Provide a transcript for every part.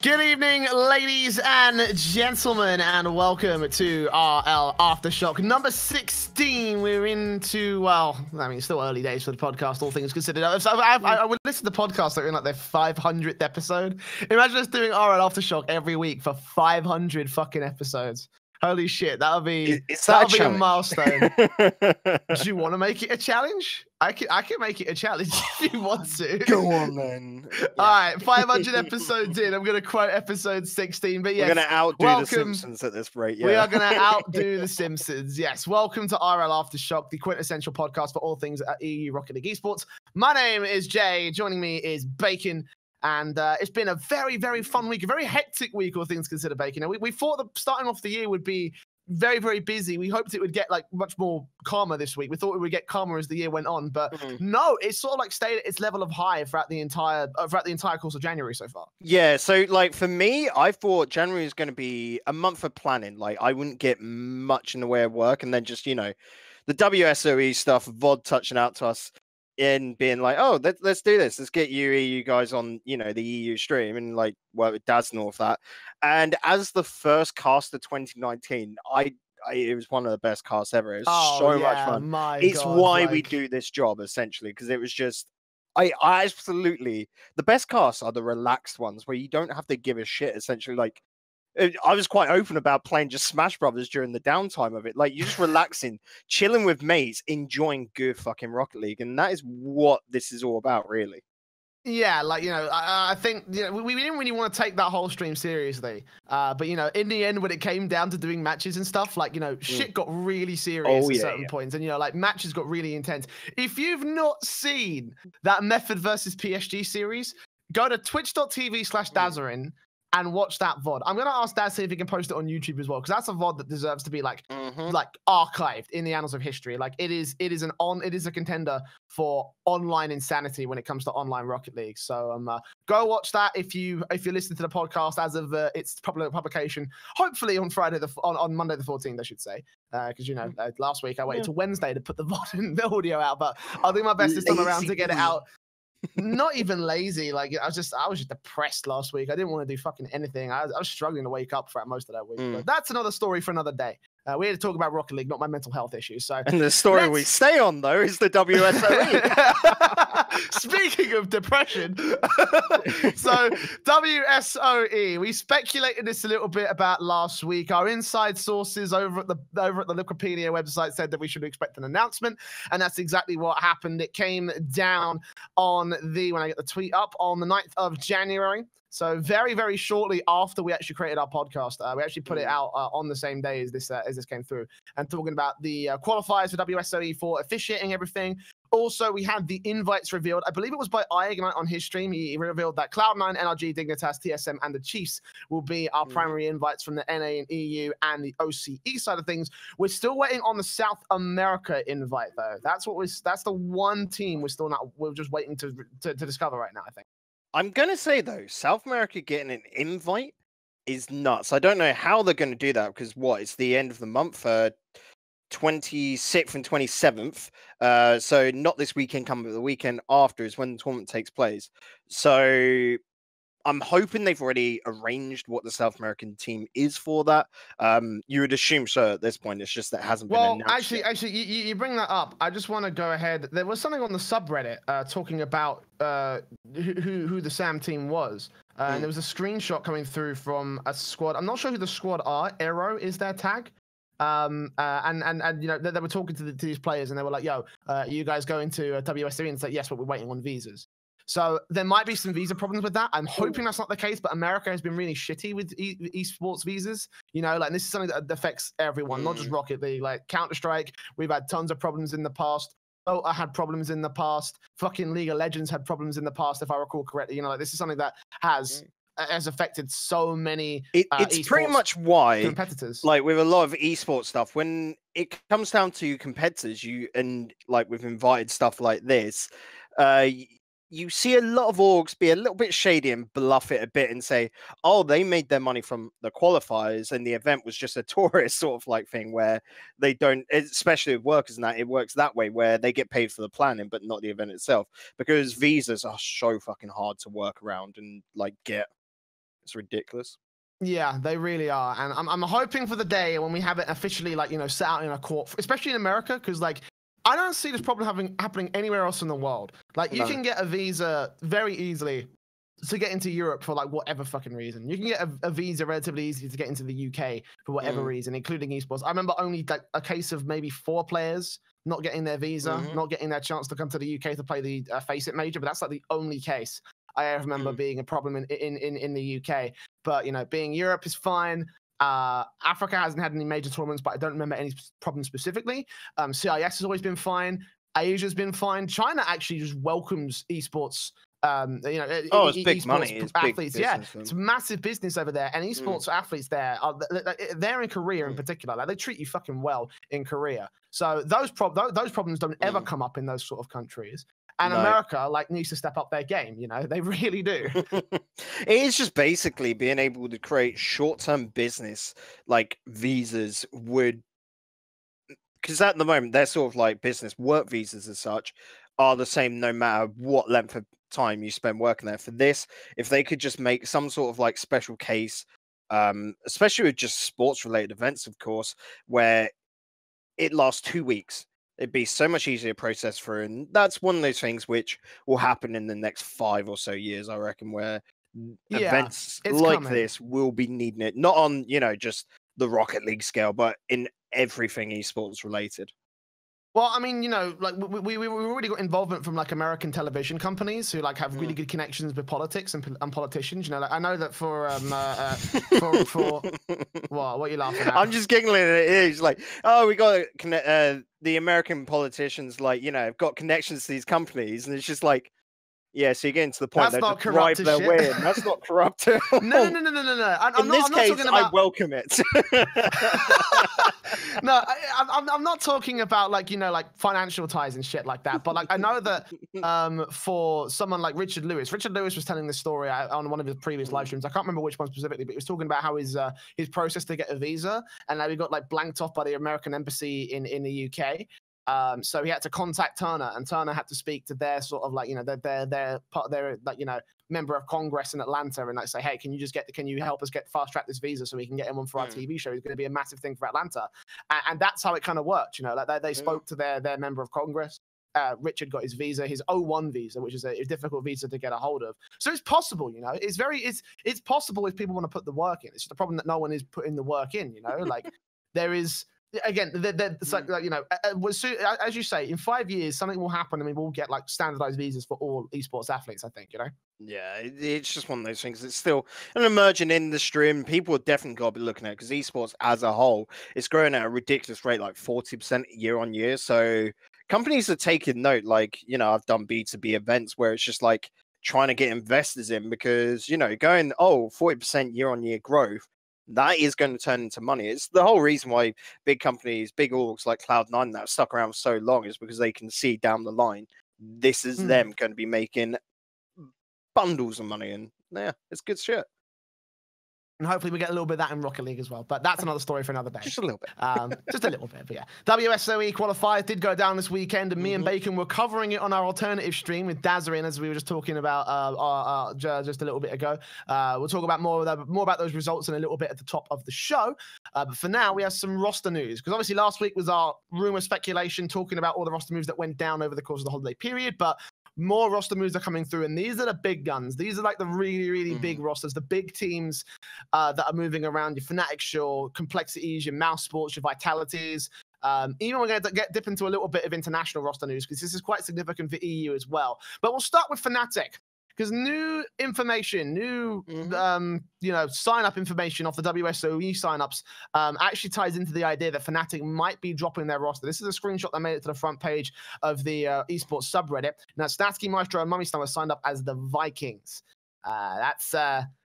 Good evening, ladies and gentlemen, and welcome to RLAfterShock number 16. We're into, well, I mean, it's still early days for the podcast, all things considered. So I would listen to the podcast that are in like their 500th episode. Imagine us doing RLAfterShock every week for 500 fucking episodes. Holy shit, that'll be a milestone. Do you want to make it a challenge? I can make it a challenge if you want to. Go on then. Yeah. All right, 500 episodes in. I'm going to quote episode 16. But yes, we're going to outdo the Simpsons at this rate. Yeah. We are going to outdo the Simpsons. Yes, welcome to RLAfterShock, the quintessential podcast for all things at EU Rocket League Esports. My name is Jay. Joining me is Bacon. And it's been a very, very fun week, a very hectic week, all things considered, Bacon. We thought that starting off the year would be very, very busy. We hoped it would get like much more calmer this week. We thought it would get calmer as the year went on, but no, it's sort of like stayed at its level of high throughout the entire course of January so far. Yeah, so like for me, I thought January is going to be a month of planning. Like I wouldn't get much in the way of work, and then just the WSOE stuff, VOD touching out to us in being like, oh, let's do this. Let's get you guys on, the EU stream and like work with Daz and all of that. And as the first cast of 2019, it was one of the best casts ever. It was so much fun. It's why we do this job essentially, because it was just, I absolutely, the best casts are the relaxed ones where you don't have to give a shit essentially. Like I was quite open about playing just Smash Brothers during the downtime of it. Like you're just relaxing, chilling with mates, enjoying good fucking Rocket League, and that is what this is all about, really. Yeah, like I think we didn't really want to take that whole stream seriously, but in the end, when it came down to doing matches and stuff, like shit got really serious at certain points, and like matches got really intense. If you've not seen that Method versus PSG series, go to twitch.tv/Dazarin. And watch that VOD. I'm gonna ask Dad if he can post it on YouTube as well, because that's a VOD that deserves to be like archived in the annals of history. Like it is a contender for online insanity when it comes to online Rocket League. So go watch that if you're listening to the podcast as of its publication. Hopefully on on Monday the 14th, I should say, because last week I waited till Wednesday to put the VOD and the audio out, but I'll do my best this time around to get it out. Not even lazy. Like I was just depressed last week. I didn't want to do fucking anything. I was struggling to wake up throughout most of that week. But that's another story for another day. We had to talk about Rocket League, not my mental health issues. So, and the story we stay on though is the WSOE. Speaking of depression, so WSOE, we speculated this a little bit about last week. Our inside sources over at the Wikipedia website said that we should expect an announcement, and that's exactly what happened. It came down on when I get the tweet up on the 9th of January. So very, very shortly after we actually created our podcast, we actually put it out on the same day as this came through, and talking about the qualifiers for WSOE for officiating everything. Also, we had the invites revealed. I believe it was by ignite on his stream. He revealed that Cloud9, MLG, Dignitas, TSM, and the Chiefs will be our primary invites from the NA and EU and the OCE side of things. We're still waiting on the South America invite, though. That's the one team we're just waiting to discover right now, I think. I'm going to say, though, South America getting an invite is nuts. I don't know how they're going to do that because, it's the end of the month, 26th and 27th. So not this weekend coming, but the weekend after is when the tournament takes place. So I'm hoping they've already arranged what the South American team is for that. You would assume so at this point. It's just that it hasn't been announced. Actually, you bring that up. I just want to go ahead. There was something on the subreddit talking about who the SAM team was. And there was a screenshot coming through from a squad. I'm not sure who the squad are. Aero is their tag. And they were talking to these players, and they were like, "Yo, you guys going to WSOE?" And it's like, "Yes, but we're waiting on visas." So there might be some visa problems with that. I'm hoping that's not the case, but America has been really shitty with esports visas. This is something that affects everyone, not just Rocket League. Like Counter-Strike, we've had tons of problems in the past. Dota had problems in the past. Fucking League of Legends had problems in the past, if I recall correctly. This is something that has affected so many it's pretty much why competitors. Like with a lot of esports stuff, when it comes down to competitors, with invited stuff like this, you see a lot of orgs be a little bit shady and bluff it a bit and say, oh, they made their money from the qualifiers and the event was just a tourist sort of like thing where they don't, especially with workers and that, it works that way where they get paid for the planning but not the event itself, because visas are so fucking hard to work around and like get. It's ridiculous. Yeah, they really are, and I'm hoping for the day when we have it officially, like, you know, set out in a court, especially in America, because like I don't see this problem happening anywhere else in the world. Like, you can get a visa very easily to get into Europe for like whatever fucking reason. You can get a visa relatively easy to get into the UK for whatever reason, including esports. I remember only like a case of maybe 4 players not getting their visa, not getting their chance to come to the UK to play the Face It major, but that's like the only case I remember being a problem in the UK. But, you know, being Europe is fine. Africa hasn't had any major tournaments, but I don't remember any problems specifically. CIS has always been fine. Asia's been fine. China actually just welcomes esports. You know, it's big money. It's athletes, big business, it's massive business over there, and esports athletes there they're in Korea in particular. Like, they treat you fucking well in Korea. So those problems don't ever come up in those sort of countries. And America, like, needs to step up their game. You know, they really do. It is just basically being able to create short-term business, like visas would, because at the moment they're sort of like business work visas as such are the same no matter what length of time you spend working there. For this, if they could just make some sort of like special case, especially with just sports-related events, of course, where it lasts 2 weeks. It'd be so much easier to process through, and that's one of those things which will happen in the next 5 or so years, I reckon, where events like this will be needing it, not on, you know, just the Rocket League scale, but in everything esports related. Well, I mean, you know, like we already got involvement from like American television companies who like have really good connections with politics and politicians. You know, like I know that for what are you laughing at? I'm just giggling at it. It's like, oh, we got the American politicians, like, you know, have got connections to these companies, and it's just like, yeah, so you're getting to the point that's not corrupt their way in. That's not corrupt. No. In this case, I welcome it. No, I'm not talking about, like, you know, like financial ties and shit like that. But like, I know that for someone like Richard Lewis was telling this story on one of his previous live streams. I can't remember which one specifically, but he was talking about how his process to get a visa, and now he got like blanked off by the American embassy in the UK. So he had to contact Turner, and Turner had to speak to their sort of like, you know, their like, you know, member of Congress in Atlanta, and like say, hey, can you help us fast track this visa so we can get him on for our TV show? It's going to be a massive thing for Atlanta, and that's how it kind of worked. You know, like they spoke to their member of Congress. Richard got his visa, his O1 visa, which is a difficult visa to get a hold of. So it's possible, you know, it's possible if people want to put the work in. It's just the problem that no one is putting the work in. You know, like there is. Again, it's like, you know, as you say, in 5 years, something will happen, and we will get like standardized visas for all esports athletes, I think, you know? Yeah, it's just one of those things. It's still an emerging industry, and people have definitely got to be looking at it, because esports as a whole is growing at a ridiculous rate, like 40% year on year. So companies are taking note. Like, you know, I've done B2B events where it's just like trying to get investors in, because, you know, going, 40% year on year growth, that is going to turn into money. It's the whole reason why big companies, big orgs like Cloud9 that have stuck around for so long, is because they can see down the line this is them going to be making bundles of money, and yeah, it's good shit. And hopefully we get a little bit of that in Rocket League as well. But that's another story for another day. Just a little bit. Just a little bit, but yeah. WSOE qualifiers did go down this weekend, and me and Bacon were covering it on our alternative stream with Dazarin, as we were just talking about just a little bit ago. We'll talk about more about those results in a little bit at the top of the show. But for now, we have some roster news, because obviously last week was our rumor speculation, talking about all the roster moves that went down over the course of the holiday period. But more roster moves are coming through, and these are the big guns. These are like the really, really big rosters, the big teams that are moving around. Your Fnatic, your Complexities, your Mouse Sports, your Vitalities. Even we're going to dip into a little bit of international roster news, because this is quite significant for EU as well. But we'll start with Fnatic, because new information, you know, sign-up information off the WSOE signups actually ties into the idea that Fnatic might be dropping their roster. This is a screenshot that made it to the front page of the esports subreddit. Now, Statsky, Maestro, and Mummy Star were signed up as the Vikings. That's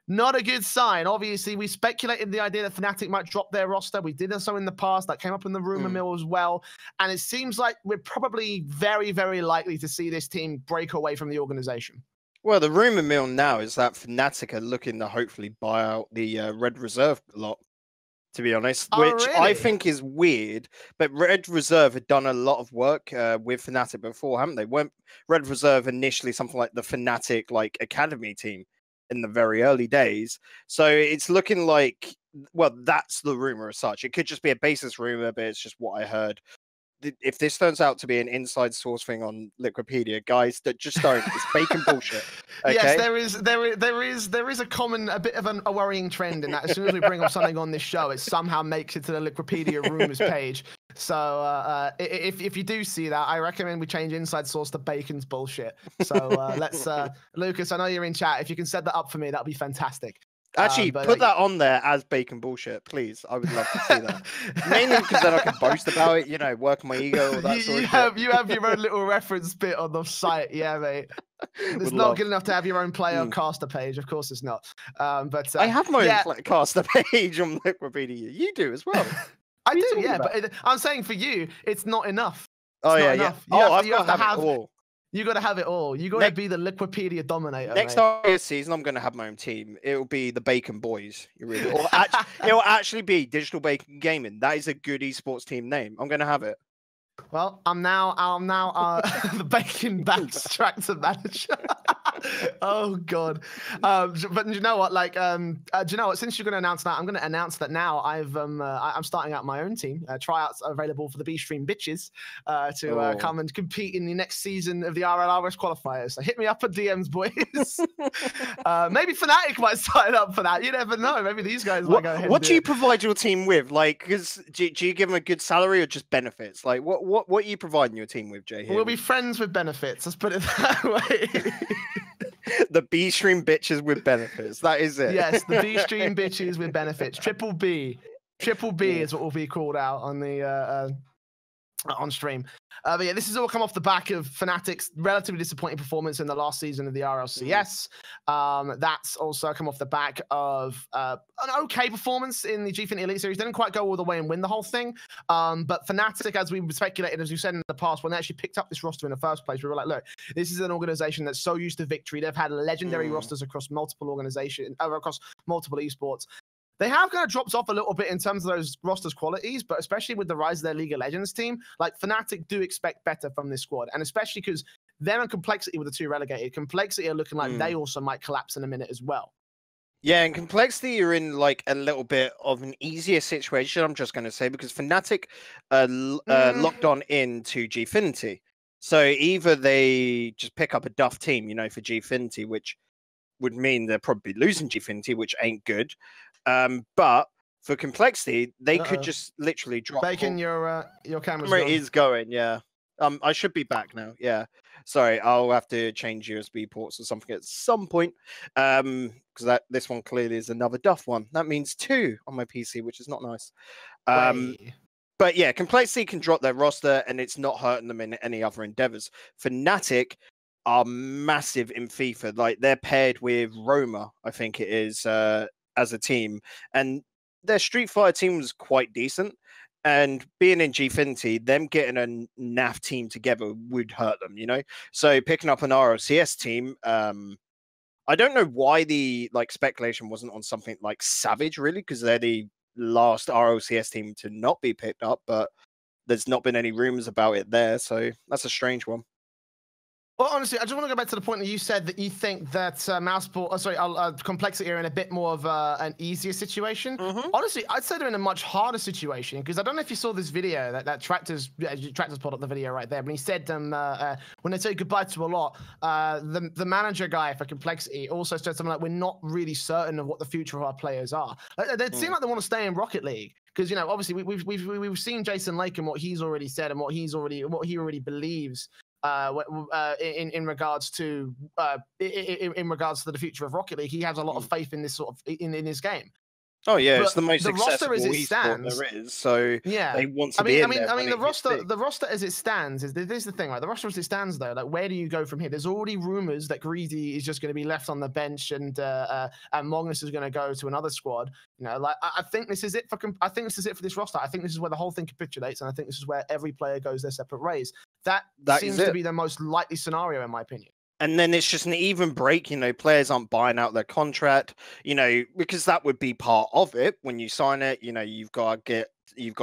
not a good sign. Obviously, we speculated the idea that Fnatic might drop their roster. We did so in the past. That came up in the rumor mill as well. And it seems like we're probably very, very likely to see this team break away from the organization. Well, the rumor mill now is that Fnatic are looking to hopefully buy out the Red Reserve lot, to be honest, which really? I think is weird. But Red Reserve had done a lot of work with Fnatic before, haven't they? Weren't Red Reserve initially something like the Fnatic like academy team in the very early days. So it's looking like, well, that's the rumor as such. It could just be a baseless rumor, but it's just what I heard. If this turns out to be an inside source thing on Liquipedia, guys, that just don't. It's bacon bullshit. Okay? Yes, there is a bit of a worrying trend in that. As soon as we bring up something on this show, it somehow makes it to the Liquipedia rumors page. So if you do see that, I recommend we change inside source to bacon's bullshit. So let's Lucas, I know you're in chat. If you can set that up for me, that'd be fantastic. Actually, put that on there as bacon bullshit, please. I would love to see that. Mainly because then I can boast about it, you know, work my ego. Or that you have your own little reference bit on the site, yeah, mate. It's not good enough to have your own player caster page, of course it's not. But I have my own caster page on Liquipedia. You do as well. I do, yeah. But I'm saying for you, it's not enough. Oh yeah, yeah. I've got to have it all. You got to have it all. You got to be the Liquipedia dominator. Next season, I'm going to have my own team. It'll be the Bacon Boys. It will actually be Digital Bacon Gaming. That is a good esports team name. I'm going to have it. Well, I'm now the Bacon Backs Tractor Manager. Oh God! But you know what? Like, do you know what? Since you're going to announce that, I'm going to announce that now. I'm starting out my own team. Tryouts are available for the B Stream bitches to come and compete in the next season of the RLAfterShock qualifiers. So hit me up at DMs, boys. Maybe Fnatic might sign up for that. You never know. Maybe these guys might go ahead. What do you provide your team with? Like, because do you give them a good salary or just benefits? Like, what are you providing your team with, Jay? We'll be friends with benefits. Let's put it that way. The B Stream bitches with benefits. That is it. Yes, the B Stream bitches with benefits. Triple B is what will be called out on the on stream. But yeah, this has all come off the back of Fnatic's relatively disappointing performance in the last season of the RLCS. That's also come off the back of an okay performance in the GFIN Elite Series. They didn't quite go all the way and win the whole thing. But Fnatic, as we speculated, as you said in the past, when they actually picked up this roster in the first place, we were like, look, this is an organization that's so used to victory. They've had legendary rosters across multiple organizations, across multiple esports. They have kind of dropped off a little bit in terms of those rosters qualities, but especially with the rise of their League of Legends team, like Fnatic do expect better from this squad. And especially because them and Complexity were the two relegated. Complexity are looking like they also might collapse in a minute as well. Yeah, and Complexity are in like a little bit of an easier situation, I'm just going to say, because Fnatic locked on into Gfinity. So either they just pick up a duff team, you know, for Gfinity, which would mean they're probably losing Gfinity, which ain't good. But for Complexity, they could just literally drop. Bacon, your camera is going, yeah. I should be back now. Yeah, sorry, I'll have to change USB ports or something at some point. Because this one clearly is another duff one. That means 2 on my PC, which is not nice. But yeah, Complexity can drop their roster, and it's not hurting them in any other endeavors. Fnatic are massive in FIFA. Like, they're paired with Roma, I think it is, as a team, and their Street Fighter team was quite decent. And being in Gfinity, them getting a NAF team together would hurt them, you know. So picking up an RLCS team, I don't know why the speculation wasn't on something like Savage, really, because they're the last RLCS team to not be picked up, but there's not been any rumors about it there, so that's a strange one. Well, honestly, I just want to go back to the point that you said that you think that Complexity are in a bit more of an easier situation. Honestly, I'd say they're in a much harder situation, because I don't know if you saw this video that Tractor's pulled up the video right there, but he said when they say goodbye to a lot, the manager guy for Complexity also said something like, we're not really certain of what the future of our players are. They seem like they want to stay in Rocket League. Because, you know, obviously we've seen Jason Lake and what he's already said and what he already believes in regards to the future of Rocket League. He has a lot of faith in this sort of in his game. Oh yeah, but it's the most accessible esport there is. So yeah, they want to be in there. I mean, the roster as it stands is this is the thing, right? The roster as it stands, though, like, where do you go from here? There's already rumors that Greedy is just going to be left on the bench, and Magnus is going to go to another squad. You know, like, I think this is it for this roster. I think this is where the whole thing capitulates, and I think this is where every player goes their separate ways. That seems to be the most likely scenario, in my opinion. And then it's just an even break, you know, players aren't buying out their contract, you know, because that would be part of it. When you sign it, you know, you've got to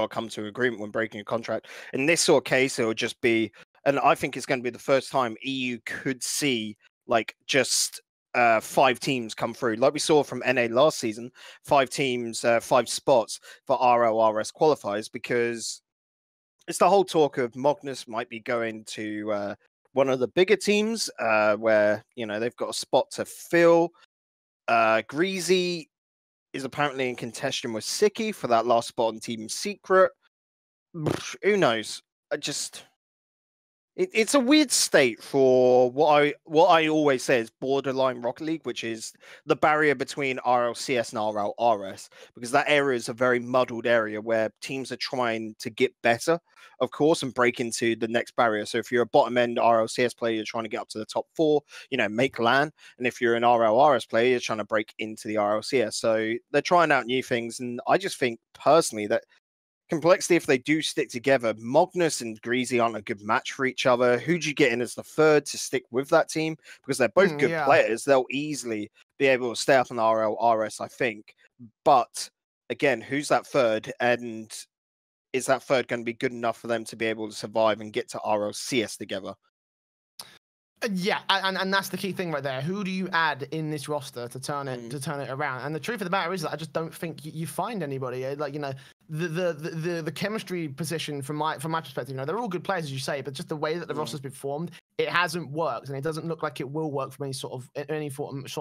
come to an agreement when breaking a contract. In this sort of case, it would just be, and I think it's going to be the first time EU could see, like, just 5 teams come through, like we saw from NA last season. 5 teams, 5 spots for RLRS qualifiers, because it's the whole talk of Magnus might be going to one of the bigger teams where, you know, they've got a spot to fill. Greasy is apparently in contention with Siki for that last spot on Team Secret. Who knows? It's a weird state for what I always say is borderline Rocket League, which is the barrier between RLCS and RLRS, because that area is a very muddled area where teams are trying to get better, of course, and break into the next barrier. So if you're a bottom end RLCS player, you're trying to get up to the top 4, you know, make LAN. And if you're an RLRS player, you're trying to break into the RLCS. So they're trying out new things. And I just think personally that Complexity, if they do stick together, Magnus and Greasy aren't a good match for each other. Who'd you get in as the third to stick with that team? Because they're both good players. They'll easily be able to stay up on RLRS, I think. But again, who's that third? And is that third going to be good enough for them to be able to survive and get to RLCS together? Yeah, and that's the key thing right there. Who do you add in this roster to turn it around? And the truth of the matter is that I just don't think you find anybody. Like, you know, the chemistry position from my perspective, you know, they're all good players as you say, but just the way that the roster's been formed, it hasn't worked, and it doesn't look like it will work from any sort of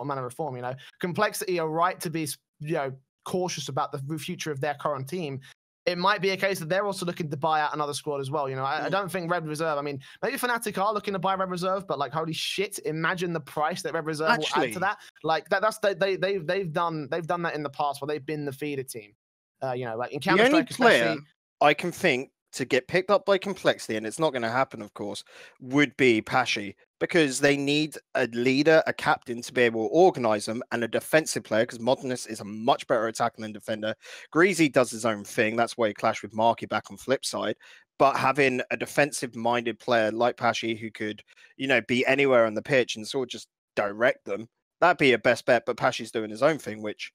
manner of form. You know, Complexity are right to be, you know, cautious about the future of their current team. It might be a case that they're also looking to buy out another squad as well. You know, I don't think Red Reserve, I mean, maybe Fnatic are looking to buy Red Reserve, but like, holy shit, imagine the price that Red Reserve will add to that. Like they've done that in the past where they've been the feeder team. You know, like in Counter-Strike especially. I can think to get picked up by Complexity, and it's not going to happen, of course, would be Pashi, because they need a leader, a captain to be able to organize them, and a defensive player, because Modernus is a much better attacker than defender. Greasy does his own thing. That's why he clashed with Maquis back on Flipside. But having a defensive-minded player like Pashi who could, you know, be anywhere on the pitch and sort of just direct them, that'd be a best bet. But Pashi's doing his own thing, which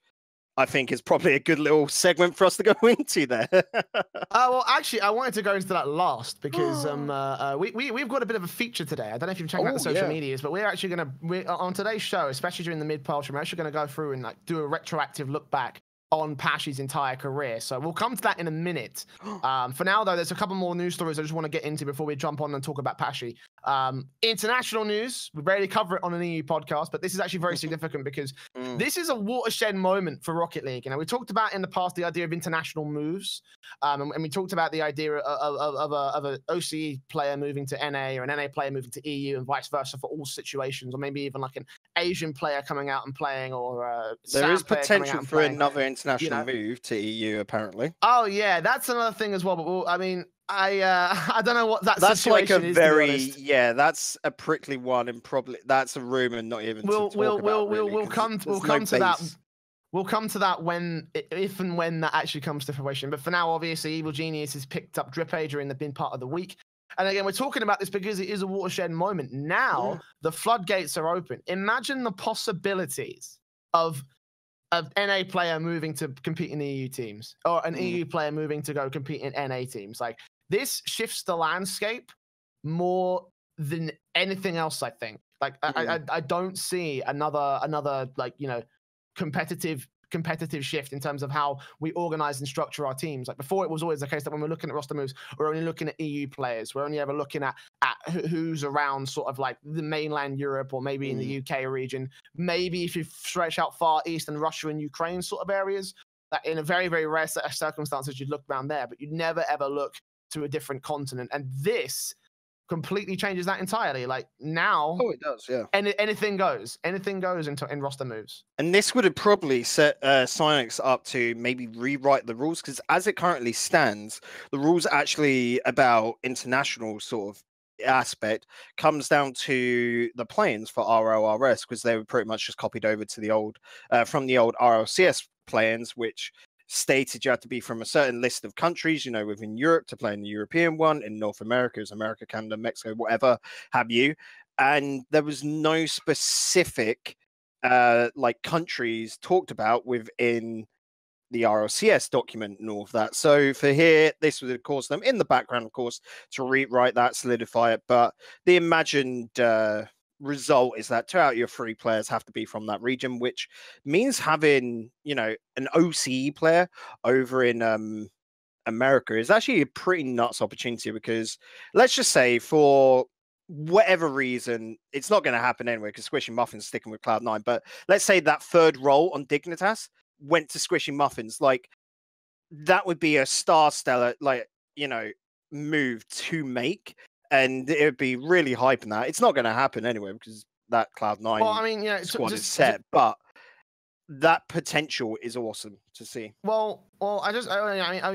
I think is probably a good little segment for us to go into there. Well, actually, I wanted to go into that last because we've got a bit of a feature today. I don't know if you've checked out the social medias, but we're actually going to, on today's show, especially during the mid-pole stream, we're actually going to go through and like do a retroactive look back on Pashi's entire career. So we'll come to that in a minute. For now, though, there's a couple more news stories I just want to get into before we jump on and talk about Pashi. International news, we rarely cover it on an EU podcast, but this is actually very significant because this is a watershed moment for Rocket League. You know, we talked about in the past the idea of international moves, and we talked about the idea of an OCE player moving to NA or an NA player moving to EU and vice versa for all situations, or maybe even like an Asian player coming out and playing, or there is potential for another international move to EU, apparently. Oh yeah, that's another thing as well. But I mean, I don't know what that's situation like a is, very that's a prickly one, and probably that's a rumor, not even. We'll come to that. We'll come to that when, if and when that actually comes to fruition. But for now, obviously, Evil Genius has picked up Drip Ager in the bin part of the week. And again, we're talking about this because it is a watershed moment. Now, the floodgates are open. Imagine the possibilities of an NA player moving to compete in EU teams, or an EU player moving to go compete in NA teams. Like, this shifts the landscape more than anything else, I think. Like, I don't see another like, you know, competitive shift in terms of how we organize and structure our teams. Like before, it was always the case that when we're looking at roster moves, we're only looking at EU players. We're only ever looking at who's around sort of like the mainland Europe, or maybe in the UK region. Maybe if you stretch out far east and Russia and Ukraine sort of areas, that in a very, very rare set of circumstances, you'd look around there, but you'd never ever look to a different continent. And this completely changes that entirely. Like now, it does, yeah. Anything goes in roster moves. And this would have probably set Psyonix up to maybe rewrite the rules, because as it currently stands, the rules actually about international sort of aspect comes down to the play-ins for RLRS, because they were pretty much just copied over to the old from the old RLCS play-ins, which stated you had to be from a certain list of countries, you know, within Europe to play in the European one. In North America, is America, Canada, Mexico, whatever have you. And there was no specific like countries talked about within the RLCS document and all of that. So for here, this would of course them in the background, of course, to rewrite that, solidify it. But the imagined result is that 2 out of your 3 players have to be from that region, which means having, you know, an OCE player over in America is actually a pretty nuts opportunity, because let's just say for whatever reason, it's not going to happen anyway because Squishy Muffins sticking with Cloud9, but let's say that 3rd role on Dignitas went to Squishy Muffins, like that would be a stellar, like, you know, move to make, and it would be really hyping that. It's not going to happen anyway because that Cloud9 squad is set, but that potential is awesome to see. Well, I mean,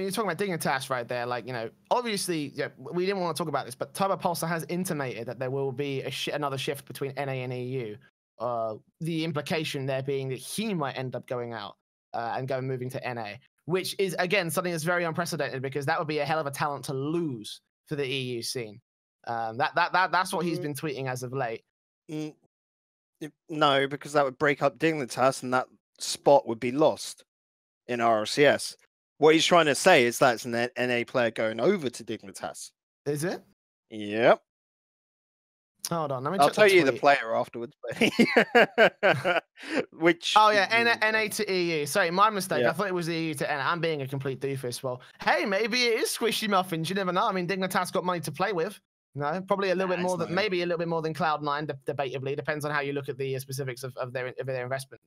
you're talking about Dignitas right there. Like, you know, obviously, yeah, we didn't want to talk about this, but Turbo Pulsar has intimated that there will be another shift between NA and EU. The implication there being that he might end up going out and moving to NA, which is, again, something that's very unprecedented, because that would be a hell of a talent to lose for the EU scene. That's what he's been tweeting as of late. No, because that would break up Dignitas, and that spot would be lost in RLCS. What he's trying to say is that's an NA player going over to Dignitas. Is it? Yep. Hold on, let me I'll tell you the player afterwards. Which? Oh yeah, NA to EU. Sorry, my mistake. Yeah. I thought it was EU to NA. I'm being a complete doofus. Well, hey, maybe it is Squishy Muffins. You never know. I mean, Dignitas got money to play with. No, probably a little bit more than maybe a little bit more than Cloud9, debatably. Depends on how you look at the specifics of their investment,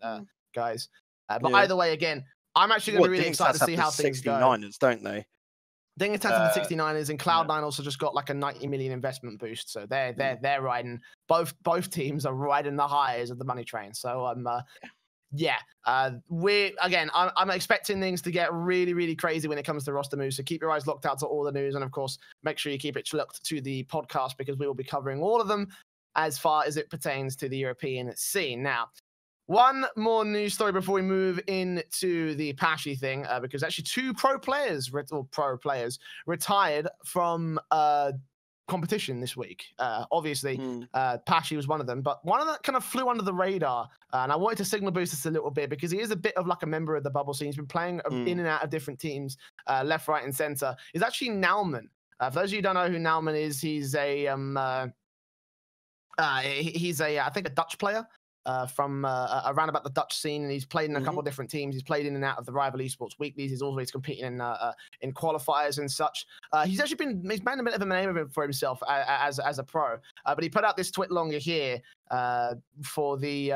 guys. But either way, again, I'm actually going to be really excited to see how things go. 69ers, don't they? Dignitas have the 69ers, and Cloud9 also just got like a 90 million investment boost. So they're riding, both teams are riding the highs of the money train. So I'm expecting things to get really, really crazy when it comes to roster moves. So keep your eyes locked out to all the news, and of course, make sure you keep it looked to the podcast, because we will be covering all of them as far as it pertains to the European scene. Now, one more news story before we move into the Pashy thing, because actually 2 pro players retired from competition this week. Obviously, Pashy was one of them, but one of that kind of flew under the radar. And I wanted to signal boost this a little bit, because he is a bit of like a member of the bubble scene. He's been playing in and out of different teams, left, right, and center. He's actually Nauman. For those of you who don't know who Nauman is, he's I think a Dutch player. From around about the Dutch scene, and he's played in a couple of different teams. He's played in and out of the rival esports weeklies. He's always competing in qualifiers and such. He's made a bit of a name for himself as a pro. But he put out this tweet longer here for the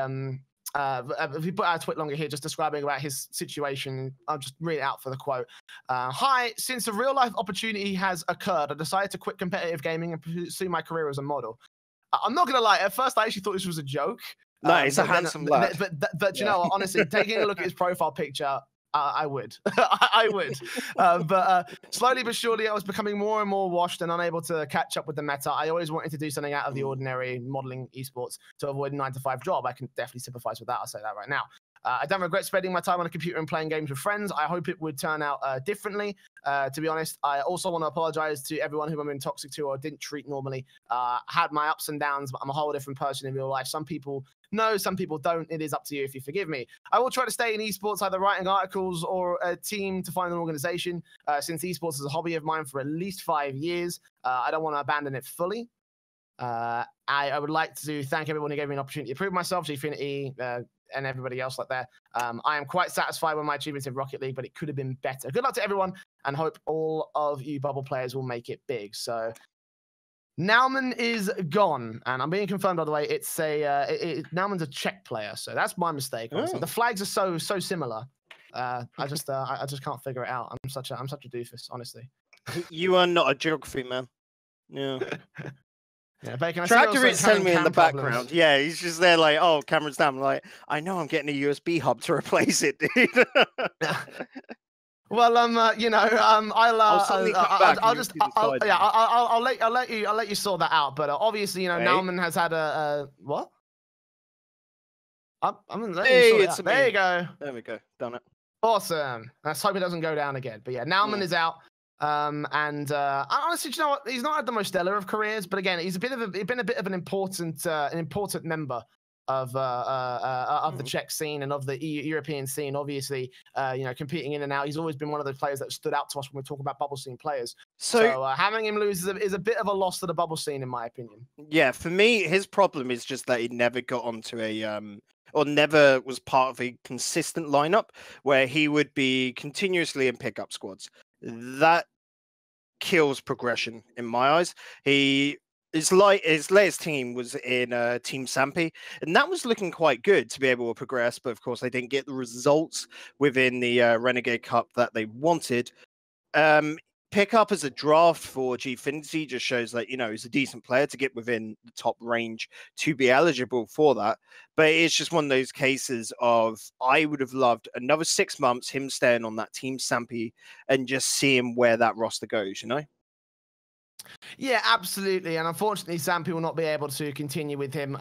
he put out a tweet longer here just describing about his situation. I'll just read it out for the quote. Hi, since a real life opportunity has occurred, I decided to quit competitive gaming and pursue my career as a model. I'm not gonna lie. At first, I actually thought this was a joke. No, he's a handsome lad. But you know what? Honestly, taking a look at his profile picture, I would. I would. But slowly but surely, I was becoming more and more washed and unable to catch up with the meta. I always wanted to do something out of the ordinary, modeling esports, to avoid a 9-to-5 job. I can definitely sympathize with that. I'll say that right now. I don't regret spending my time on a computer and playing games with friends. I hope it would turn out differently. To be honest, I also want to apologize to everyone who I'm been toxic to or didn't treat normally. Had my ups and downs, but I'm a whole different person in real life. Some people know, some people don't. It is up to you if you forgive me. I will try to stay in esports, either writing articles or a team to find an organization, since esports is a hobby of mine for at least 5 years. I don't want to abandon it fully. I would like to thank everyone who gave me an opportunity to prove myself, Gfinity, and everybody else like that. I am quite satisfied with my achievements in Rocket League, but it could have been better. Good luck to everyone, and hope all of you bubble players will make it big. So Nauman is gone, and I'm being confirmed, by the way. It's Nauman's a Czech player, so that's my mistake. Oh. The flags are so similar. I just can't figure it out. I'm such a doofus, honestly. You are not a geography man. Yeah. Yeah, Bacon, Tractor is telling me in the background. Yeah, he's just there like, oh, camera's down. I'm like, I know I'm getting a USB hub to replace it, dude. Well, I'll let you sort that out. But obviously, you know, Nauman has had a what? There you go. There we go. Done it. Awesome. Let's hope it doesn't go down again. But yeah, Nauman is out. Honestly, you know what? He's not had the most stellar of careers, but again, he's been a bit of an important member of the Czech scene and of the European scene. Obviously, you know, competing in and out. He's always been one of those players that stood out to us when we talk about bubble scene players. So having him lose is a bit of a loss to the bubble scene, in my opinion. Yeah, for me, his problem is just that he never got onto a or never was part of a consistent lineup where he would be continuously in pickup squads. That kills progression in my eyes. His latest team was in Team Sampi, and that was looking quite good to be able to progress. But of course, they didn't get the results within the Renegade Cup that they wanted. Pick up as a draft for Gfinity just shows that, you know, he's a decent player to get within the top range to be eligible for that. But it's just one of those cases of I would have loved another 6 months, him staying on that Team Sampi and just seeing where that roster goes, you know? Yeah, absolutely. And unfortunately, Sampi will not be able to continue with him.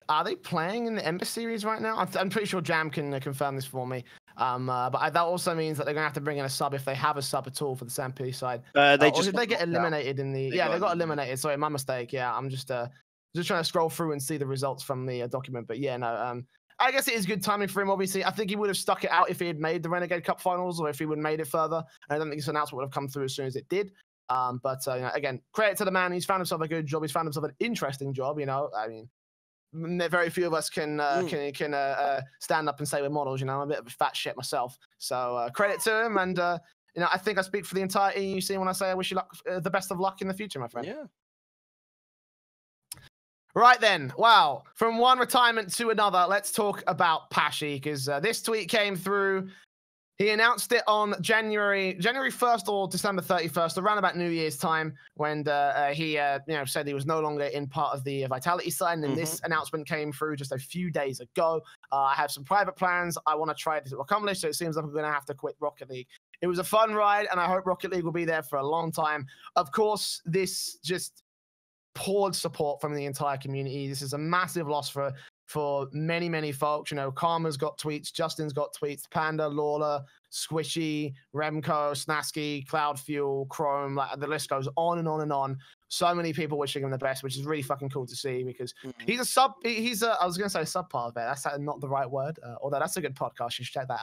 Are they playing in the Ember Series right now? I'm pretty sure Jam can confirm this for me. But that also means that they're going to have to bring in a sub if they have a sub at all for the Sampi side. Or did they get eliminated in the... They got eliminated. Sorry, my mistake. Yeah, I'm just trying to scroll through and see the results from the document. But yeah, no, I guess it is good timing for him, obviously. I think he would have stuck it out if he had made the Renegade Cup finals or if he would have made it further. I don't think this announcement would have come through as soon as it did. But you know, again, credit to the man. He's found himself a good job. He's found himself an interesting job. You know, I mean, very few of us can stand up and say we're models. You know, I'm a bit of a fat shit myself. So credit to him. And you know, I think I speak for the entire EU scene when I say I wish you luck, the best of luck in the future, my friend. Yeah. Right then, wow. From one retirement to another, let's talk about Pashy, because this tweet came through. He announced it on January 1st or December 31st, around about New Year's time, when he you know, said he was no longer in part of the Vitality side. And this announcement came through just a few days ago. I have some private plans I want to try to accomplish, so it seems like I'm going to have to quit Rocket League. It was a fun ride, and I hope Rocket League will be there for a long time. Of course, this just poured support from the entire community. This is a massive loss for many, many folks. You know, Karma's got tweets, Justin's got tweets, Panda, Lawler, Squishy, Remco, Snasky, Cloud Fuel, Chrome, like the list goes on and on and on. So many people wishing him the best, which is really fucking cool to see, because he's a I was going to say subpar vet. That's not the right word, although that's a good podcast. You should check that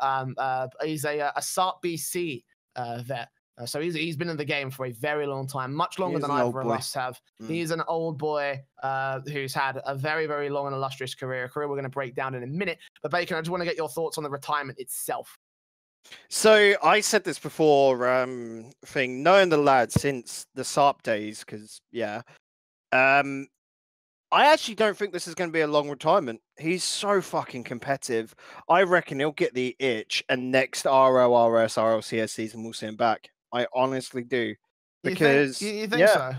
out. He's a SARP BC vet. So he's been in the game for a very long time, much longer than either of us have. He's an old boy who's had a very, very long and illustrious career we're going to break down in a minute. But Bacon, I just want to get your thoughts on the retirement itself. So I said this before, knowing the lad since the SARP days, because, yeah, I actually don't think this is going to be a long retirement. He's so fucking competitive. I reckon he'll get the itch, and next RLRS, RLCS season, we'll see him back. I honestly do. Because you think so?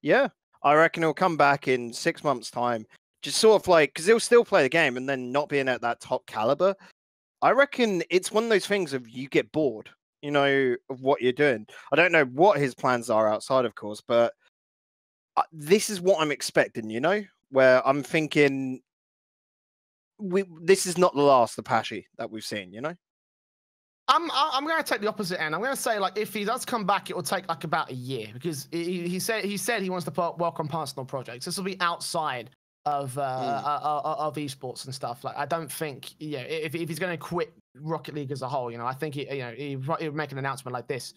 Yeah. I reckon he'll come back in 6 months' time. Just sort of like, because he'll still play the game and then not being at that top caliber. I reckon it's one of those things of you get bored, you know, of what you're doing. I don't know what his plans are outside, of course, but this is what I'm expecting, you know, where I'm thinking this is not the last of Pashy that we've seen, you know? I'm going to take the opposite end. I'm going to say, like, if he does come back, it will take like about a year, because he said he wants to work on personal projects. This will be outside of esports and stuff. Like, I don't think, if he's going to quit Rocket League as a whole, you know, I think he would make an announcement like this.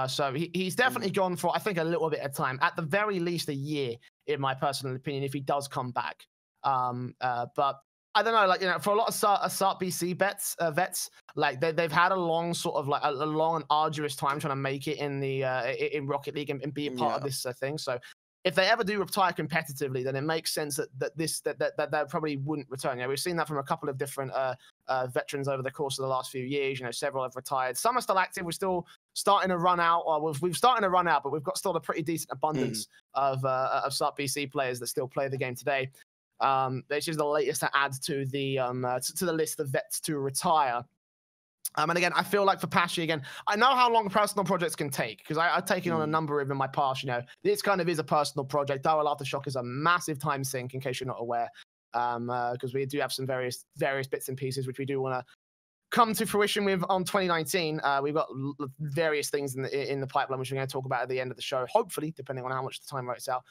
So he's definitely gone for, I think, a little bit of time, at the very least a year, in my personal opinion, if he does come back. But I don't know, like, you know, for a lot of SARP BC vets, like they've had a long sort of like a long and arduous time trying to make it in the in Rocket League and be a part of this thing. So if they ever do retire competitively, then it makes sense that probably wouldn't return. You know, we've seen that from a couple of different veterans over the course of the last few years. You know, several have retired. Some are still active. We're still starting to run out, or we've starting to run out, but we've got still a pretty decent abundance of SARP BC players that still play the game today. It's just the latest to add to the list of vets to retire. And again, I feel like for Pashy, again, I know how long personal projects can take, because I've taken on a number of in my past. You know, this kind of is a personal project. RLAfterShock is a massive time sink, in case you're not aware, because we do have some various bits and pieces which we do want to come to fruition with on 2019. We've got various things in the pipeline which we're going to talk about at the end of the show, hopefully, depending on how much the time works out.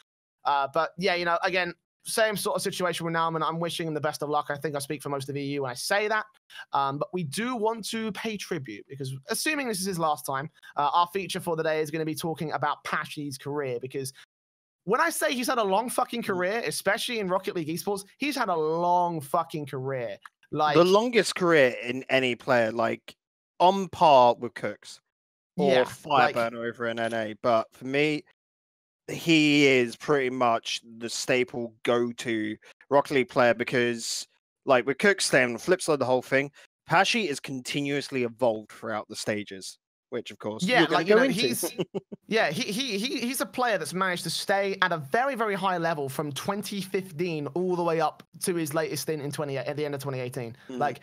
But yeah, you know, again, same sort of situation with Nauman. I'm wishing him the best of luck. I think I speak for most of the EU when I say that. But we do want to pay tribute because, assuming this is his last time, our feature for the day is going to be talking about Pashy's career. Because when I say he's had a long fucking career, especially in Rocket League Esports, he's had a long fucking career. Like the longest career in any player, like on par with Cooks or Fireburner over in NA. But for me, he is pretty much the staple go-to Rocket League player because, like, with Cook staying on the flip side of the whole thing, Pashy is continuously evolved throughout the stages, which, of course, he's he's a player that's managed to stay at a very, very high level from 2015 all the way up to his latest stint in at the end of 2018. Like,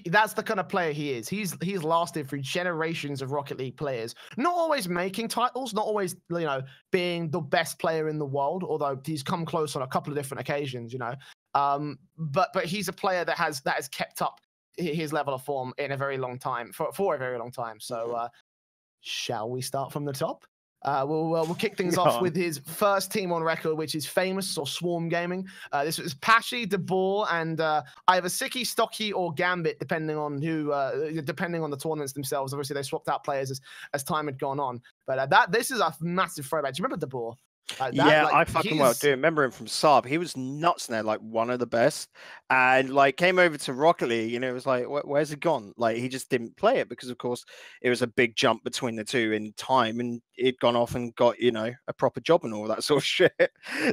that's the kind of player he is. He's lasted through generations of Rocket League players, not always making titles, not always, you know, being the best player in the world, although he's come close on a couple of different occasions, you know. But he's a player that has kept up his level of form in a very long time, for a very long time. So shall we start from the top? We'll kick things off with his first team on record, which is Famous or Swarm Gaming. This was Pashy, DeBoer, and either Siki, Stocky, or Gambit, depending on depending on the tournaments themselves. Obviously, they swapped out players as time had gone on. But this is a massive throwback. Do you remember DeBoer? I fucking well do. Remember him from Saab. He was nuts in there, like one of the best. And like came over to Rocket League, and it was like, where's he gone? Like he just didn't play it because, of course, it was a big jump between the two in time, and he'd gone off and got, you know, a proper job and all that sort of shit.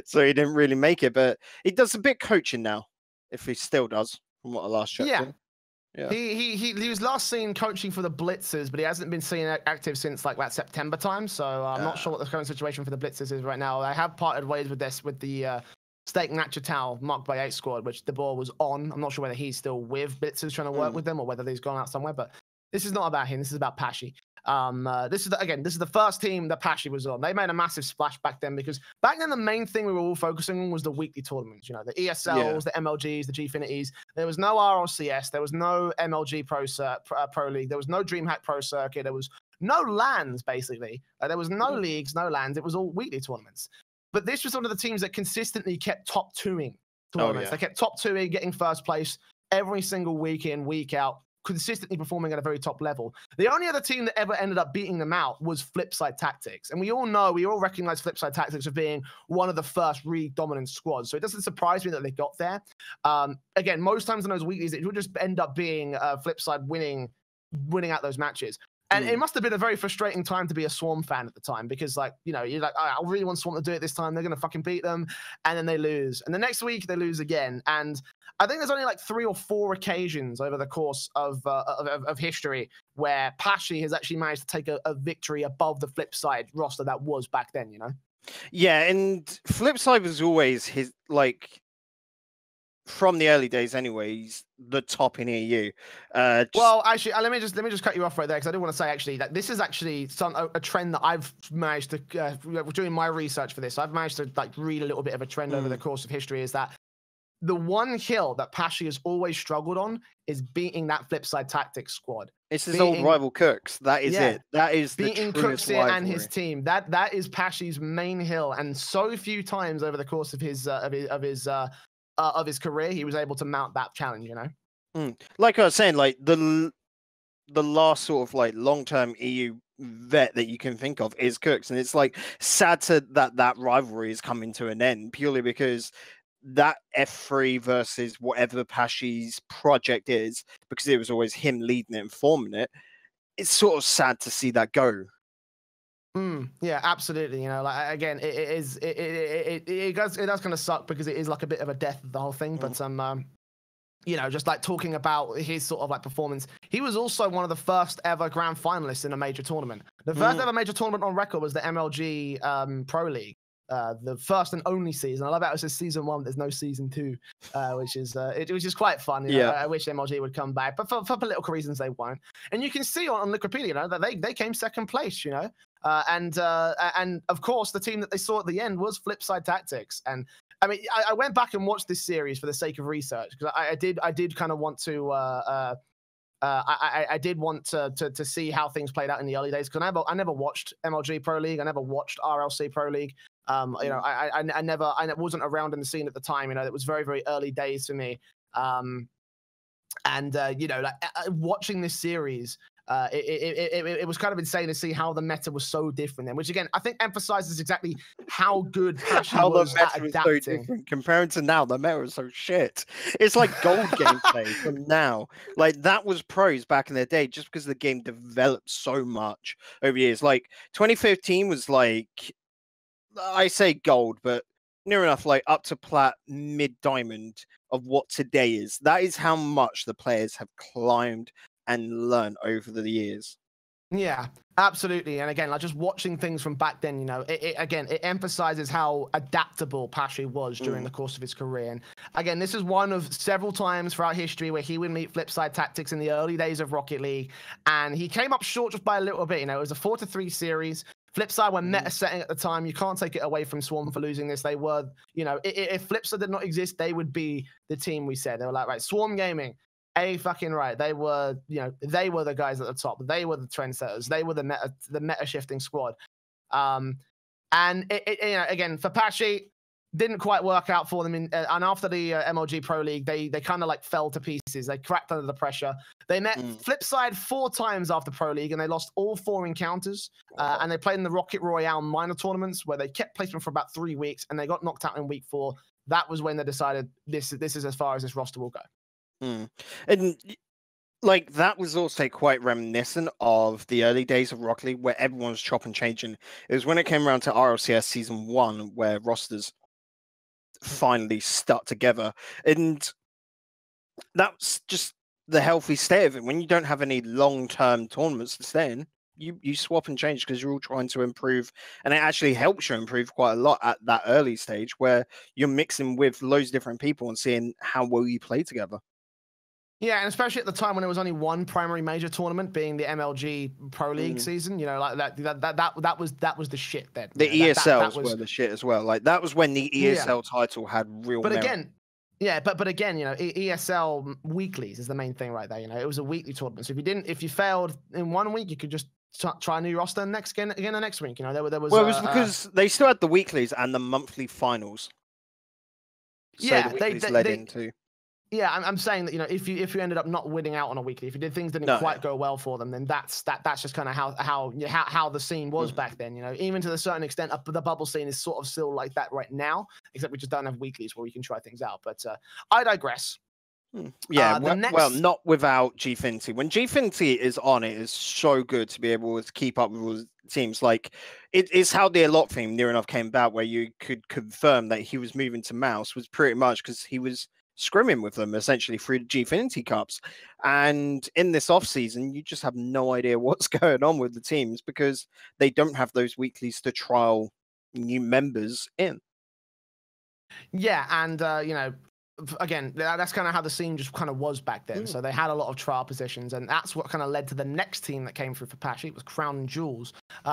So he didn't really make it, but he does a bit coaching now, if he still does, from what I last checked. Yeah. Yeah. He was last seen coaching for the Blitzers, but he hasn't been seen active since like that September time. So I'm not sure what the current situation for the Blitzers is right now. They have parted ways with the Steak Natchatal Mark by 8 squad, which DeBoer was on. I'm not sure whether he's still with Blitzers trying to work with them or whether he's gone out somewhere. But this is not about him. This is about Pashy. This is the first team that Pashy was on. They made a massive splash back then because back then the main thing we were all focusing on was the weekly tournaments. You know, the ESLs, the MLGs, the Gfinities. There was no RLCS. There was no MLG Pro League. There was no DreamHack Pro Circuit. There was no LANs basically. There was no leagues, no LANs. It was all weekly tournaments. But this was one of the teams that consistently kept top 2ing tournaments. They kept top 2ing, getting first place every single week in, week out, consistently performing at a very top level. The only other team that ever ended up beating them out was Flipside Tactics. And we all recognize Flipside Tactics as being one of the first really dominant squads. So it doesn't surprise me that they got there. Again, most times in those weeklies, it would just end up being Flipside winning out those matches. And it must have been a very frustrating time to be a Swarm fan at the time because, like, you know, you're like, I really want Swarm to do it this time. They're going to fucking beat them. And then they lose. And the next week, they lose again. And I think there's only like 3 or 4 occasions over the course of history where Pashy has actually managed to take a victory above the Flipside roster that was back then, you know? Yeah, and Flipside was always his, like, from the early days anyways, the top in EU. Well, actually, let me just cut you off right there because I do want to say actually that this is actually a trend that I've managed to doing my research for this. I've managed to like read a little bit of a trend over the course of history. Is that the one hill that Pashy has always struggled on is beating that Flipside Tactics squad. It's his old rival Cooks. That is it. That is beating Cooks and his team. That is Pashy's main hill, and so few times over the course of his career, he was able to mount that challenge, you know? Like I was saying, like the last sort of like long-term EU vet that you can think of is Cooks. And it's like sad that rivalry is coming to an end purely because that F3 versus whatever Pashy's project is, because it was always him leading it and forming it, it's sort of sad to see that go. Yeah, absolutely. You know, like again, it does kind of suck because it is like a bit of a death of the whole thing. But you know, just like talking about his sort of like performance, he was also one of the first ever grand finalists in a major tournament. The first ever major tournament on record was the MLG Pro League. The first and only season. I love how it says season 1. There's no season 2, which is quite fun. You know? I wish MLG would come back, but for political reasons they won't. And you can see on Wikipedia, you know, that they came second place. You know, and of course the team that they saw at the end was Flipside Tactics. And I mean, I went back and watched this series for the sake of research because I did kind of want to I did want to see how things played out in the early days, because I never watched MLG Pro League. I never watched RLC Pro League. You know, I wasn't around in the scene at the time. You know, it was very, very early days for me. You know, like watching this series, it was kind of insane to see how the meta was so different then, which again I think emphasizes exactly how good Pashy was at adapting. So different compared to now. The meta is so shit. It's like gold gameplay from now. Like that was pros back in the day, just because the game developed so much over years. Like 2015 was like, I say gold, but near enough, like up to plat, mid diamond of what today is. That is how much the players have climbed and learned over the years. Yeah, absolutely. And again, like just watching things from back then, you know, it emphasizes how adaptable Pashy was during the course of his career. And again, this is one of several times throughout history where he would meet Flipside Tactics in the early days of Rocket League, and he came up short just by a little bit. You know, it was a 4-3 series. Flipside were meta setting at the time. You can't take it away from Swarm for losing this. They were, you know, if Flipside did not exist, they would be the team we said. They were like, right, Swarm Gaming, fucking right. They were, you know, they were the guys at the top. They were the trendsetters. They were the meta shifting squad. And you know, again, for Pashy, didn't quite work out for them. And after the MLG Pro League, they kind of like fell to pieces. They cracked under the pressure. They met Flipside 4 times after Pro League, and they lost all 4 encounters. And they played in the Rocket Royale minor tournaments, where they kept placement for about 3 weeks, and they got knocked out in week 4. That was when they decided this is as far as this roster will go. And like that was also quite reminiscent of the early days of Rocket League, where everyone was chop and changing. It was when it came around to RLCS season 1 where rosters finally stuck together, and that's just the healthy state of it. When you don't have any long-term tournaments to stay in, you swap and change because you're all trying to improve, and it actually helps you improve quite a lot at that early stage where you're mixing with loads of different people and seeing how well you play together. Yeah, and especially at the time when there was only one primary major tournament, being the MLG Pro League season, you know, like that was the shit then. The ESLs were the shit as well. Like that was when the ESL title had real. But merit. again, yeah, but again, you know, ESL weeklies is the main thing right there. You know, it was a weekly tournament. So if you failed in 1 week, you could just try a new roster again the next week. You know, there was. Well, it was because they still had the weeklies and the monthly finals. So yeah, the weeklies led into. Yeah, I'm saying that, you know, if you ended up not winning out on a weekly, if you did things didn't quite go well for them, then that's just kind of how the scene was back then. You know, even to a certain extent, the bubble scene is sort of still like that right now, except we just don't have weeklies where we can try things out. But I digress. Yeah, well, not without Gfinity. When Gfinity is on, it is so good to be able to keep up with all the teams. Like, it's how the Alok theme near enough came about, where you could confirm that he was moving to Mouse, was pretty much because he was scrimming with them essentially through the Gfinity Cups. And in this off season, you just have no idea what's going on with the teams because they don't have those weeklies to trial new members in. Yeah, and you know, again, that's kind of how the scene just kind of was back then. So they had a lot of trial positions, and that's what kind of led to the next team that came through for Pashy. It was Crown and Jewels.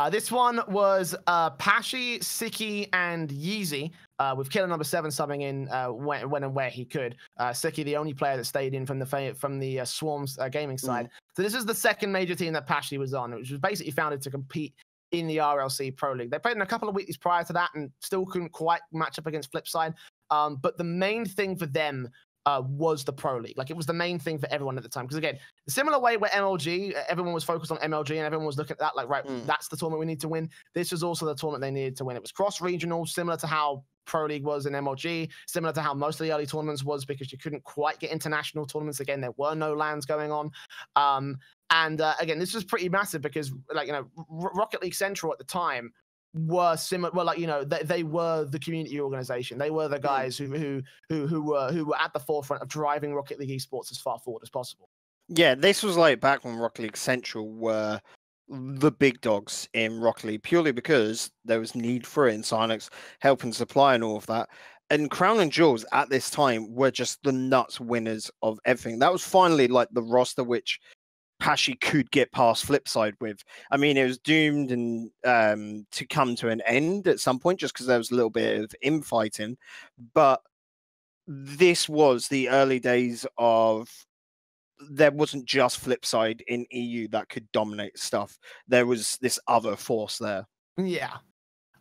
This one was Pashy, Siki, and Yeezy, with Killer number 7 subbing in when and where he could. Siki, the only player that stayed in from the Swarms gaming side. So this is the second major team that Pashy was on, which was basically founded to compete in the RLC Pro League. They played in a couple of weeklies prior to that and still couldn't quite match up against Flipside. But the main thing for them was the Pro League. Like, it was the main thing for everyone at the time. Because again, the similar way where MLG, everyone was focused on MLG and everyone was looking at that like, right, that's the tournament we need to win. This was also the tournament they needed to win. It was cross-regional, similar to how Pro League was in MLG, similar to how most of the early tournaments was, because you couldn't quite get international tournaments. Again, there were no LANs going on. Again, this was pretty massive because, like, you know, Rocket League Central at the time were similar. Well, like, you know, they were the community organization. They were the guys who were at the forefront of driving Rocket League esports as far forward as possible. Yeah, this was like back when Rocket League Central were the big dogs in Rocket League, purely because there was need for it in Silex, helping supply and all of that. And Crown and Jewels at this time were just the nuts winners of everything. That was finally like the roster which Pashy could get past Flipside with. I mean, it was doomed and to come to an end at some point just because there was a little bit of infighting. But this was the early days of there wasn't just Flipside in EU that could dominate stuff. There was this other force there. Yeah.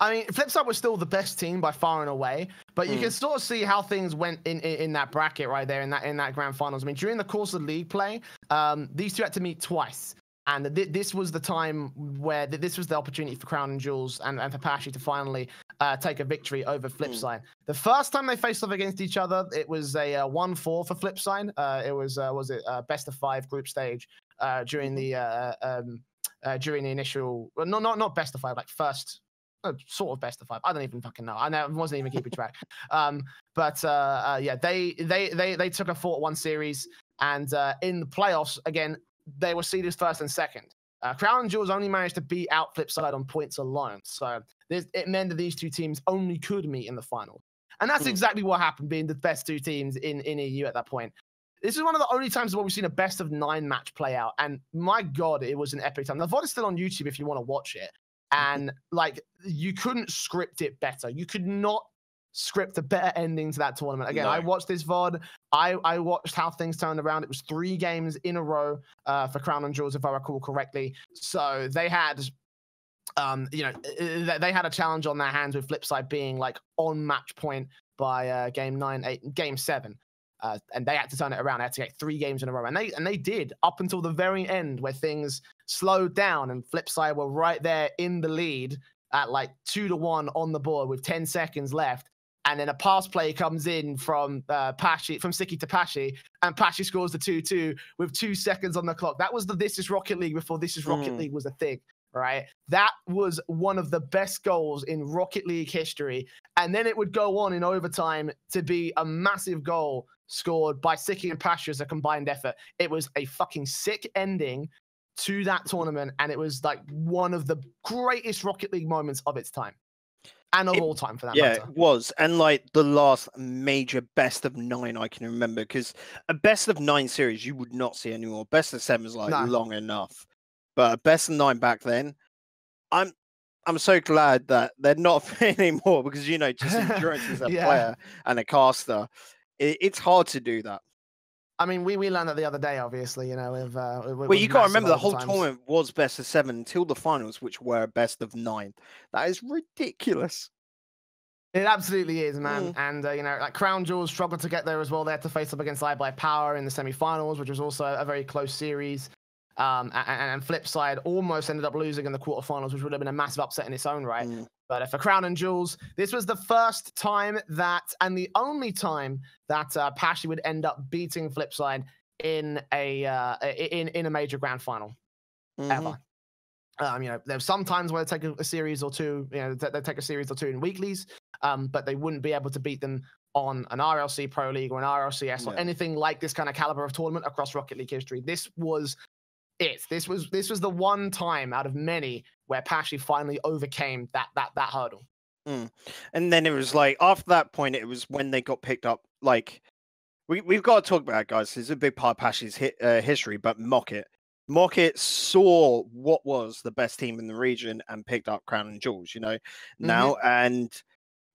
I mean, Flipside was still the best team by far and away, but you can sort of see how things went in that bracket right there in that grand finals. I mean, during the course of league play, these two had to meet twice, and this was the time where this was the opportunity for Crown and Jewels and for Pashy to finally take a victory over Flipside. The first time they faced off against each other, it was a 1-4 for Flipside. It was best of 5 group stage during the initial, well, not best of 5, like first. Sort of best of 5. I don't even fucking know. I wasn't even keeping track. Yeah, they took a 4-1 series, and in the playoffs again, they were seeded first and second. Crown and Jewels only managed to beat out Flipside on points alone, so it meant that these two teams only could meet in the final, and that's exactly what happened, being the best two teams in EU at that point. This is one of the only times where we've seen a best of 9 match play out, and my god, it was an epic time. The VOD is still on YouTube if you want to watch it. And like, you couldn't script it better. You could not script a better ending to that tournament. Again, no. I watched this VOD. I watched how things turned around. It was 3 games in a row for Crown and Jewels, if I recall correctly. So they had, they had a challenge on their hands with Flipside being like on match point by game 7. And they had to turn it around. They had to get 3 games in a row, and they did, up until the very end where things slowed down and Flipside were right there in the lead at like 2-1 on the board with 10 seconds left. And then a pass play comes in from Siki to Pashy, and Pashy scores the 2-2 with 2 seconds on the clock. That was the This Is Rocket League before This Is Rocket League was a thing. Right, that was one of the best goals in Rocket League history, and then it would go on in overtime to be a massive goal scored by Siki and Pasha as a combined effort. It was a fucking sick ending to that tournament, and it was like one of the greatest Rocket League moments of its time, and of all time for that matter. Yeah, it was, and like the last major best of 9 I can remember, because a best of 9 series you would not see anymore. Best of 7 is like long enough. But best of 9 back then, I'm so glad that they're not anymore, because just endurance as a player and a caster, it's hard to do that. I mean, we learned that the other day, obviously. Well, you can't remember the whole tournament was best of 7 until the finals, which were best of 9. That is ridiculous. It absolutely is, man. And like Crown Jewels struggled to get there as well. They had to face up against iBuy Power in the semi-finals, which was also a very close series. And Flipside almost ended up losing in the quarterfinals, which would have been a massive upset in its own right. But for Crown and Jewels, this was the first time and the only time that Pashy would end up beating Flipside in a major grand final ever. There's some times where they take a series or two, they take a series or 2 in weeklies, but they wouldn't be able to beat them on an RLC Pro League or an RLCS or anything like this kind of caliber of tournament across Rocket League history. This was it. This was the one time out of many where Pashy finally overcame that hurdle. And then it was like, after that point, it was when they got picked up. Like, we've got to talk about it, guys. It's a big part of Pashy's history, but Mocket saw what was the best team in the region and picked up Crown and Jewels, now. And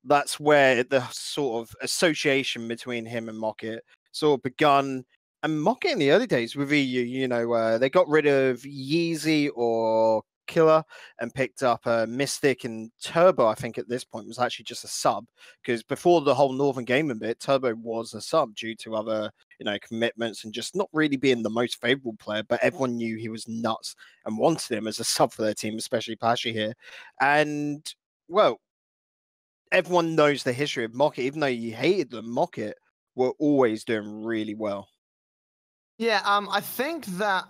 that's where the sort of association between him and Mocket sort of begun. And Mocket in the early days with EU, they got rid of Yeezy or Killer and picked up Mystic, and Turbo, I think at this point was actually just a sub, because before the whole Northern Gaming bit, Turbo was a sub due to other, commitments and just not really being the most favorable player, but everyone knew he was nuts and wanted him as a sub for their team, especially Pashy here. And, well, everyone knows the history of Mocket. Even though you hated them, Mocket were always doing really well. Yeah, I think that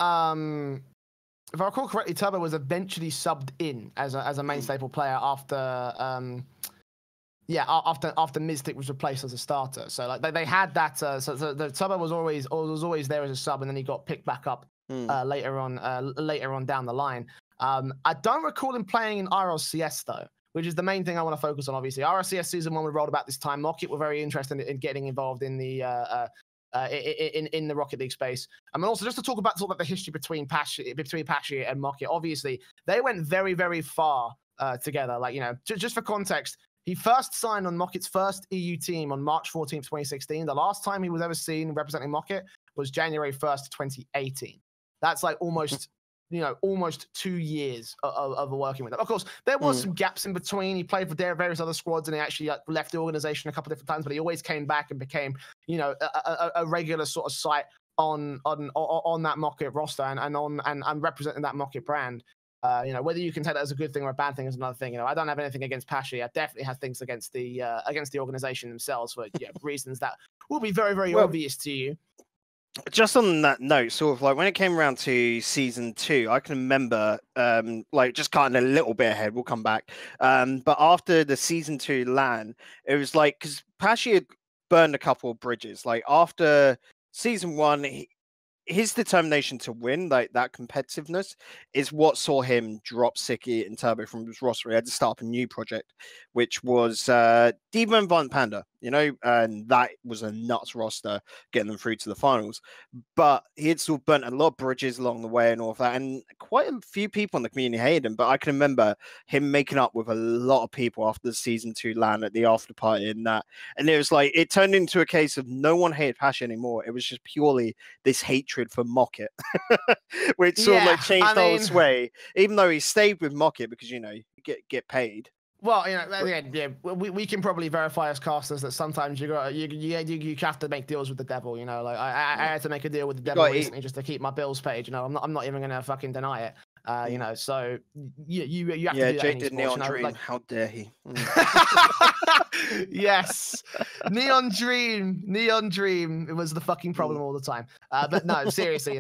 if I recall correctly, Turbo was eventually subbed in as a main staple player after after Mystic was replaced as a starter. So like they had that. So the Turbo was always there as a sub, and then he got picked back up later on down the line. I don't recall him playing in RLCS though, which is the main thing I want to focus on. Obviously, RLCS season 1 we rolled about this time. Mocket were very interested in getting involved in the in the Rocket League space. And also just to talk about the history between Pashy and Mocket. Obviously, they went very, very far together. Like, just for context, he first signed on Mocket's first EU team on March 14th, 2016. The last time he was ever seen representing Mocket was January 1st, 2018. That's like almost, almost 2 years of working with them. Of course, there was some gaps in between. He played for various other squads, and he actually left the organization a couple of different times, but he always came back and became, a regular sort of sight on that Maquis roster and representing that Maquis brand. Whether you can take that as a good thing or a bad thing is another thing. I don't have anything against Pashy. I definitely have things against the organization themselves for reasons that will be very, very obvious to you. Just on that note, sort of like when it came around to season 2, I can remember, just cutting a little bit ahead. We'll come back. But after the season 2 LAN, it was like because Pashy had burned a couple of bridges. Like after season 1, his determination to win, like that competitiveness, is what saw him drop Siki and Turbo from his roster. He had to start up a new project, which was Devo and Violent Panda, and that was a nuts roster getting them through to the finals. But he had sort of burnt a lot of bridges along the way and all of that, and quite a few people in the community hated him. But I can remember him making up with a lot of people after the season 2 LAN at the after party and that. And it was like, it turned into a case of no one hated Pasha anymore. It was just purely this hatred for Mocket, which sort of like changed the whole sway, even though he stayed with Mocket because, you get paid. Well, we can probably verify as casters that sometimes you have to make deals with the devil. Like I had to make a deal with the devil recently just to keep my bills paid. I'm not even gonna fucking deny it. So you have to do that. Jake did Neon Dream. How dare he? Yes, Neon Dream. It was the fucking problem all the time. But no, seriously,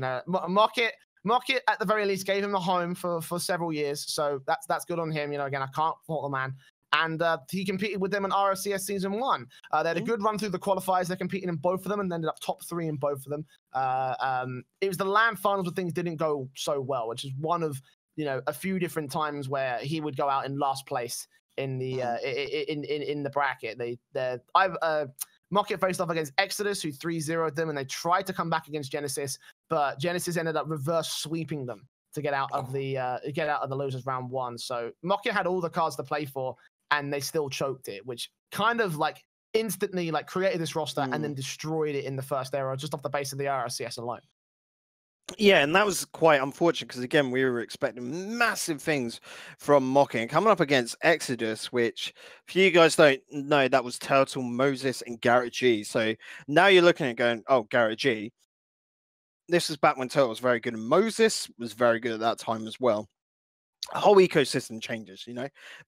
Mocket at the very least gave him a home for several years, so that's good on him. Again, I can't fault the man. And he competed with them in RLCS season 1. They had a good run through the qualifiers. They're competing in both of them and ended up top 3 in both of them. It was the LAN finals where things didn't go so well, which is one of a few different times where he would go out in last place in the in the bracket. Mocket faced off against Exodus, who 3-0'd them, and they tried to come back against Genesis, but Genesis ended up reverse sweeping them to get out of the losers round 1. So Mocket had all the cards to play for, and they still choked it, which kind of like instantly like created this roster and then destroyed it in the first era just off the base of the RLCS alone. Yeah, and that was quite unfortunate because, again, we were expecting massive things from Mocket. And coming up against Exodus, which, if you guys don't know, that was Turtle, Moses, and Garrett G. So now you're looking at going, oh, Garrett G. This was back when Turtle was very good, and Moses was very good at that time as well. The whole ecosystem changes,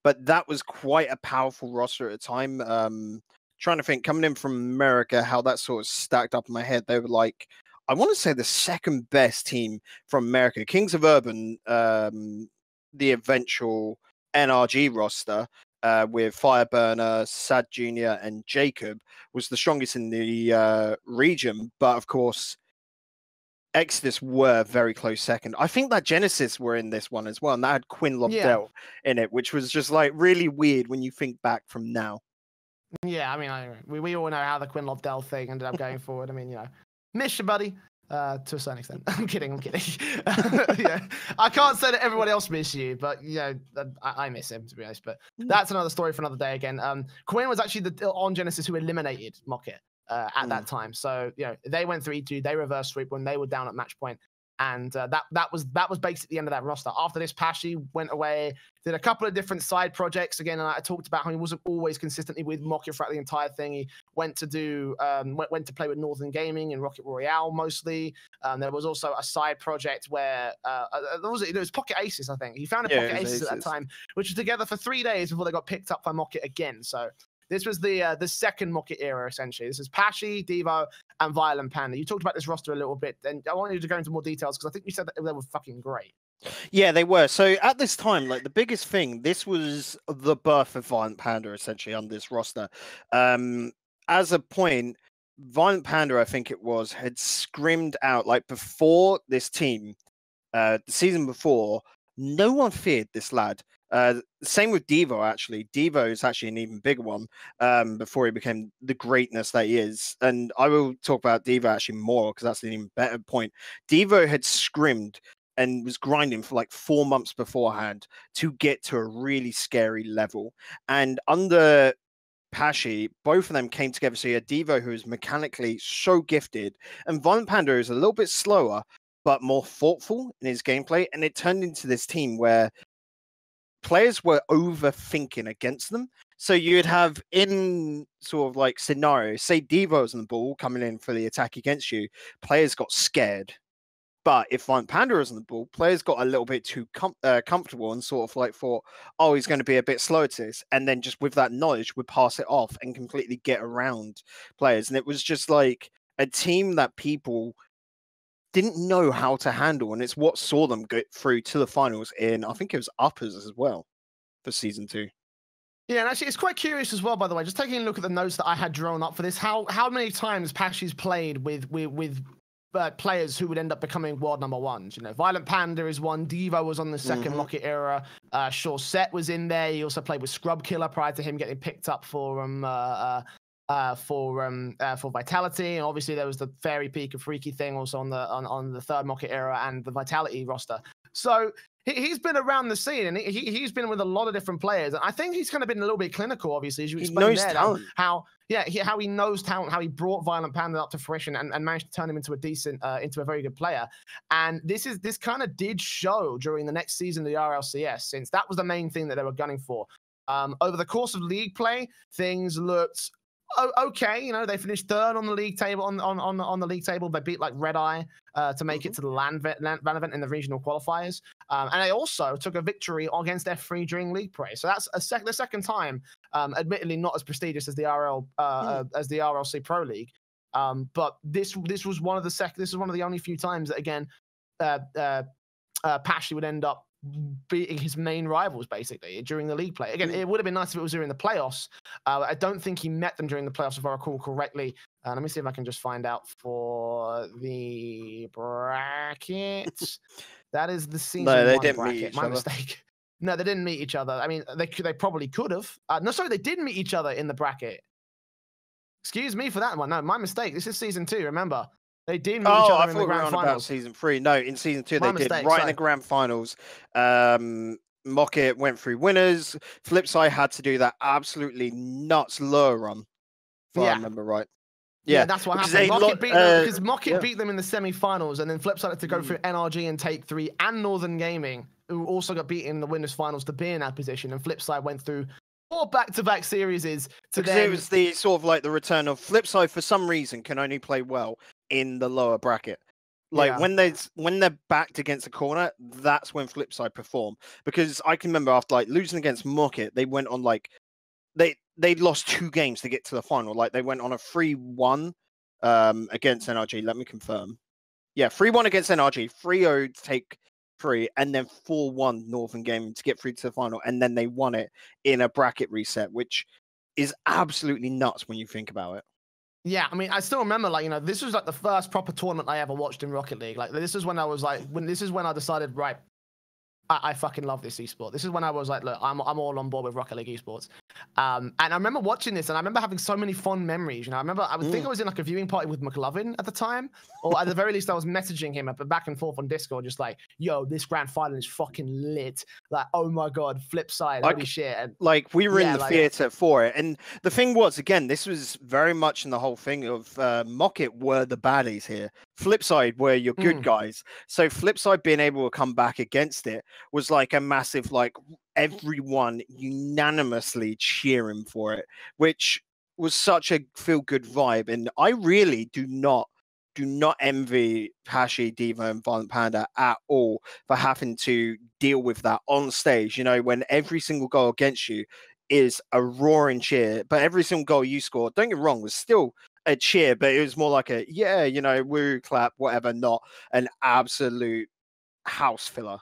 But that was quite a powerful roster at the time. Trying to think, coming in from America, how that sort of stacked up in my head. They were like, I want to say the second best team from America. Kings of Urban, the eventual NRG roster with Fireburner, Sad Jr., and Jacob was the strongest in the region. But of course, Exodus were very close second. I think that Genesis were in this one as well, and that had Quinn Lobdell in it, which was just like really weird when you think back from now. Yeah, I mean, we all know how the Quinn Lobdell thing ended up going forward. I mean, miss you, buddy, to a certain extent. I'm kidding. Yeah, I can't say that everybody else miss you, but I miss him, to be honest. But that's another story for another day. Again, Quinn was actually on Genesis who eliminated Mocket at that time. So they went 3-2. They reverse sweep when they were down at match point. And that was basically the end of that roster. After this, Pashy went away, did a couple of different side projects. Again, I talked about how he wasn't always consistently with Mocket throughout the entire thing. He went to do went to play with Northern Gaming and Rocket Royale mostly. There was also a side project where it was Pocket Aces, I think. He found a Pocket Aces at that time, which was together for 3 days before they got picked up by Mocket again. So this was the second Mocket era, essentially. This is Pashy, Devo, and Violent Panda. You talked about this roster a little bit, and I want you to go into more details because I think you said that they were fucking great. Yeah, they were. So at this time, like the biggest thing, this was the birth of Violent Panda, essentially, on this roster. As a point, Violent Panda, I think it was, had screamed out, like before this team, the season before, no one feared this lad. Same with Devo, actually. Devo is actually an even bigger one before he became the greatness that he is. And I will talk about Devo actually more because that's an even better point. Devo had scrimmed and was grinding for like 4 months beforehand to get to a really scary level. And under Pashy, both of them came together. So you had Devo, who is mechanically so gifted, and Violent Panda is a little bit slower, but more thoughtful in his gameplay. And it turned into this team where players were overthinking against them. So you'd have in sort of like scenarios, say Devo's on the ball coming in for the attack against you, players got scared. But if Violent Panda was on the ball, players got a little bit too comfortable and sort of like thought, oh, he's going to be a bit slow to this. And then just with that knowledge, would pass it off and completely get around players. And it was just like a team that people didn't know how to handle. And it's what saw them go through to the finals in, I think it was uppers as well for season 2. Yeah, and actually, it's quite curious as well, by the way, just taking a look at the notes that I had drawn up for this, how many times Pashy's played with players who would end up becoming world #1s. You know, Violent Panda is one. Devo was on the second Rocket era. Set was in there. He also played with Scrub Killer prior to him getting picked up for Vitality. And obviously there was the Fairy Peak and Freaky thing also on the third Rocket era and the Vitality roster. So he's been around the scene, and he's been with a lot of different players. And I think he's kind of been a little bit clinical, obviously, as you explained there. Talent. How he knows talent, how he brought Violent Panda up to fruition and managed to turn him into a very good player. And this kind of did show during the next season of the RLCS, since that was the main thing that they were gunning for. Over the course of league play, things looked okay. You know, they finished third on the league table. On the league table, they beat like Red Eye to make it to the LAN event in the regional qualifiers, and they also took a victory against F3 during league play. So that's the second time, admittedly not as prestigious as the RLC Pro League, but this was one of the only few times that again, Pashy would end up beating his main rivals basically during the league play. Again, it would have been nice if it was during the playoffs. I don't think he met them during the playoffs, if I recall correctly. Let me see if I can just find out for the bracket. That is the season No, they 1 didn't bracket. meet each My other. mistake. No, they didn't meet each other. I mean, they probably could have. No, sorry, they did meet each other in the bracket. Excuse me for that one. No, my mistake. This is season 2. Remember. They did meet each other in the grand finals. About season 3. No, in season 2 My they mistake, did in the grand finals. Mocket went through winners. Flipside had to do that absolutely nuts low run, if I remember right. Yeah, that's what happened. Mocket beat them because Mocket beat them in the semi-finals, and then Flipside had to go through NRG and Take 3 and Northern Gaming, who also got beaten in the winners finals to be in that position. And Flipside went through 4 back-to-back series to then... It was the sort of like the return of Flipside for some reason can only play well in the lower bracket. Like when they're backed against a corner, that's when Flipside perform. Because I can remember after like losing against Mocket, they went on like they lost 2 games to get to the final. Like they went on a 3-1 against NRG. Let me confirm. Yeah, 3-1 against NRG, 3-0 to take 3, and then 4-1 Northern Gaming to get through to the final, and then they won it in a bracket reset, which is absolutely nuts when you think about it. Yeah, I mean, I still remember, like, you know, this was like the first proper tournament I ever watched in Rocket League. Like, this is when I was like, this is when I decided, right, I fucking love this esport. This is when I was like, look, I'm all on board with Rocket League esports. And I remember watching this, and I remember having so many fond memories. You know, I would think I was in like a viewing party with McLovin at the time, or at the very least, I was messaging him back and forth on Discord, just like, yo, this grand final is fucking lit. Like, oh my god, Flipside, holy shit. And, like, we were in the theater for it, and the thing was, again, this was very much in the whole thing of Mocket were the baddies here. Flipside were your good guys. So Flipside being able to come back against it was like a massive, like, everyone unanimously cheering for it, which was such a feel-good vibe. And I really do not envy Pashy, Devo, and Violent Panda at all for having to deal with that on stage. You know, when every single goal against you is a roaring cheer, but every single goal you scored, don't get me wrong, was still a cheer, but it was more like a, yeah, you know, woo, clap, whatever, not an absolute house filler.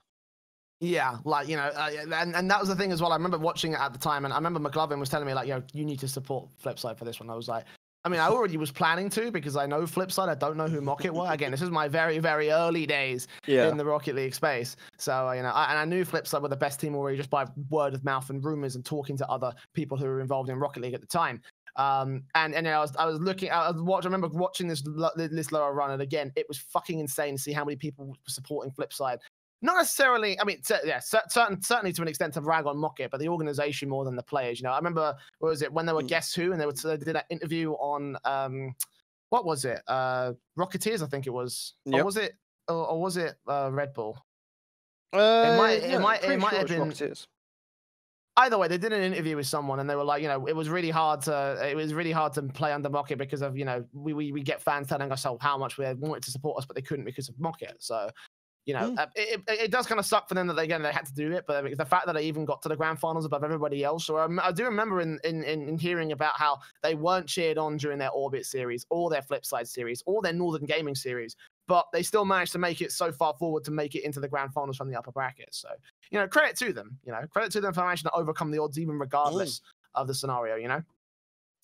Yeah, like, you know, and that was the thing as well. I remember watching it at the time, and I remember McLovin was telling me, like, yo, you need to support Flipside for this one. I was like, I mean, I already was planning to, because I know Flipside. I don't know who Mocket were. Again, this is my very, very early days in the Rocket League space. So, you know, I knew Flipside were the best team already just by word of mouth and rumors and talking to other people who were involved in Rocket League at the time. And you know, I remember watching this lower run, and again, it was fucking insane to see how many people were supporting Flipside. Not necessarily. I mean, yeah, certainly to an extent to rag on Mocket, but the organization more than the players. You know, I remember what was it when they were Guess Who, and they did that interview on what was it? Rocketeers, I think it was. Yep. Or was it Red Bull? It might have been Rocketeers. Either way, they did an interview with someone, and they were like, you know, it was really hard to play under Mocket because of, you know, we get fans telling us how much we wanted to support us, but they couldn't because of Mocket. So, you know, it does kind of suck for them that they had to do it, but the fact that they even got to the grand finals above everybody else. So I do remember in hearing about how they weren't cheered on during their Orbit series or their Flipside series or their Northern Gaming series, but they still managed to make it so far forward to make it into the grand finals from the upper bracket. So, you know, credit to them. You know, credit to them for managing to overcome the odds, even regardless of the scenario. You know,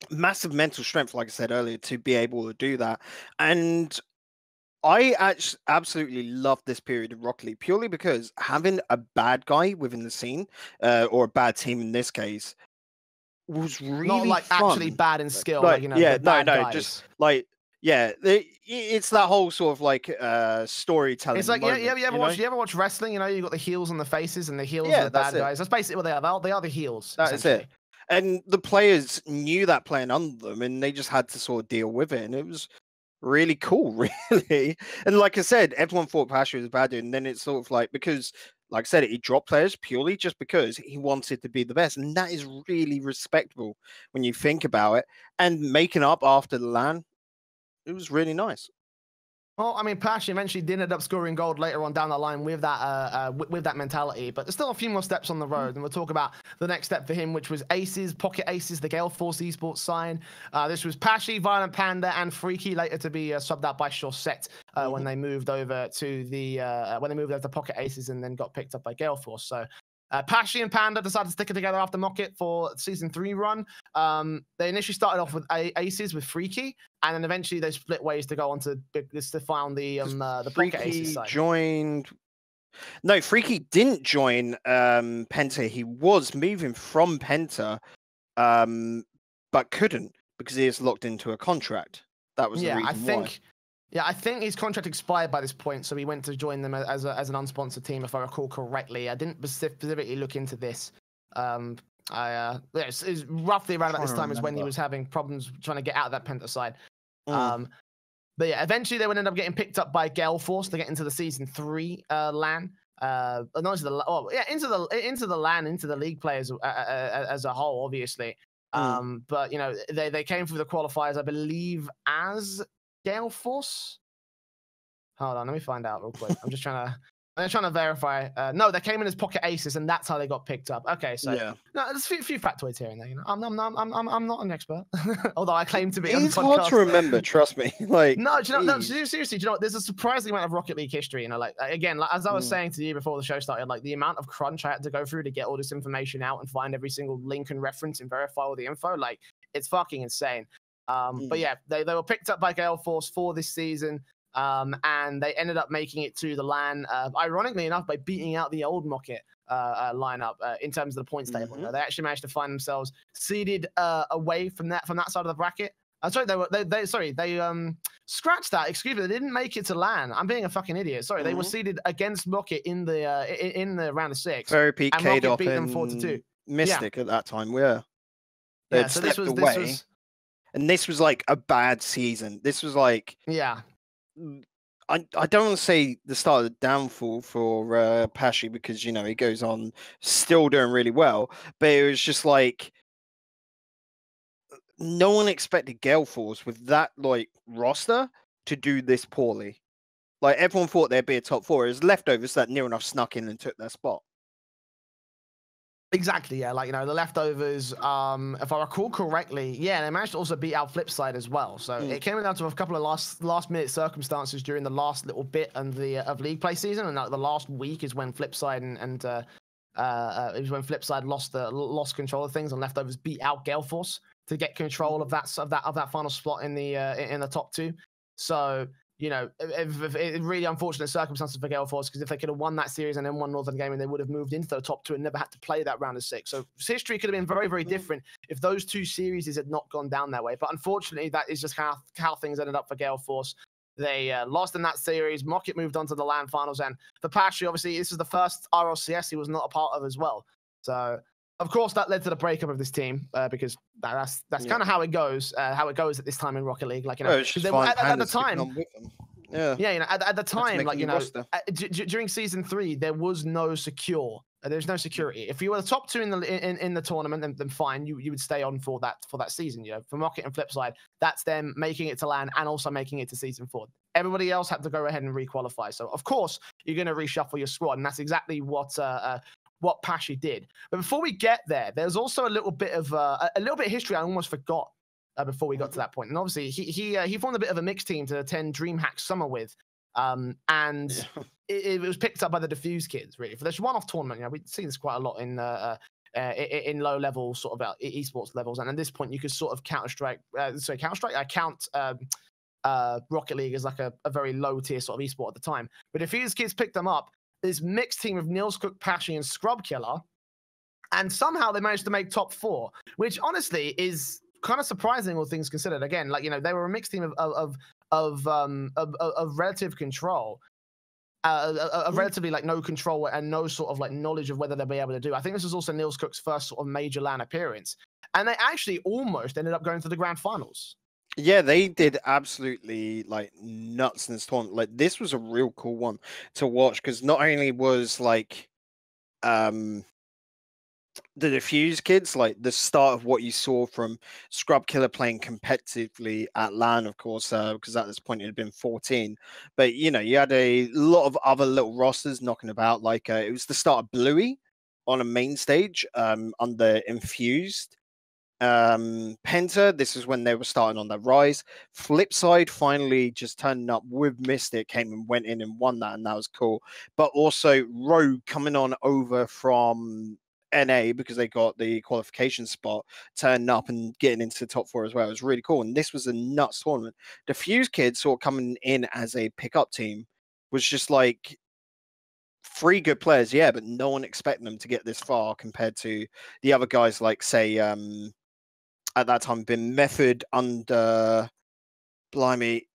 massive mental strength, like I said earlier, to be able to do that. And I actually absolutely love this period of Rocket League purely because having a bad guy within the scene, or a bad team in this case, was really not like fun. Actually bad in skill. Like, you know, just like. Yeah, it's that whole sort of like storytelling. It's like moment, you ever watch wrestling? You know, you got the heels on the faces, and the heels are the bad guys. That's basically what they are. They are the heels. That is it. And the players knew that playing under them, and they just had to sort of deal with it, and it was really cool, really. And like I said, everyone thought Pasha was bad, and then it's sort of like because, like I said, he dropped players purely just because he wanted to be the best, and that is really respectable when you think about it. And making up after the LAN. It was really nice. Well, I mean, Pash eventually did end up scoring gold later on down the line with that mentality, but there's still a few more steps on the road, and we'll talk about the next step for him, which was Aces, Pocket Aces, the Gale Force Esports sign. This was Pashy, Violent Panda, and Freaky, later to be subbed out by Chaussette when they moved over to the Pocket Aces and then got picked up by Gale Force. So. Pashy and Panda decided to stick it together after Mocket for season 3 run. They initially started off with Aces with Freaky, and then eventually they split ways to go on to found the Pocket Aces side. No, Freaky didn't join Penta. He was moving from Penta, but couldn't because he is locked into a contract. That was the reason why. Yeah, I think his contract expired by this point, so he went to join them as an unsponsored team, if I recall correctly. I didn't specifically look into this. It's roughly around about this time is when he was having problems trying to get out of that Penta side. But yeah, eventually they would end up getting picked up by Gale Force to get into the season 3 LAN. Not into the LAN, into the league players as a whole, obviously. But you know, they came through the qualifiers, I believe, as Gale Force? Hold on, let me find out real quick. I'm trying to verify. No, they came in as Pocket Aces, and that's how they got picked up. Okay, so no, there's a few factoids here and there. You know, I'm not an expert, although I claim to be. It's hard to remember. Trust me. Like, no, seriously, do you know what? There's a surprising amount of Rocket League history. You know, like again, like, as I was saying to you before the show started, like the amount of crunch I had to go through to get all this information out and find every single link and reference and verify all the info. Like, it's fucking insane. But yeah, they were picked up by Gale Force for this season, and they ended up making it to the LAN, ironically enough, by beating out the old Mocket lineup in terms of the points table. You know, they actually managed to find themselves seeded away from that side of the bracket. Sorry, they scratched that. Excuse me, they didn't make it to LAN. I'm being a fucking idiot. Sorry, they were seeded against Mocket in the round of 6. Very PK'd off beat them 4-2. Mystic at that time. Yeah, so this was. And this was like a bad season. This was like, I don't want to say the start of the downfall for Pashy because, you know, he goes on still doing really well. But it was just like, no one expected Gale Force with that like roster to do this poorly. Like everyone thought they'd be a top 4. It was leftovers that near enough snuck in and took their spot. Exactly, yeah. Like, you know, the leftovers, if I recall correctly, they managed to also beat out Flipside as well. So it came down to a couple of last minute circumstances during the last little bit of league play season, and like the last week is when Flipside and it was when Flipside lost control of things, and leftovers beat out Gale Force to get control of that final spot in the top 2. So, you know, it really unfortunate circumstances for Gale Force, because if they could have won that series and then won Northern Gaming, they would have moved into the top 2 and never had to play that round of 6. So history could have been very, very different if those 2 series had not gone down that way. But unfortunately, that is just how things ended up for Gale Force. They lost in that series. Mocket moved on to the LAN finals, and for Pashy, obviously, this is the first RLCS he was not a part of as well. So, of course, that led to the breakup of this team because that's kind of how it goes. How it goes at this time in Rocket League, like, you know, because at the time, yeah, you know, at the time, like, you know, during season 3, there was no secure. There's no security. If you were the top 2 in the tournament, then fine, you would stay on for that season. You know, for Mocket and Flipside, that's them making it to LAN and also making it to season 4. Everybody else had to go ahead and requalify. So of course you're going to reshuffle your squad, and that's exactly what Pashy did. But before we get there, there's also a little bit of history I almost forgot before we got to that point. And obviously he formed a bit of a mixed team to attend DreamHack Summer with. And it was picked up by the Diffuse kids, really, for this one-off tournament. You know, we've seen this quite a lot in low-level sort of esports levels, and at this point, you could sort of count Rocket League as like a very low-tier sort of esport at the time. But Diffuse kids picked them up, this mixed team of Nils Cook, Pashy, and Scrub Killer, and somehow they managed to make top 4, which honestly is kind of surprising, all things considered. Again, like, you know, they were a mixed team of relative control, of relatively like no control and no sort of like knowledge of whether they'll be able to do. I think this was also Nils Cook's first sort of major LAN appearance, and they actually almost ended up going to the grand finals. Yeah, they did absolutely like nuts in this tournament. Like, this was a real cool one to watch, because not only was like the Diffuse kids, like the start of what you saw from Scrub Killer playing competitively at LAN, of course, because at this point it had been 14. But, you know, you had a lot of other little rosters knocking about. Like, it was the start of Bluey on a main stage under Infused. Penta, this is when they were starting on their rise. Flipside finally just turning up with Mystic, came and went in and won that, and that was cool. But also Rogue coming on over from NA because they got the qualification spot, turning up and getting into the top 4 as well. It was really cool, and this was a nuts tournament. The Fuse kids sort of coming in as a pickup team was just like 3 good players, yeah, but no one expected them to get this far compared to the other guys, like, say, at that time, been Method under, blimey,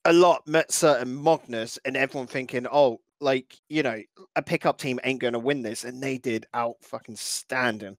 a lot, Metzer and Magnus, and everyone thinking, oh, like, you know, a pickup team ain't going to win this, and they did out fucking standing.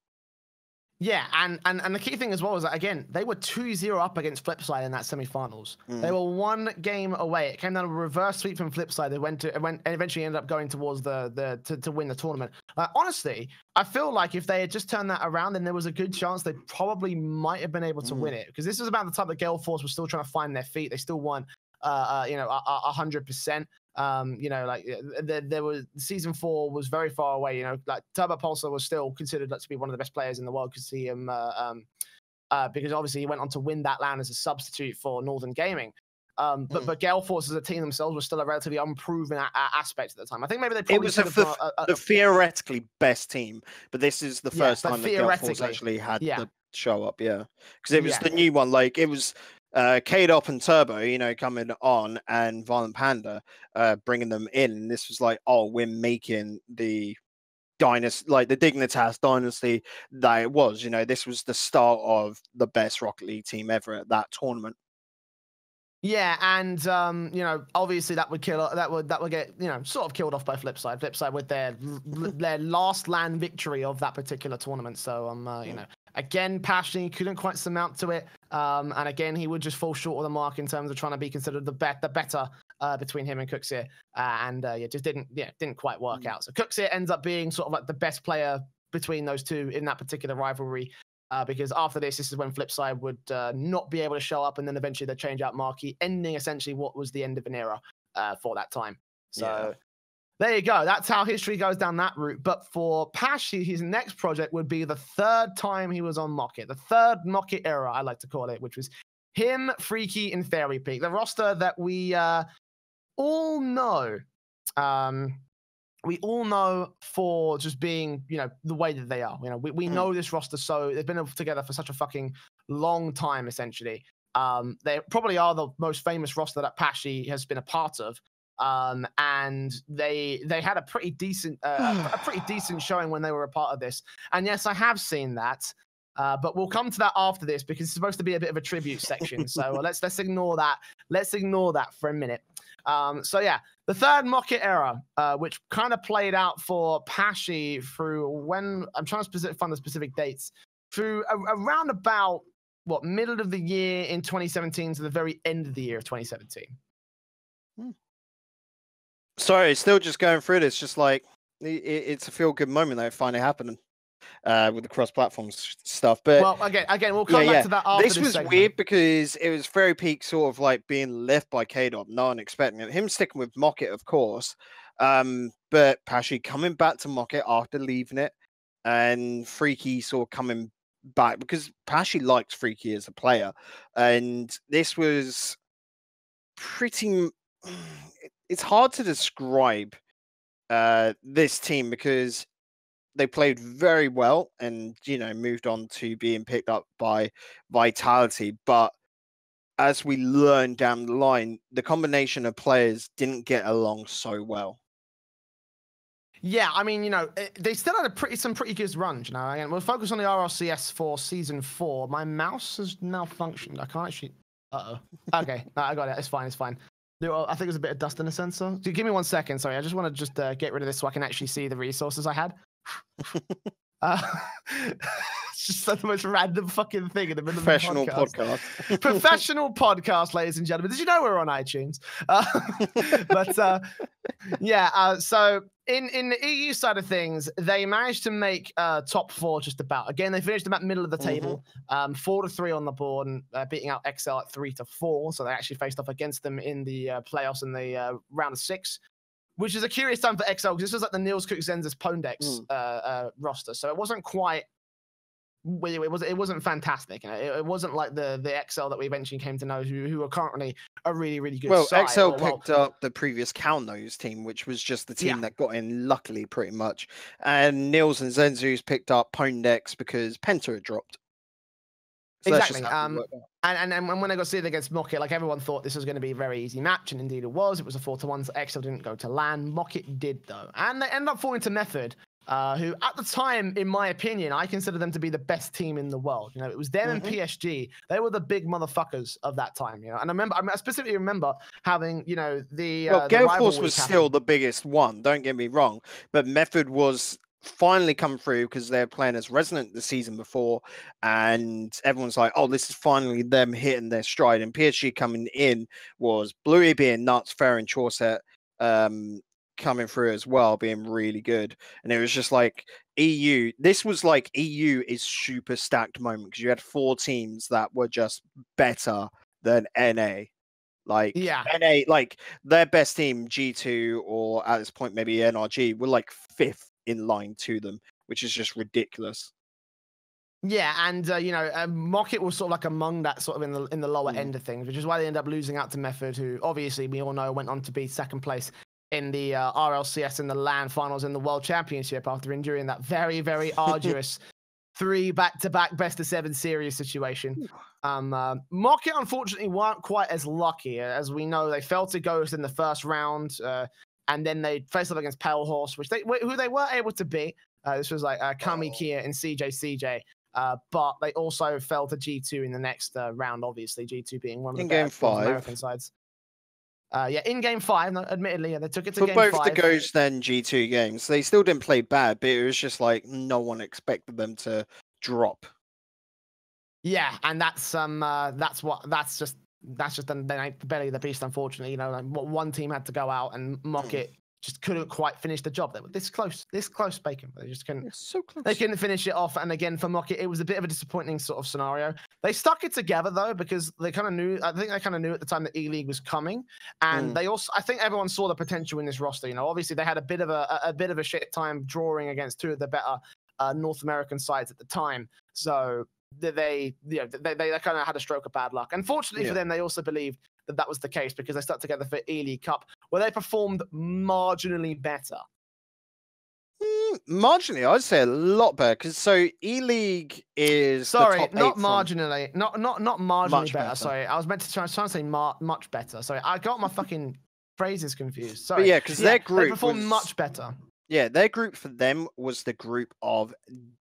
Yeah, and the key thing as well is that, again, they were 2-0 up against Flipside in that semi-finals. They were 1 game away. It came down to a reverse sweep from Flipside. They went and eventually ended up going towards to win the tournament. Honestly, I feel like if they had just turned that around, then there was a good chance they probably might have been able to win it, because this was about the time that Gale Force was still trying to find their feet. They still won, 100%. You know, like there was season 4 was very far away. You know, like Turbo Pulsar was still considered to be one of the best players in the world, because because obviously he went on to win that LAN as a substitute for Northern Gaming. But Gale Force as a team themselves was still a relatively unproven aspect at the time. I think maybe they probably the theoretically best team, but this is the first time that Gale Force actually had the show up. Yeah, because it was the new one. Like, it was K-Dop and Turbo, you know, coming on, and Violent Panda bringing them in. And this was like, oh, we're making the dynasty, like the Dignitas dynasty that it was. You know, this was the start of the best Rocket League team ever at that tournament. Yeah, and you know, obviously that would get, you know, sort of killed off by Flipside. Flipside with their last LAN victory of that particular tournament. So you know, again, Pashy couldn't quite surmount to it, and again, he would just fall short of the mark in terms of trying to be considered the better between him and Cooksir, and yeah, just didn't quite work out. So Cooksir ends up being sort of like the best player between those two in that particular rivalry. Because after this is when Flipside would not be able to show up, and then eventually they'd change out Maquis, ending essentially what was the end of an era for that time. So there you go. That's how history goes down that route. But for Pashy, his next project would be the 3rd time he was on Mocket, the 3rd Mocket era, I like to call it, which was him, Freaky, and Fairy Peak, the roster that we all know. We all know for just being, you know, the way that they are. You know, we know this roster, so they've been together for such a fucking long time, essentially. They probably are the most famous roster that Pashy has been a part of. And they had a pretty decent showing when they were a part of this. And yes, I have seen that. But we'll come to that after this because it's supposed to be a bit of a tribute section. So let's ignore that. Let's ignore that for a minute. So yeah, the third Maquis era, which kind of played out for Pashy through when I'm trying to find the specific dates, through around about what, middle of the year in 2017 to the very end of the year of 2017. Sorry, still just going through this. Just like it's a feel good moment that it finally happened. With the cross-platform stuff, but well, again, we'll come back to that after this was segment. weird because it was very peak, sort of like being left by K-Dot, no one expecting it. Him sticking with Maquis, of course, but Pashy coming back to Maquis after leaving it, and Freaky sort of coming back because Pashy likes Freaky as a player, and this was pretty. It's hard to describe this team because they played very well and, you know, moved on to being picked up by Vitality. But as we learned down the line, the combination of players didn't get along so well. Yeah, I mean, you know, they still had some pretty good runs, you know. Again, we'll focus on the RLCS for Season 4. My mouse has malfunctioned. I can't actually... Uh-oh. Okay, no, I got it. It's fine, it's fine. I think there's a bit of dust in the sensor. So give me 1 second. Sorry, I just want to get rid of this so I can actually see the resources I had. It's just the most random fucking thing in the middle of the podcast. Professional podcast, ladies and gentlemen. Did you know we're on iTunes? So in the EU side of things, they managed to make top 4 just about. Again, they finished about middle of the table, 4-3 on the board, and beating out XL at 3-4. So they actually faced off against them in the playoffs in the round of 6. Which is a curious time for XL because this was like the Niels Cook Zenza's Pondex roster, so it wasn't quite. It wasn't fantastic. It wasn't like the XL that we eventually came to know, who are currently a really, really good side. Well, XL picked up the previous Calno's team, which was just the team that got in luckily, pretty much. And Niels and Zenzu's picked up Pondex because Penta had dropped. So exactly. And when I got to see it against Maquis, like everyone thought this was going to be a very easy match, and indeed it was. It was a 4-1. So XL didn't go to LAN. Maquis did though, and they ended up falling to Method, who at the time, in my opinion, I consider them to be the best team in the world. You know, it was them and PSG. They were the big motherfuckers of that time. You know, and I specifically remember having, you know, the Gale Force was still the biggest one. Don't get me wrong, but Method was finally come through because they're playing as Resonant the season before, and everyone's like, oh, this is finally them hitting their stride. And PSG coming in was Bluey being nuts, Fair and Chaucer coming through as well, being really good. And it was just like EU, this was like EU is super stacked moment because you had 4 teams that were just better than NA. Like NA, like their best team, G2, or at this point maybe NRG, were like 5th in line to them, which is just ridiculous. Yeah, and you know, Maquis was sort of like among that sort of in the lower end of things, which is why they ended up losing out to Method, who obviously we all know went on to be 2nd place in the RLCS and the LAN finals in the World Championship after enduring that very, very arduous 3 back-to-back best-of-7 series situation. Maquis unfortunately weren't quite as lucky. As we know, they fell to Ghost in the first round, and then they faced up against Pale Horse, who they were able to beat. This was like Kami, Kia, and CJ. But they also fell to G2 in the next round, obviously, G2 being one of the better American sides. In game 5, admittedly, they took it to game 5. For both the Ghost and G2 games, they still didn't play bad, but it was just like no one expected them to drop. Yeah, and that's just the belly of the beast, unfortunately. You know, like one team had to go out, and Maquis just couldn't quite finish the job. They were this close, Bacon. They just couldn't. It's so close. They couldn't finish it off. And again, for Maquis, it was a bit of a disappointing sort of scenario. They stuck it together though, because they kind of knew. I think they kind of knew at the time that E-League was coming, and they also, I think everyone saw the potential in this roster. You know, obviously they had a bit of a shit time drawing against 2 of the better North American sides at the time. So they kind of had a stroke of bad luck. Unfortunately for them, they also believed that was the case because they stuck together for E-League Cup, where they performed marginally better. Marginally, I'd say a lot better because so E-League is not marginally, not marginally better. Better. Sorry, I was meant to try to say much better. Sorry, I got my fucking phrases confused. Sorry, but yeah, because their group they performed much better. Yeah, their group for them was the group of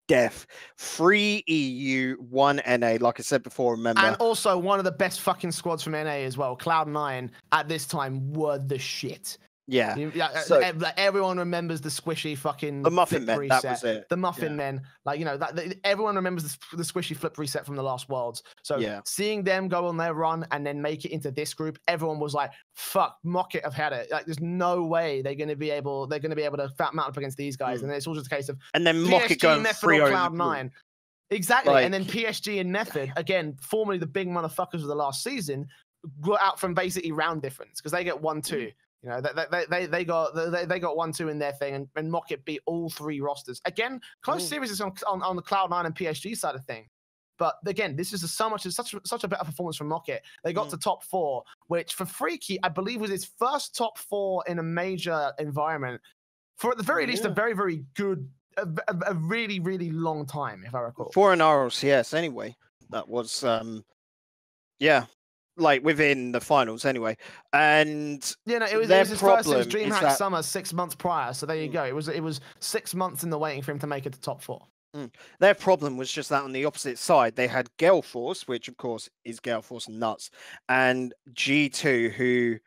death. 3 EU, 1 NA. Like I said before, remember. And also one of the best fucking squads from NA as well. Cloud9 at this time were the shit. Yeah. So, everyone remembers the squishy fucking the Muffin flip Men, reset. that was it. The Muffin Men. Like, you know, everyone remembers the squishy flip reset from the last Worlds. So seeing them go on their run and then make it into this group, everyone was like, fuck, Mocket have had it. Like, there's no way they're going to be able to mount up against these guys. And then it's all just a case of and then Mocket going free over Cloud9. Exactly. Like, and then PSG and Method, again, formerly the big motherfuckers of the last season, were out from basically round difference because they get 1-2. You know, they got 1-2 in their thing, and Mocket beat all 3 rosters. Again, close series on the Cloud9 and PSG side of thing. But again, this is such a better performance from Mocket. They got to top 4, which for Freaky, I believe was his first top 4 in a major environment for at the very least a very, very good, a really, really long time, if I recall. 4 in RLCS anyway. That was like within the finals anyway. And yeah, no, it was his first since DreamHack Summer 6 months prior. So there you go. It was 6 months in the waiting for him to make it to top 4. Their problem was just that on the opposite side, they had Gale Force, which of course is Gale Force nuts, and G2, who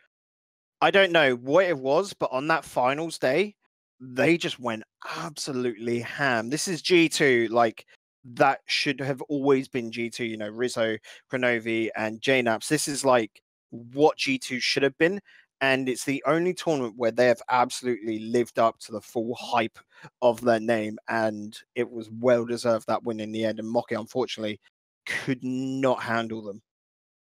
I don't know what it was, but on that finals day, they just went absolutely ham. This is G2, like, that should have always been G2, you know, Rizzo, Kronovi, and JNaps. This is like what G2 should have been. And it's the only tournament where they have absolutely lived up to the full hype of their name. And it was well deserved, that win in the end. And Mocky, unfortunately, could not handle them.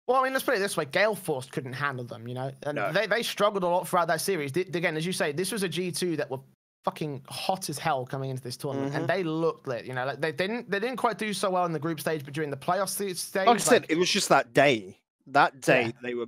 Well, I mean, let's put it this way. Gale Force couldn't handle them, you know. And they struggled a lot throughout that series. Again, as you say, this was a G2 that were fucking hot as hell coming into this tournament, and they looked lit. You know, like they didn't quite do so well in the group stage, but during the playoff stage, like I said, it was just that day. They were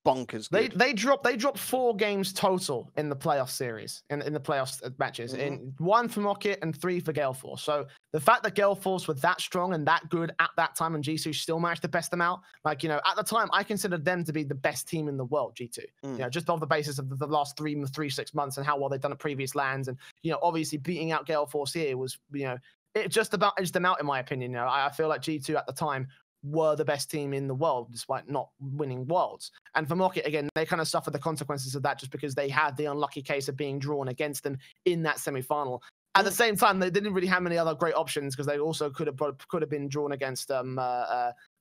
bonkers. They dropped 4 games total in the playoff series, in the playoff matches, in 1 for Mocket and 3 for Gale Force. So the fact that Gale Force were that strong and that good at that time, and G2 still managed to best them out, like, you know, at the time I considered them to be the best team in the world, G2. You know, just off the basis of the last 3-6 months and how well they've done at previous lands, and, you know, obviously beating out Gale Force here was, you know, it just about edged them out in my opinion. You know, I feel like G2 at the time were the best team in the world despite not winning Worlds. And for Mocket, again, they kind of suffered the consequences of that just because they had the unlucky case of being drawn against them in that semi-final. At the same time, they didn't really have many other great options because they also could have been drawn against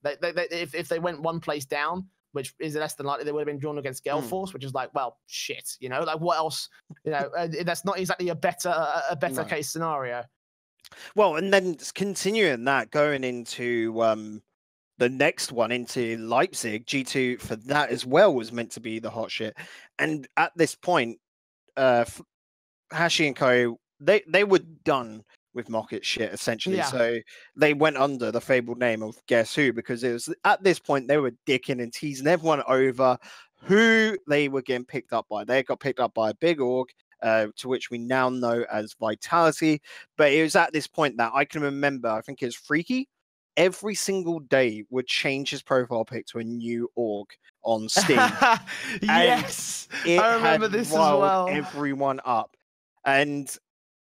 if they went 1 place down, which is less than likely, they would have been drawn against Gale Force, which is like, well, shit, you know, like what else? You know, that's not exactly a better case scenario. Well, and then continuing that, going into the next one, into Leipzig, G2 for that as well was meant to be the hot shit. And at this point, Hashi and Co, they were done with Mocket shit, essentially. So they went under the fabled name of Guess Who, because it was at this point they were dicking and teasing everyone over who they were getting picked up by. They got picked up by a big org, to which we now know as Vitality. But it was at this point that I can remember, I think it was Freaky, every single day would change his profile pic to a new org on Steam. Yes, I remember this as well. Everyone up, and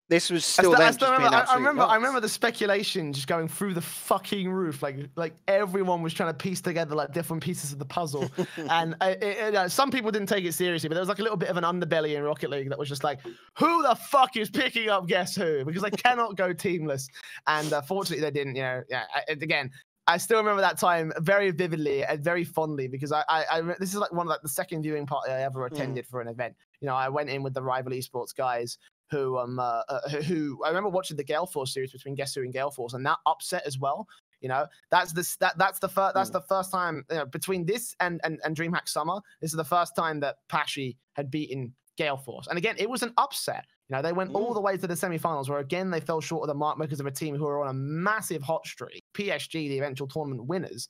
this was still I remember the speculation just going through the fucking roof. Like everyone was trying to piece together like different pieces of the puzzle, and some people didn't take it seriously. But there was like a little bit of an underbelly in Rocket League that was just like, who the fuck is picking up Guess Who? Because they cannot go teamless. And fortunately, they didn't. You know, again, I still remember that time very vividly and very fondly because this is like one of like the second viewing party I ever attended for an event. You know, I went in with the rival esports guys. Who I remember watching the Gale Force series between Guess Who and Gale Force, and that upset as well. You know, that's the first time, you know, between this and DreamHack Summer. This is the first time that Pashi had beaten Gale Force, and again, it was an upset. You know, they went all the way to the semifinals, where again they fell short of the mark because of a team who were on a massive hot streak. PSG, the eventual tournament winners,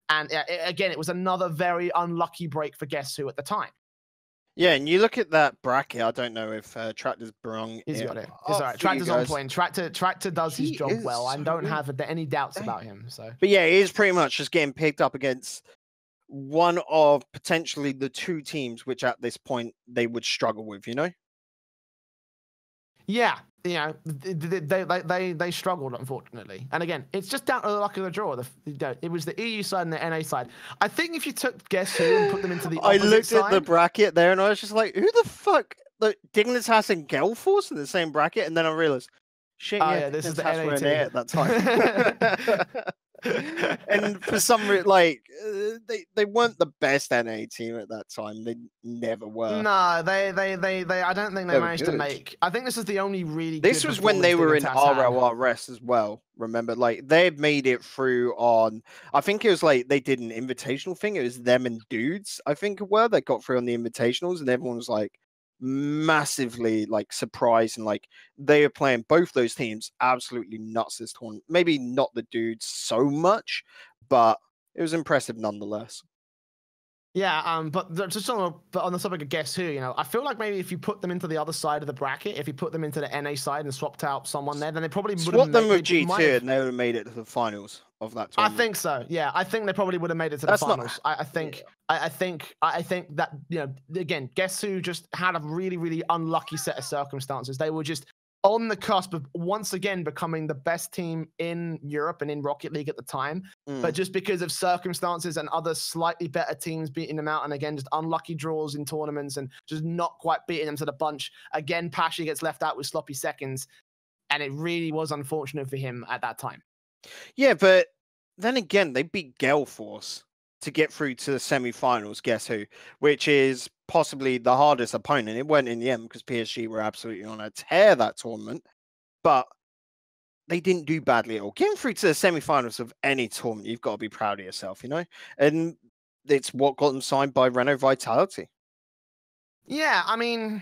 and again, it was another very unlucky break for Guess Who at the time. Yeah, and you look at that bracket. I don't know if Tractor's brung. He's got it. It's all right. Tractor's on point. Tractor does his job well. I don't have any doubts about him. So, but yeah, he is pretty much just getting picked up against one of potentially the 2 teams which at this point they would struggle with. You know. Yeah, you know, they struggled, unfortunately. And again, it's just down to the luck of the draw. It was the EU side and the NA side. I think if you took Guess Who and put them into the opposite I looked side, at the bracket there and I was just like, who the fuck? Like, Dignitas and Gale Force in the same bracket, and then I realized, shit, yeah, this is the NA NA team at that time. And for some reason, like, they weren't the best NA team at that time. They never were. No, they I don't think they managed to good. make. I think this is the only really. This good was when they were in Dignitas RLRS as well. Remember, like they've made it through on. I think it was like they did an invitational thing. It was them and dudes. I think it were that got through on the invitationals, and everyone was like massively like surprised, and like they were playing both those teams absolutely nuts this tournament. Maybe not the dudes so much, but it was impressive nonetheless. Yeah, but just on the topic of Guess Who, you know, I feel like maybe if you put them into the other side of the bracket, if you put them into the NA side and swapped out someone there, then they probably would have swapped them with G2 and they would have made it to the finals of that tournament. I think so. Yeah, I think they probably would have made it to the finals. I think that, you know, again, Guess Who just had a really, really unlucky set of circumstances. They were just on the cusp of once again becoming the best team in Europe and in Rocket League at the time. But just because of circumstances and other slightly better teams beating them out, and again, just unlucky draws in tournaments and just not quite beating them to the bunch. Again, Pashy gets left out with sloppy seconds. And it really was unfortunate for him at that time. Yeah, but then again, they beat Gale Force to get through to the semi-finals, Guess Who, which is possibly the hardest opponent. It went in the end because PSG were absolutely on a tear that tournament, but they didn't do badly at all. Getting through to the semi-finals of any tournament, you've got to be proud of yourself, you know? And it's what got them signed by Renault Vitality. Yeah, I mean...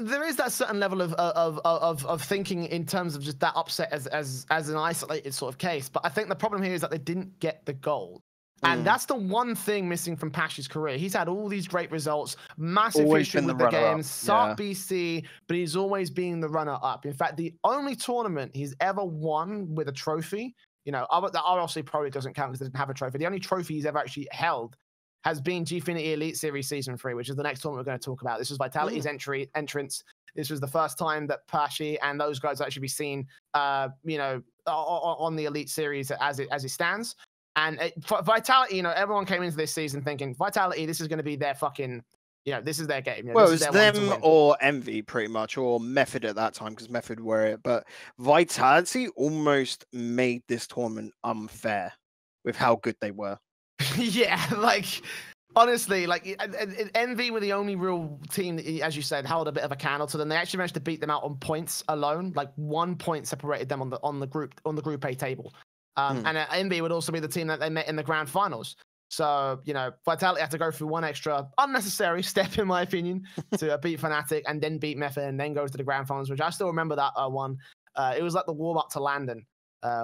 there is that certain level of thinking in terms of just that upset as an isolated sort of case. But I think the problem here is that they didn't get the gold. And that's the one thing missing from Pashy's career. He's had all these great results, massive history with the game, SART BC, but he's always been the runner-up. In fact, the only tournament he's ever won with a trophy, you know, the RLC probably doesn't count because they didn't have a trophy. The only trophy he's ever actually held has been Gfinity Elite Series Season 3, which is the next tournament we're going to talk about. This was Vitality's entrance. This was the first time that Pashy and those guys actually be seen, you know, on the Elite Series as it stands. And Vitality, you know, everyone came into this season thinking, Vitality, this is going to be their fucking, you know, this is their game. You know, well, it was them or Envy, pretty much, or Method at that time, because Method were it. But Vitality almost made this tournament unfair with how good they were. Yeah, like, honestly, like, Envy were the only real team that, as you said, held a bit of a candle to them. They actually managed to beat them out on points alone. Like, 1 point separated them on the Group A table. And Envy would also be the team that they met in the grand finals. So, you know, Vitality had to go through one extra unnecessary step, in my opinion, to beat Fnatic and then beat Method and then goes to the grand finals, which I still remember that one. It was like the warm up to Landon,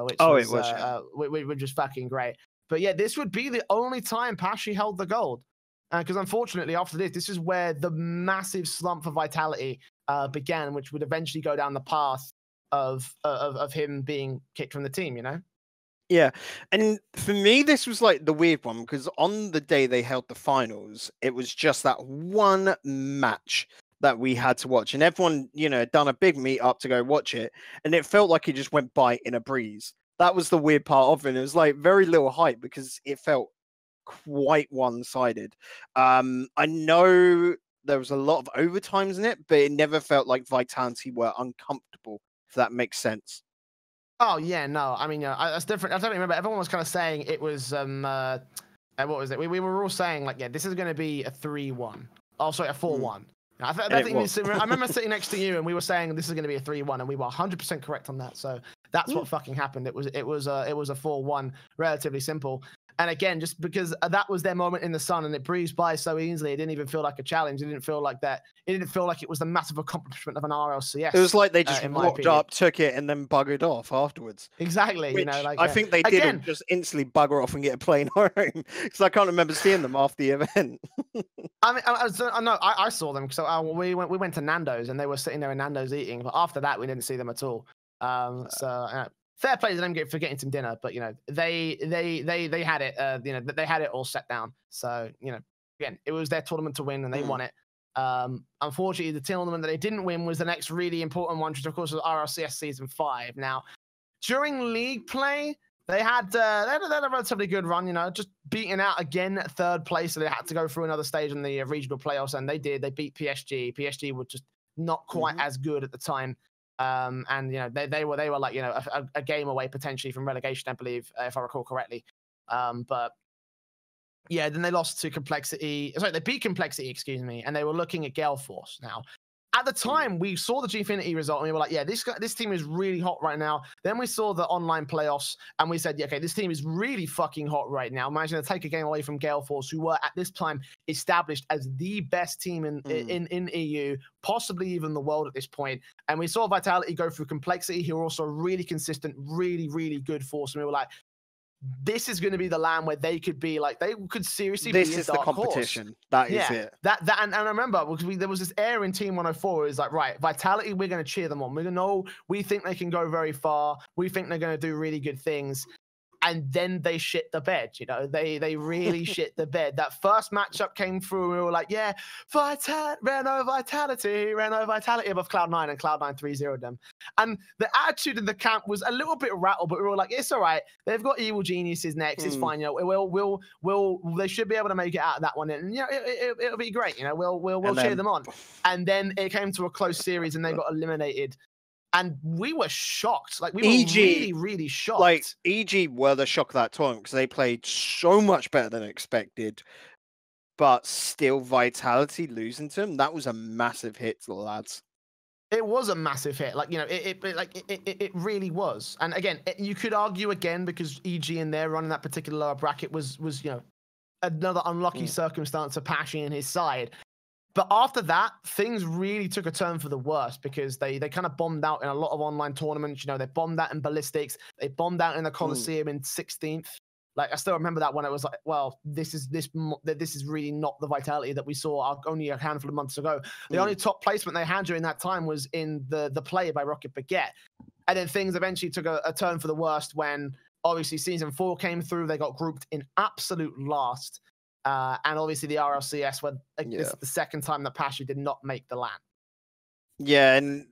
which was just fucking great. But yeah, this would be the only time Pashy held the gold. Because unfortunately, after this is where the massive slump for Vitality began, which would eventually go down the path of him being kicked from the team, you know? Yeah, and for me, this was like the weird one because on the day they held the finals, it was just that one match that we had to watch, and everyone, you know, had done a big meet up to go watch it, and it felt like it just went by in a breeze. That was the weird part of it. It was like very little hype because it felt quite one-sided. I know there was a lot of overtimes in it, but it never felt like Vitality were uncomfortable, if that makes sense. Oh yeah, no. I mean, that's different. I don't remember. Everyone was kind of saying it was what was it? We were all saying like, yeah, this is going to be a 3-1. Oh, sorry, a 4-1. I remember sitting next to you and we were saying this is going to be a 3-1, and we were 100% correct on that. So that's what fucking happened. It was a 4-1, relatively simple. And again, just because that was their moment in the sun and it breezed by so easily, it didn't even feel like a challenge. It didn't feel like that. It didn't feel like it was the massive accomplishment of an RLCS. It was like they just walked up, took it, and then buggered off afterwards. Exactly. Which, you know, like I think they didn't just instantly bugger off and get a plane home because I can't remember seeing them after the event. I mean, I saw them. So we went to Nando's and they were sitting there in Nando's eating. But after that, we didn't see them at all. Fair play to them for getting some dinner, but you know they had it. You know they had it all set down. So you know again, it was their tournament to win, and they won it. Unfortunately, the tournament that they didn't win was the next really important one, which of course was RLCS Season 5. Now, during league play, they had a relatively good run, you know, just beating out again at 3rd place, so they had to go through another stage in the regional playoffs, and they did. They beat PSG. PSG were just not quite as good at the time, and you know they were like, you know, a game away potentially from relegation, I believe, if I recall correctly. But yeah, then they lost to Complexity. Sorry, they beat Complexity, excuse me, and they were looking at Gale Force. Now, at the time, we saw the Gfinity result, and we were like, yeah, this team is really hot right now. Then we saw the online playoffs, and we said, yeah, okay, this team is really fucking hot right now. Imagine to take a game away from Gale Force, who were at this time established as the best team in EU, possibly even the world at this point. And we saw Vitality go through Complexity, who were also a really consistent, really, really good force. And we were like, this is going to be the land where they could be like, they could seriously be a dark horse. This is the competition. That is it. And I remember because there was this air in Team 104. It was like, right, Vitality, we're going to cheer them on. We're going to know, we think they can go very far. We think they're going to do really good things. And then they shit the bed, you know, they really shit the bed. That first matchup came through, and we were like, yeah, Renault Vitality above Cloud9, and Cloud9 3-0'd them. And the attitude in the camp was a little bit rattled, but we were like, it's all right. They've got Evil Geniuses next. It's fine. You know, they should be able to make it out of that one. And you know, it'll be great. You know, we'll cheer them on. And then it came to a close series, and they got eliminated. And we were shocked. Like, we were really, really shocked. Like, EG were the shock of that tournament because they played so much better than expected. But still, Vitality losing to them, that was a massive hit to the lads. It was a massive hit. Like, you know, it really was. And again, you could argue again, because EG in their run in that particular lower bracket was you know, another unlucky circumstance of Pashy and his side. But after that, things really took a turn for the worse, because they kind of bombed out in a lot of online tournaments. You know, they bombed out in Ballistics. They bombed out in the Coliseum in 16th. Like, I still remember that when it was like, well, this is really not the Vitality that we saw only a handful of months ago. The only top placement they had during that time was in the Play by Rocket Baguette. And then things eventually took a turn for the worst when, obviously, Season 4 came through. They got grouped in absolute last. And obviously the RLCS, where this is the second time that Pashy did not make the land. Yeah, and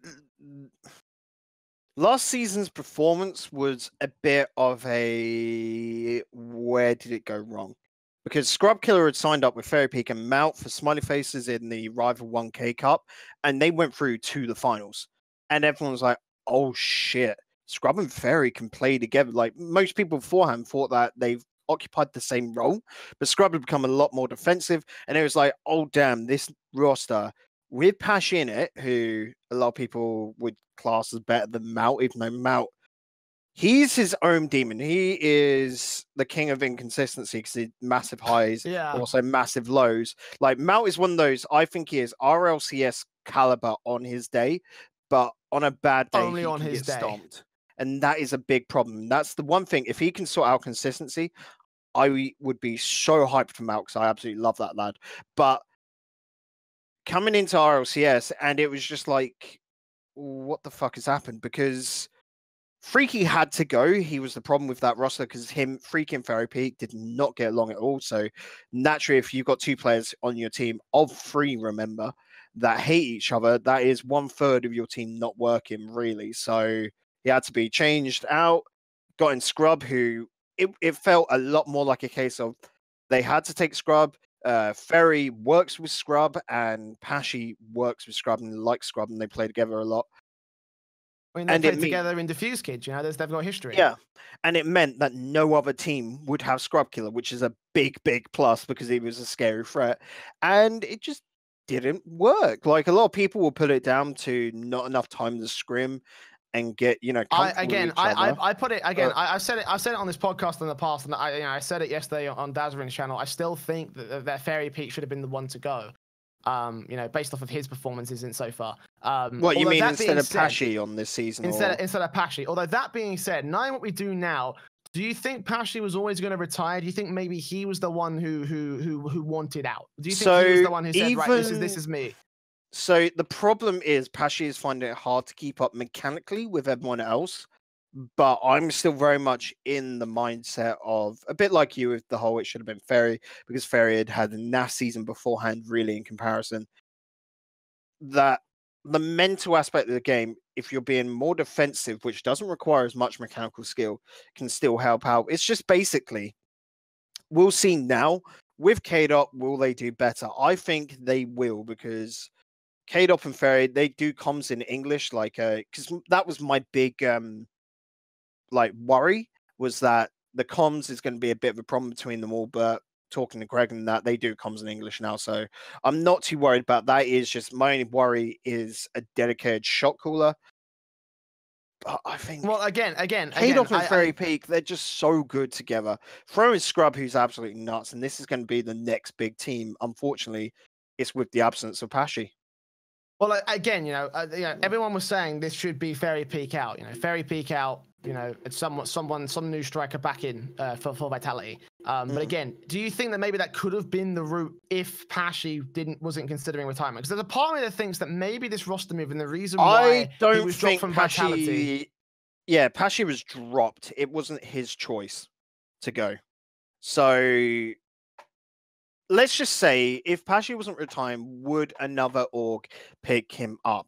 last season's performance was a bit of a where did it go wrong? Because Scrub Killer had signed up with Fairy Peak and Mount for Smiley Faces in the Rival 1K Cup, and they went through to the finals. And everyone was like, oh shit, Scrub and Fairy can play together. Like, most people beforehand thought that they've occupied the same role, but Scrub had become a lot more defensive, and it was like, oh damn, this roster with Pash in it, who a lot of people would class as better than Mount, even though Mount, he's his own demon. He is the king of inconsistency because he's massive highs, also massive lows. Like, Mount is one of those, I think he is RLCS caliber on his day, but on a bad day, only he on can his get day. stomped. And that is a big problem. That's the one thing. If he can sort out consistency, I would be so hyped for Mount, because I absolutely love that lad. But coming into RLCS, and it was just like, what the fuck has happened? Because Freaky had to go. He was the problem with that roster, because Freaky and Fairy Peak did not get along at all. So naturally, if you've got two players on your team of three, remember, that hate each other, that is 1/3 of your team not working, really. So he had to be changed out. Got in Scrub, who it felt a lot more like a case of they had to take Scrub. Ferry works with Scrub, and Pashy works with Scrub and likes Scrub, and they play together a lot. I mean, they played together in Diffuse Kids, you know, they've got history. Yeah, and it meant that no other team would have Scrub Killer, which is a big, big plus, because he was a scary threat. And it just didn't work. Like, a lot of people will put it down to not enough time to scrim and get, you know, I put it again. I said it on this podcast in the past, and I said it yesterday on Dazrin's channel. I still think that Fairy Peak should have been the one to go. You know, based off of his performances in so far. What you mean, instead of Pashy on this season? Instead of Pashy. Although, that being said, knowing what we do now, do you think Pashy was always going to retire? Do you think maybe he was the one who wanted out? Do you think he was the one who said, right, this is me? So the problem is Pashy is finding it hard to keep up mechanically with everyone else. But I'm still very much in the mindset of, a bit like you with the whole it should have been Fairy, because Fairy had a NAF season beforehand, really, in comparison. that the mental aspect of the game, if you're being more defensive, which doesn't require as much mechanical skill, can still help out. It's just basically, we'll see now with KDOP, will they do better? I think they will, because KDOP and Ferry, they do comms in English, like, because that was my big, like, worry, was that the comms is going to be a bit of a problem between them all, but talking to Greg and that, they do comms in English now, so I'm not too worried about that. Is just my only worry is a dedicated shot caller. But I think, well, again, KDOP and Ferry Peak, they're just so good together. Throwing Scrub, who's absolutely nuts, and this is going to be the next big team. Unfortunately, it's with the absence of Pashi. Well, again, everyone was saying this should be Ferry Peak out. Ferry Peak out. It's some new striker back in for Vitality. But again, do you think that maybe that could have been the route if Pashi wasn't considering retirement? Because there's a part of me that thinks that maybe this roster move and the reason why he was dropped from Vitality. Yeah, Pashi was dropped. It wasn't his choice to go. So let's just say if Pashi wasn't retiring, would another org pick him up?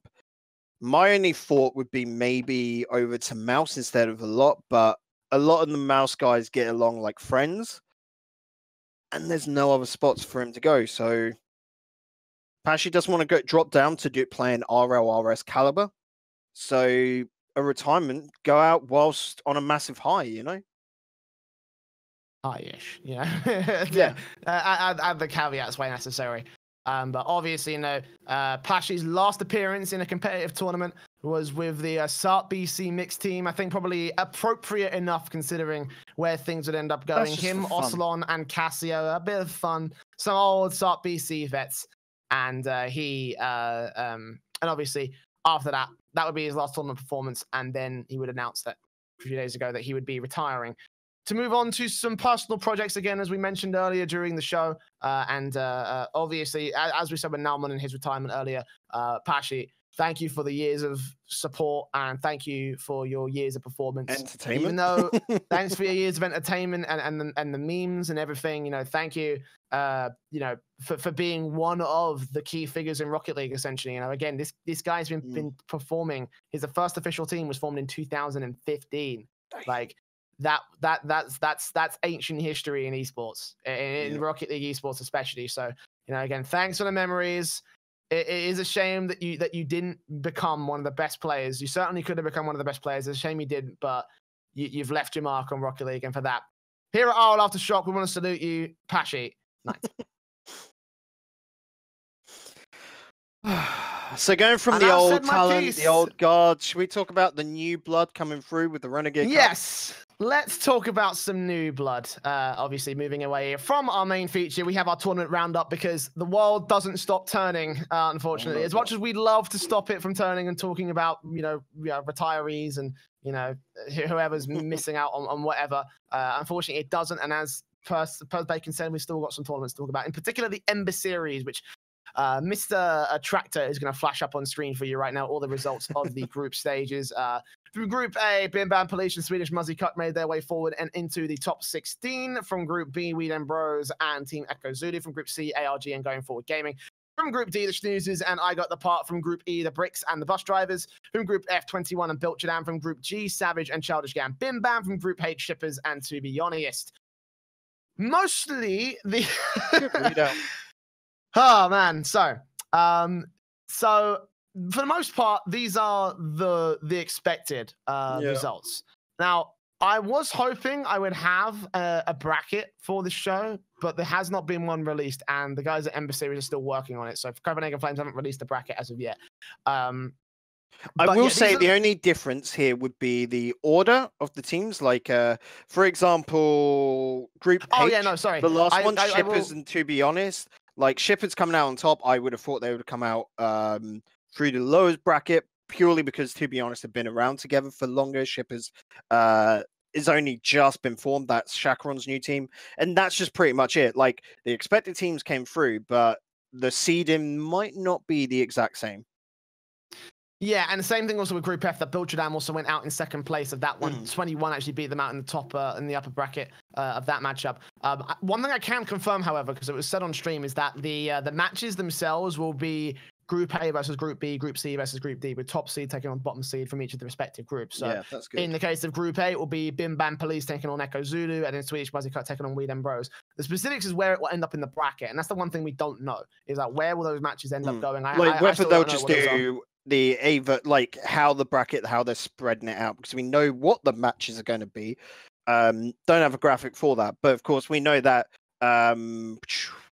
My only thought would be maybe over to Mouse instead of a lot, but a lot of the Mouse guys get along like friends, and there's no other spots for him to go. So Pashi doesn't want to drop down to playing RLRS caliber. So a retirement, go out whilst on a massive high, High-ish, yeah. Add the caveats where necessary. But obviously, Pashi's last appearance in a competitive tournament was with the SART BC mixed team. I think probably appropriate enough considering where things would end up going. Him, Ocelon, and Cassio, a bit of fun. Some old SART BC vets. And and obviously, after that, that would be his last tournament performance. And then he would announce that a few days ago that he would be retiring. To move on to some personal projects again, as we mentioned earlier during the show, and obviously, as we said with Nauman in his retirement earlier, Pashi, thank you for the years of support and thank you for your years of performance. Entertainment. Even though, thanks for your years of entertainment and the memes and everything. Thank you, for being one of the key figures in Rocket League. Essentially, again, this guy's been performing. His first official team was formed in 2015. Like. That's ancient history in esports, in Rocket League esports especially. So again, thanks for the memories. It is a shame that you didn't become one of the best players. You certainly could have become one of the best players. It's a shame you didn't, but you've left your mark on Rocket League, and for that, here at RLAfterShock, we want to salute you, Pashi. Nice. So going from the old talent, the old guard, should we talk about the new blood coming through with the Renegade? Yes. Let's talk about some new blood. Obviously, moving away from our main feature, we have our tournament roundup because the world doesn't stop turning, unfortunately. As much as we'd love to stop it from turning and talking about, retirees and, whoever's missing out on whatever, unfortunately, it doesn't. And as per Bacon said, we've still got some tournaments to talk about, in particular the Ember Series, which Mr. Tractor is going to flash up on screen for you right now, all the results of the group stages. From Group A, Bim Bam Police and Swedish Muzzy Cut made their way forward and into the top 16. From Group B, Weed and Bros and Team Echo Zulu. From Group C, ARG and Going Forward Gaming. From Group D, the Schnoozers and I Got the Part. From Group E, the Bricks and the Bus Drivers. From Group F, 21 and Bilchadam. From Group G, Savage and Childish Gam Bim Bam. From Group H, Shippers and To Be Honest. Mostly the... Oh, man. So for the most part, these are the expected results. Now, I was hoping I would have a bracket for the show, but there has not been one released, and the guys at Ember Series are still working on it. So Copenhagen Flames haven't released a bracket as of yet. I will say the only difference here would be the order of the teams. Like, for example, Group H, the last one, Shippers and To Be Honest. Like, Shippers coming out on top, I would have thought they would have come out through the lowest bracket, purely because, to be honest, have been around together for longer. Shippers is only just been formed. That's Chacaron's new team. And that's just pretty much it. Like, the expected teams came through, but the seeding might not be the exact same. Yeah, and the same thing also with Group F, that Bilchadam also went out in second place of that one. 21 actually beat them out in the top, in the upper bracket of that matchup. One thing I can confirm, however, because it was said on stream, is that the matches themselves will be Group A versus Group B, Group C versus Group D, with top seed taking on bottom seed from each of the respective groups. So yeah, that's good. in the case of Group A, it will be Bim Bam Police taking on Echo Zulu, and then Swedish Buzzy Cut taking on Weed and Bros. The specifics is where it will end up in the bracket, and that's the one thing we don't know, is like where will those matches end up going. Whether they'll just do the like how the bracket, how they're spreading it out, because we know what the matches are going to be. Don't have a graphic for that, but of course we know that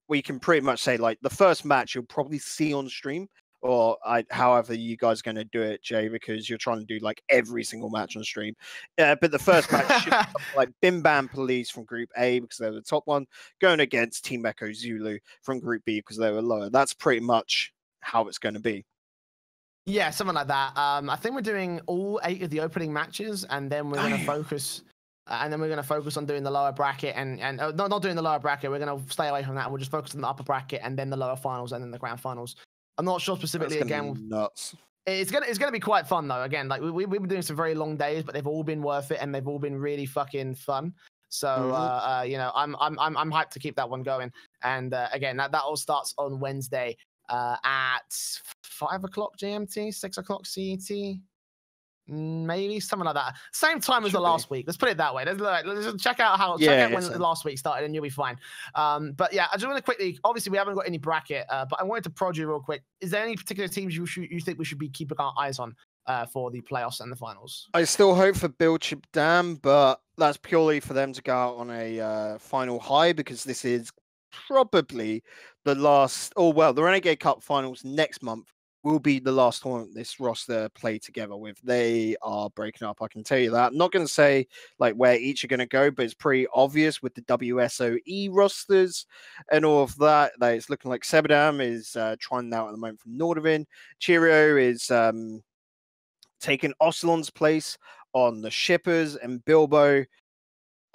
we can pretty much say like the first match you'll probably see on stream, or however you guys are going to do it, Jay, because you're trying to do like every single match on stream. But the first match should be like Bim Bam Police from Group A because they're the top one, going against Team Echo Zulu from Group B because they were lower. That's pretty much how it's going to be. Yeah, something like that. I think we're doing all 8 of the opening matches, and then we're going to focus. And then we're going to focus on doing the lower bracket and not doing the lower bracket. We're going to stay away from that. We'll just focus on the upper bracket and then the lower finals and then the grand finals. I'm not sure specifically. Again, nuts. It's gonna be quite fun though. Again, like we've been doing some very long days, but they've all been worth it and they've all been really fucking fun. So you know, I'm hyped to keep that one going. And again, that all starts on Wednesday at 5 o'clock GMT, 6 o'clock CET. Maybe something like that. Same time as the last week. Let's put it that way. Let's just check out when the last week started, and you'll be fine. But yeah, I just want to quickly. Obviously, we haven't got any bracket, but I wanted to prod you real quick. Is there any particular teams you think we should be keeping our eyes on for the playoffs and the finals? I still hope for Bill Chip Dam, but that's purely for them to go out on a final high, because this is probably the last. Oh well, the Renegade Cup finals next month will be the last tournament this roster play together with. They are breaking up, I can tell you that. I'm not going to say like where each are going to go, but it's pretty obvious with the WSOE rosters and all of that. That it's looking like Sebadam is trying out at the moment from Nordavin. Cheerio is taking Ocelon's place on the Shippers, and Bilbo,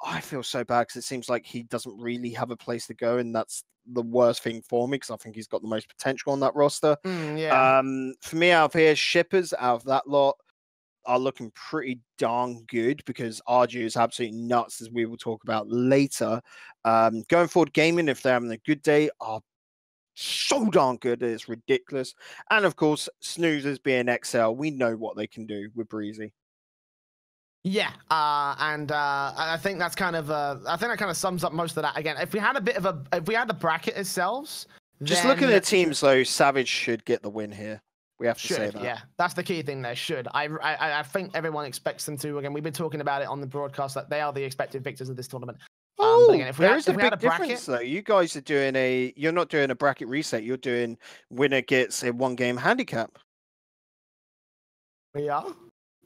I feel so bad because it seems like he doesn't really have a place to go, and that's the worst thing for me because I think he's got the most potential on that roster. For me, out of here, Shippers out of that lot are looking pretty darn good because Arju is absolutely nuts, as we will talk about later. Going forward, Gaming, if they're having a good day, are so darn good. It's ridiculous. And of course, Snoozers being XL, we know what they can do with Breezy. Yeah, and I think that's kind of I think that kind of sums up most of that. Again, if we had the bracket itself, just looking at the teams though, Savage should get the win here. We have to say that. Yeah, that's the key thing. They should. I think everyone expects them to. Again, we've been talking about it on the broadcast that they are the expected victors of this tournament. Oh, again, there is a big difference though. You guys are doing you're not doing a bracket reset. You're doing winner gets a 1-game handicap. We are.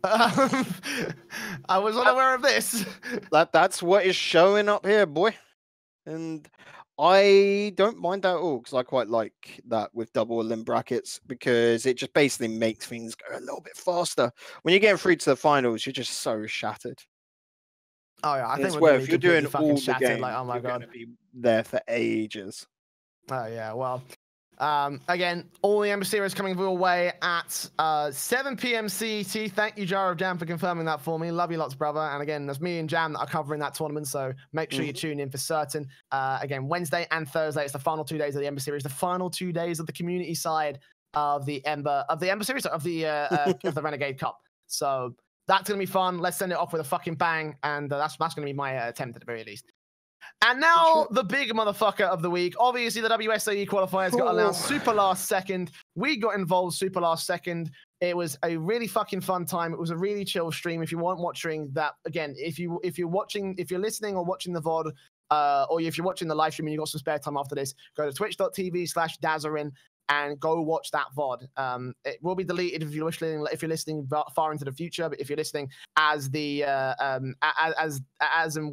I was unaware of this. That's what is showing up here, boy. And I don't mind that at all because I quite like that with double elim brackets because it just basically makes things go a little bit faster. When you're getting through to the finals, you're just so shattered. Oh yeah, I think if you're doing all the games, like, oh my God, you're going to be there for ages. Oh yeah, well. Again, all the Ember Series coming your way at 7 p.m. CET. Thank you, Jar of Jam, for confirming that for me. Love you lots, brother. And again, there's me and Jam that are covering that tournament, so make sure you tune in for certain. Again, Wednesday and Thursday, it's the final 2 days of the Ember Series, the final 2 days of the community side of the Ember Series, of the Renegade Cup. So that's gonna be fun. Let's send it off with a fucking bang, and that's gonna be my attempt at the very least. And now the big motherfucker of the week. Obviously, the WSOE qualifiers got announced super last second. We got involved super last second. It was a really fucking fun time. It was a really chill stream. If you weren't watching that, again, if you're listening or watching the VOD, or if you're watching the live stream and you got some spare time after this, go to twitch.tv/Dazarin and go watch that VOD. It will be deleted if you're listening far into the future, but if you're listening as and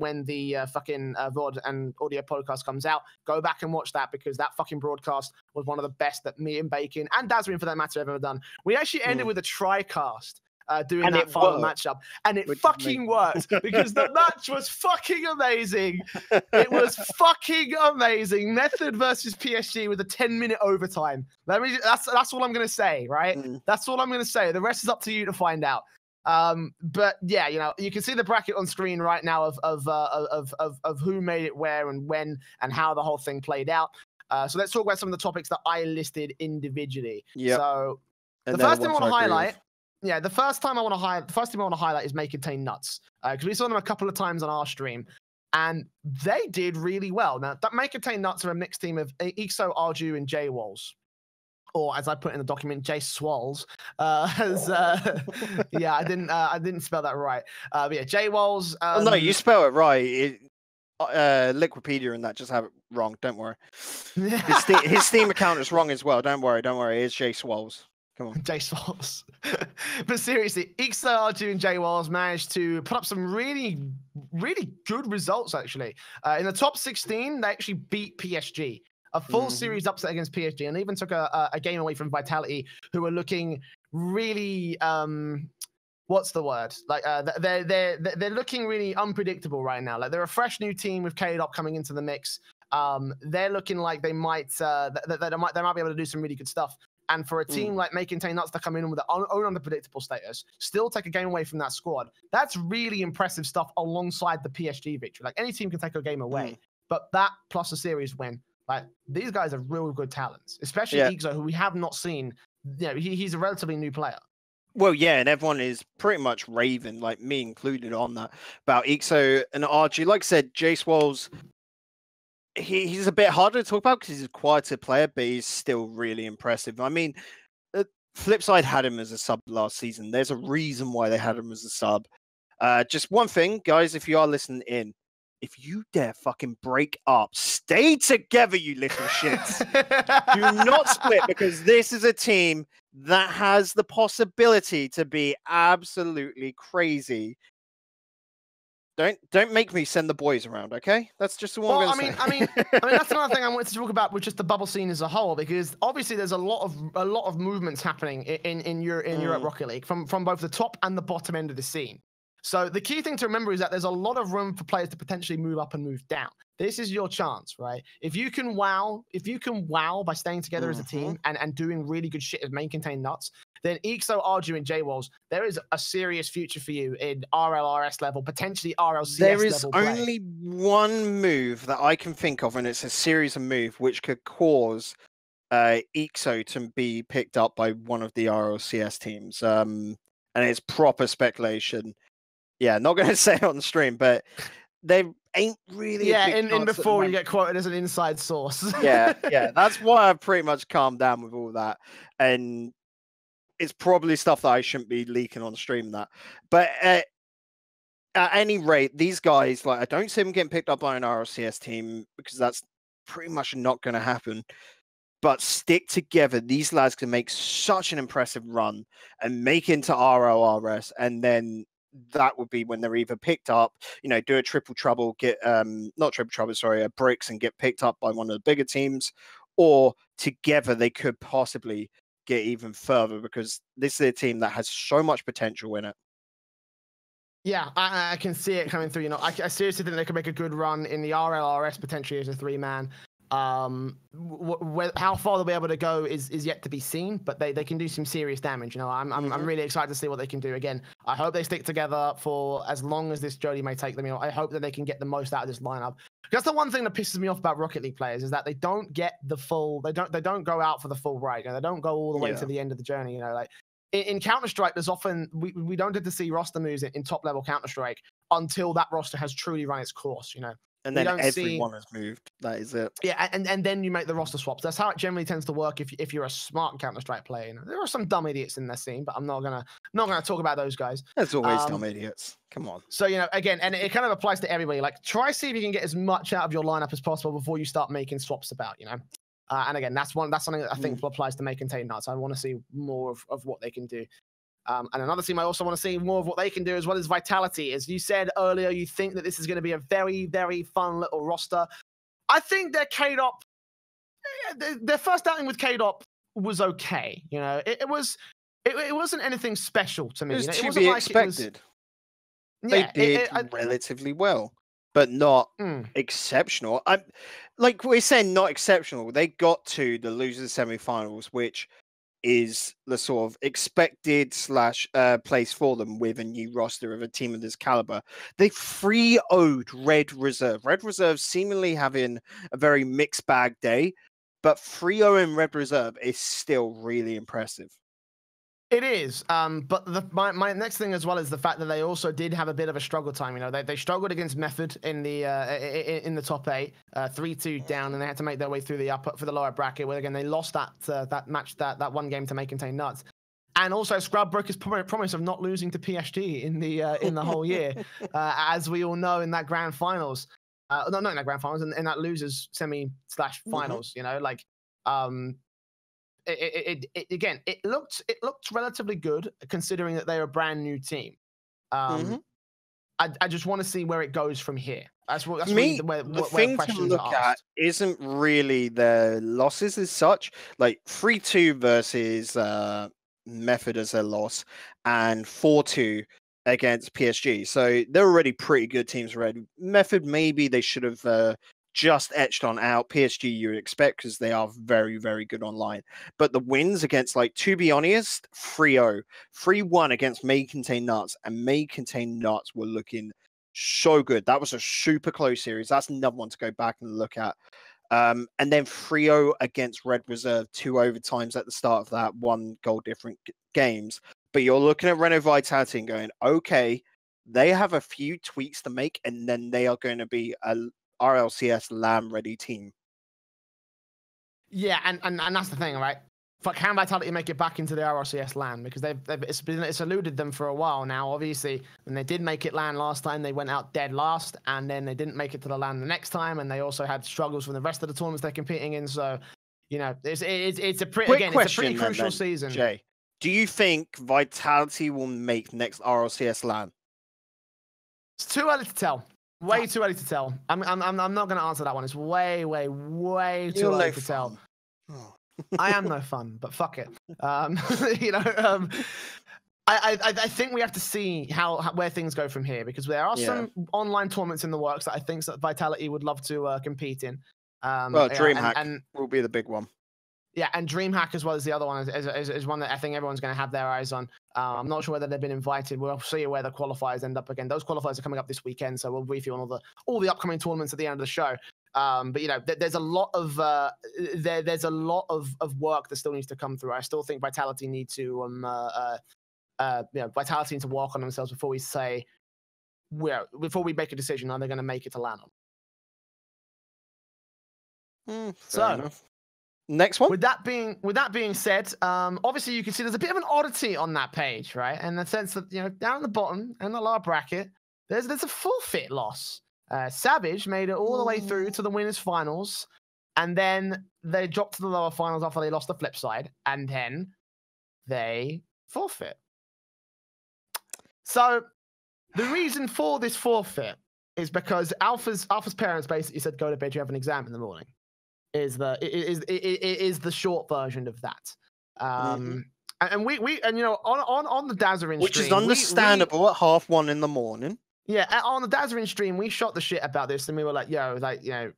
when the fucking VOD and audio podcast comes out, go back and watch that because that fucking broadcast was one of the best that me and Bacon and Dazarin for that matter have ever done. We actually ended with a tri-cast. Doing that final matchup, and it fucking worked because the match was fucking amazing. It was fucking amazing. Method versus PSG with a 10-minute overtime. That's all I'm gonna say, right? That's all I'm gonna say. The rest is up to you to find out. But yeah, you know, you can see the bracket on screen right now of who made it where and when and how the whole thing played out. So let's talk about some of the topics that I listed individually. Yeah. So the first thing I want to highlight, the first thing I want to highlight is Make Contain Nuts, because we saw them a couple of times on our stream, and they did really well. Now, that Make Contain Nuts are a mixed team of Ixo, Arju, and J Walls. Or as I put in the document, Jay Swalls. Yeah, I didn't spell that right. But yeah, Jay Walls. No, you spell it right. Liquipedia and that just have it wrong. Don't worry. His Steam account is wrong as well. Don't worry. It's Jay Swalls. Come on. Jay Swalls. But seriously, Ixo, Arju, and Jay Walls managed to put up some really, really good results, actually. In the top 16, they actually beat PSG. A full series upset against PSG, and even took a game away from Vitality, who were looking really what's the word? Like they're looking really unpredictable right now. Like they're a fresh new team with K-Dop coming into the mix. They're looking like they might they might be able to do some really good stuff. And for a team like Make Contain Nuts to come in with their own unpredictable status, still take a game away from that squad, that's really impressive stuff alongside the PSG victory. Like any team can take a game away, but that plus a series win. Like these guys are real good talents, especially Ixo, who we have not seen. You know, he's a relatively new player. Well, yeah, and everyone is pretty much raving, like me included, on that about Ixo and Archie. Like I said, Jace Walls, he's a bit harder to talk about because he's a quieter player, but he's still really impressive. I mean, Flipside had him as a sub last season. There's a reason why they had him as a sub. Just one thing, guys, if you are listening in, if you dare fucking break up, stay together, you little shits. Do not split, because this is a team that has the possibility to be absolutely crazy. Don't make me send the boys around, okay? That's just the one I'm going to say. I mean, that's another thing I wanted to talk about with just the bubble scene as a whole, because obviously there's a lot of movements happening in Europe Rocket League from both the top and the bottom end of the scene. So the key thing to remember is that there's a lot of room for players to potentially move up and move down. This is your chance, right? If you can wow by staying together as a team and doing really good shit as Main Contain Nuts, then Ixo, Arju, and J-Walls, there is a serious future for you in RLRS level, potentially RLCS level. There is only one move that I can think of, and it's a series of moves which could cause Ixo to be picked up by one of the RLCS teams. And it's proper speculation. Yeah, not going to say it on the stream, but they ain't really. Yeah, in before you get quoted as an inside source. yeah. That's why I've pretty much calmed down with all that. And it's probably stuff that I shouldn't be leaking on stream. But at any rate, these guys, like, I don't see them getting picked up by an RLCS team, because that's pretty much not going to happen. But stick together. These lads can make such an impressive run and make into RLRS, and then that would be when they're either picked up, do a triple trouble, get not triple trouble, sorry, a bricks, and get picked up by one of the bigger teams, or together they could possibly get even further, because this is a team that has so much potential in it. Yeah, I can see it coming through. I seriously think they could make a good run in the RLRS potentially as a 3-man. How far they'll be able to go is yet to be seen, but they can do some serious damage. I'm really excited to see what they can do. Again, I hope they stick together for as long as this journey may take them. I hope that they can get the most out of this lineup. That's the one thing that pisses me off about Rocket League players, is that they don't get the full. They don't go out for the full ride. They don't go all the way to the end of the journey. Like in Counter-Strike, there's often we don't get to see roster moves in top level Counter-Strike until that roster has truly run its course. And then everyone has moved. That is it. Yeah, and then you make the roster swaps. That's how it generally tends to work if you're a smart Counter-Strike player. There are some dumb idiots in the scene, but I'm not gonna talk about those guys. There's always dumb idiots. Come on. So again, and it kind of applies to everybody. Like, try see if you can get as much out of your lineup as possible before you start making swaps about. And again, that's something that I think applies to Make Contain Nuts. I want to see more of what they can do. And another team I also want to see more of what they can do as well is Vitality. As you said earlier, you think that this is going to be a very, very fun little roster. I think their K-Dop, their first outing with K-Dop was okay. It wasn't anything special to me. It was to be expected. They did relatively well, but not exceptional. Like we're saying, not exceptional. They got to the losers semi-finals, which is the sort of expected / place for them with a new roster of a team of this caliber. They 3-0'd Red Reserve. Red Reserve seemingly having a very mixed bag day. but 3-0 in Red Reserve is still really impressive. It is, but my next thing as well is the fact that they also did have a bit of a struggle time. You know, they struggled against Method in the top 8, 3-2 down, and they had to make their way through the lower bracket. Where again they lost that match, that one game to May Contain Nuts, and also Scrub broke his promise of not losing to PSG in the whole year, as we all know in that grand finals. Not in that grand finals, in that losers semi/finals. You know, like It looked relatively good considering that they're a brand new team. I just want to see where it goes from here. That's me. Where thing to look at isn't really the losses as such. Like 3-2 versus Method as a loss, and 4-2 against PSG. So they're already pretty good teams. Red Method, maybe they should have just etched on out. PSG you would expect because they are very, very good online. But the wins against, like, to be honest, 3-0, 3-1 against May Contain Nuts, and May Contain Nuts were looking so good. That was a super close series. That's another one to go back and look at. And then 3-0 against Red Reserve, 2 overtimes at the start of that, 1 goal different games. But you're looking at Renault Vitality and going, okay, they have a few tweaks to make, and then they are going to be a RLCS LAN ready team. Yeah, and that's the thing, right? Can Vitality make it back into the RLCS LAN? Because it's eluded them for a while now. Obviously, when they did make it LAN last time, they went out dead last, and then they didn't make it to the LAN the next time, and they also had struggles from the rest of the tournaments they're competing in. So, you know, it's a pretty crucial season. Jay, do you think Vitality will make next RLCS LAN? It's too early to tell. Way too early to tell. I'm not going to answer that one. It's way too early to tell. Oh. I am no fun, but fuck it. You know, I think we have to see where things go from here, because there are some online tournaments in the works that I think that Vitality would love to compete in. Well, DreamHack will be the big one. Yeah, and DreamHack as well as the other one is one that I think everyone's going to have their eyes on. I'm not sure whether they've been invited. We'll see where the qualifiers end up again. Those qualifiers are coming up this weekend, so we'll brief you on all the upcoming tournaments at the end of the show. But you know, there's a lot of work that still needs to come through. I still think Vitality need to Vitality need to work on themselves before we make a decision. Are they going to make it to LAN? Fair enough. Next one. With that being said, obviously you can see there's a bit of an oddity on that page, right? In the sense that, you know, down the bottom in the lower bracket, there's a forfeit loss. Savage made it all the way through to the winners finals, and then they dropped to the lower finals after they lost the Flipside, and then they forfeit. So the reason for this forfeit is because Alpha's parents basically said, "Go to bed, you have an exam in the morning." Is the short version of that. And we you know, on the Dazarin stream, which is understandable at 1:30 in the morning. Yeah, on the Dazarin stream, we shot the shit about this, and we were like, "Yo, like, you know,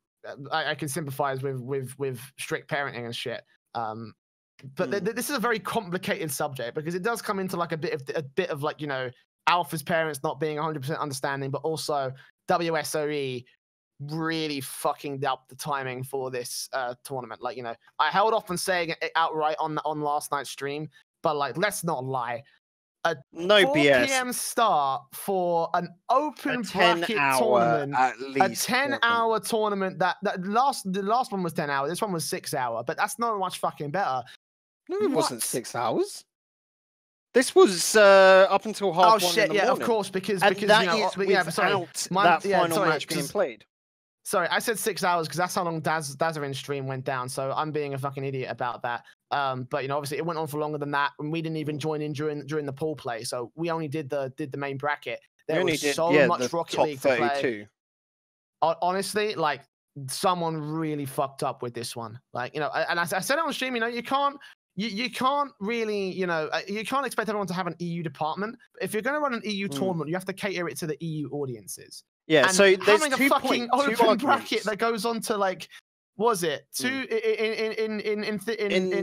I can sympathize with strict parenting and shit." But this is a very complicated subject, because it does come into like a bit of like, you know, Alpha's parents not being 100% understanding, but also WSOE really fucking up the timing for this tournament. Like, you know, I held off on saying it outright on last night's stream, but like, let's not lie. A 4 p.m. start for an open bracket tournament, at least a 10-hour tournament. The last one was 10 hours. This one was 6 hour, but that's not much fucking better. No, it wasn't 6 hours. This was up until 1:30. Oh shit! Yeah, of course, because that you know, that final match being played. Sorry, I said 6 hours because that's how long Dazarin's stream went down. So I'm being a fucking idiot about that. But you know, obviously it went on for longer than that, and we didn't even join in during the pool play. So we only did the main bracket. There was so much Rocket League to play. Honestly, like, someone really fucked up with this one. Like, you know, and I said it on stream. You know, you can't really, you know, you can't expect everyone to have an EU department. If you're going to run an EU tournament, you have to cater it to the EU audiences. Yeah, and so there's having a fucking open bracket that goes on to like Was it in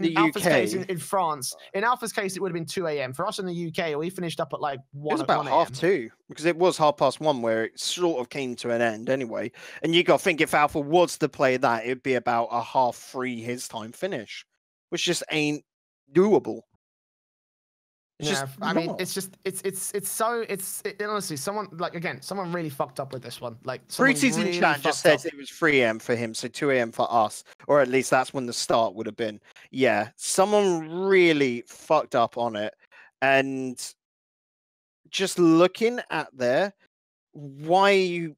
the Alpha's UK case in France? In Alpha's case, it would have been 2 a.m. For us in the UK, we finished up at like 1. It was about 1:30 because it was 1:30 where it sort of came to an end anyway. And you got to think if Alpha was to play that, it'd be about a 3:30 his time finish, which just ain't doable. I mean, honestly, someone really fucked up with this one. Like, Preseason really chat just says it was 3 a.m. for him, so 2 a.m. for us, or at least that's when the start would have been. Yeah, someone really fucked up on it, and just looking at there, why you.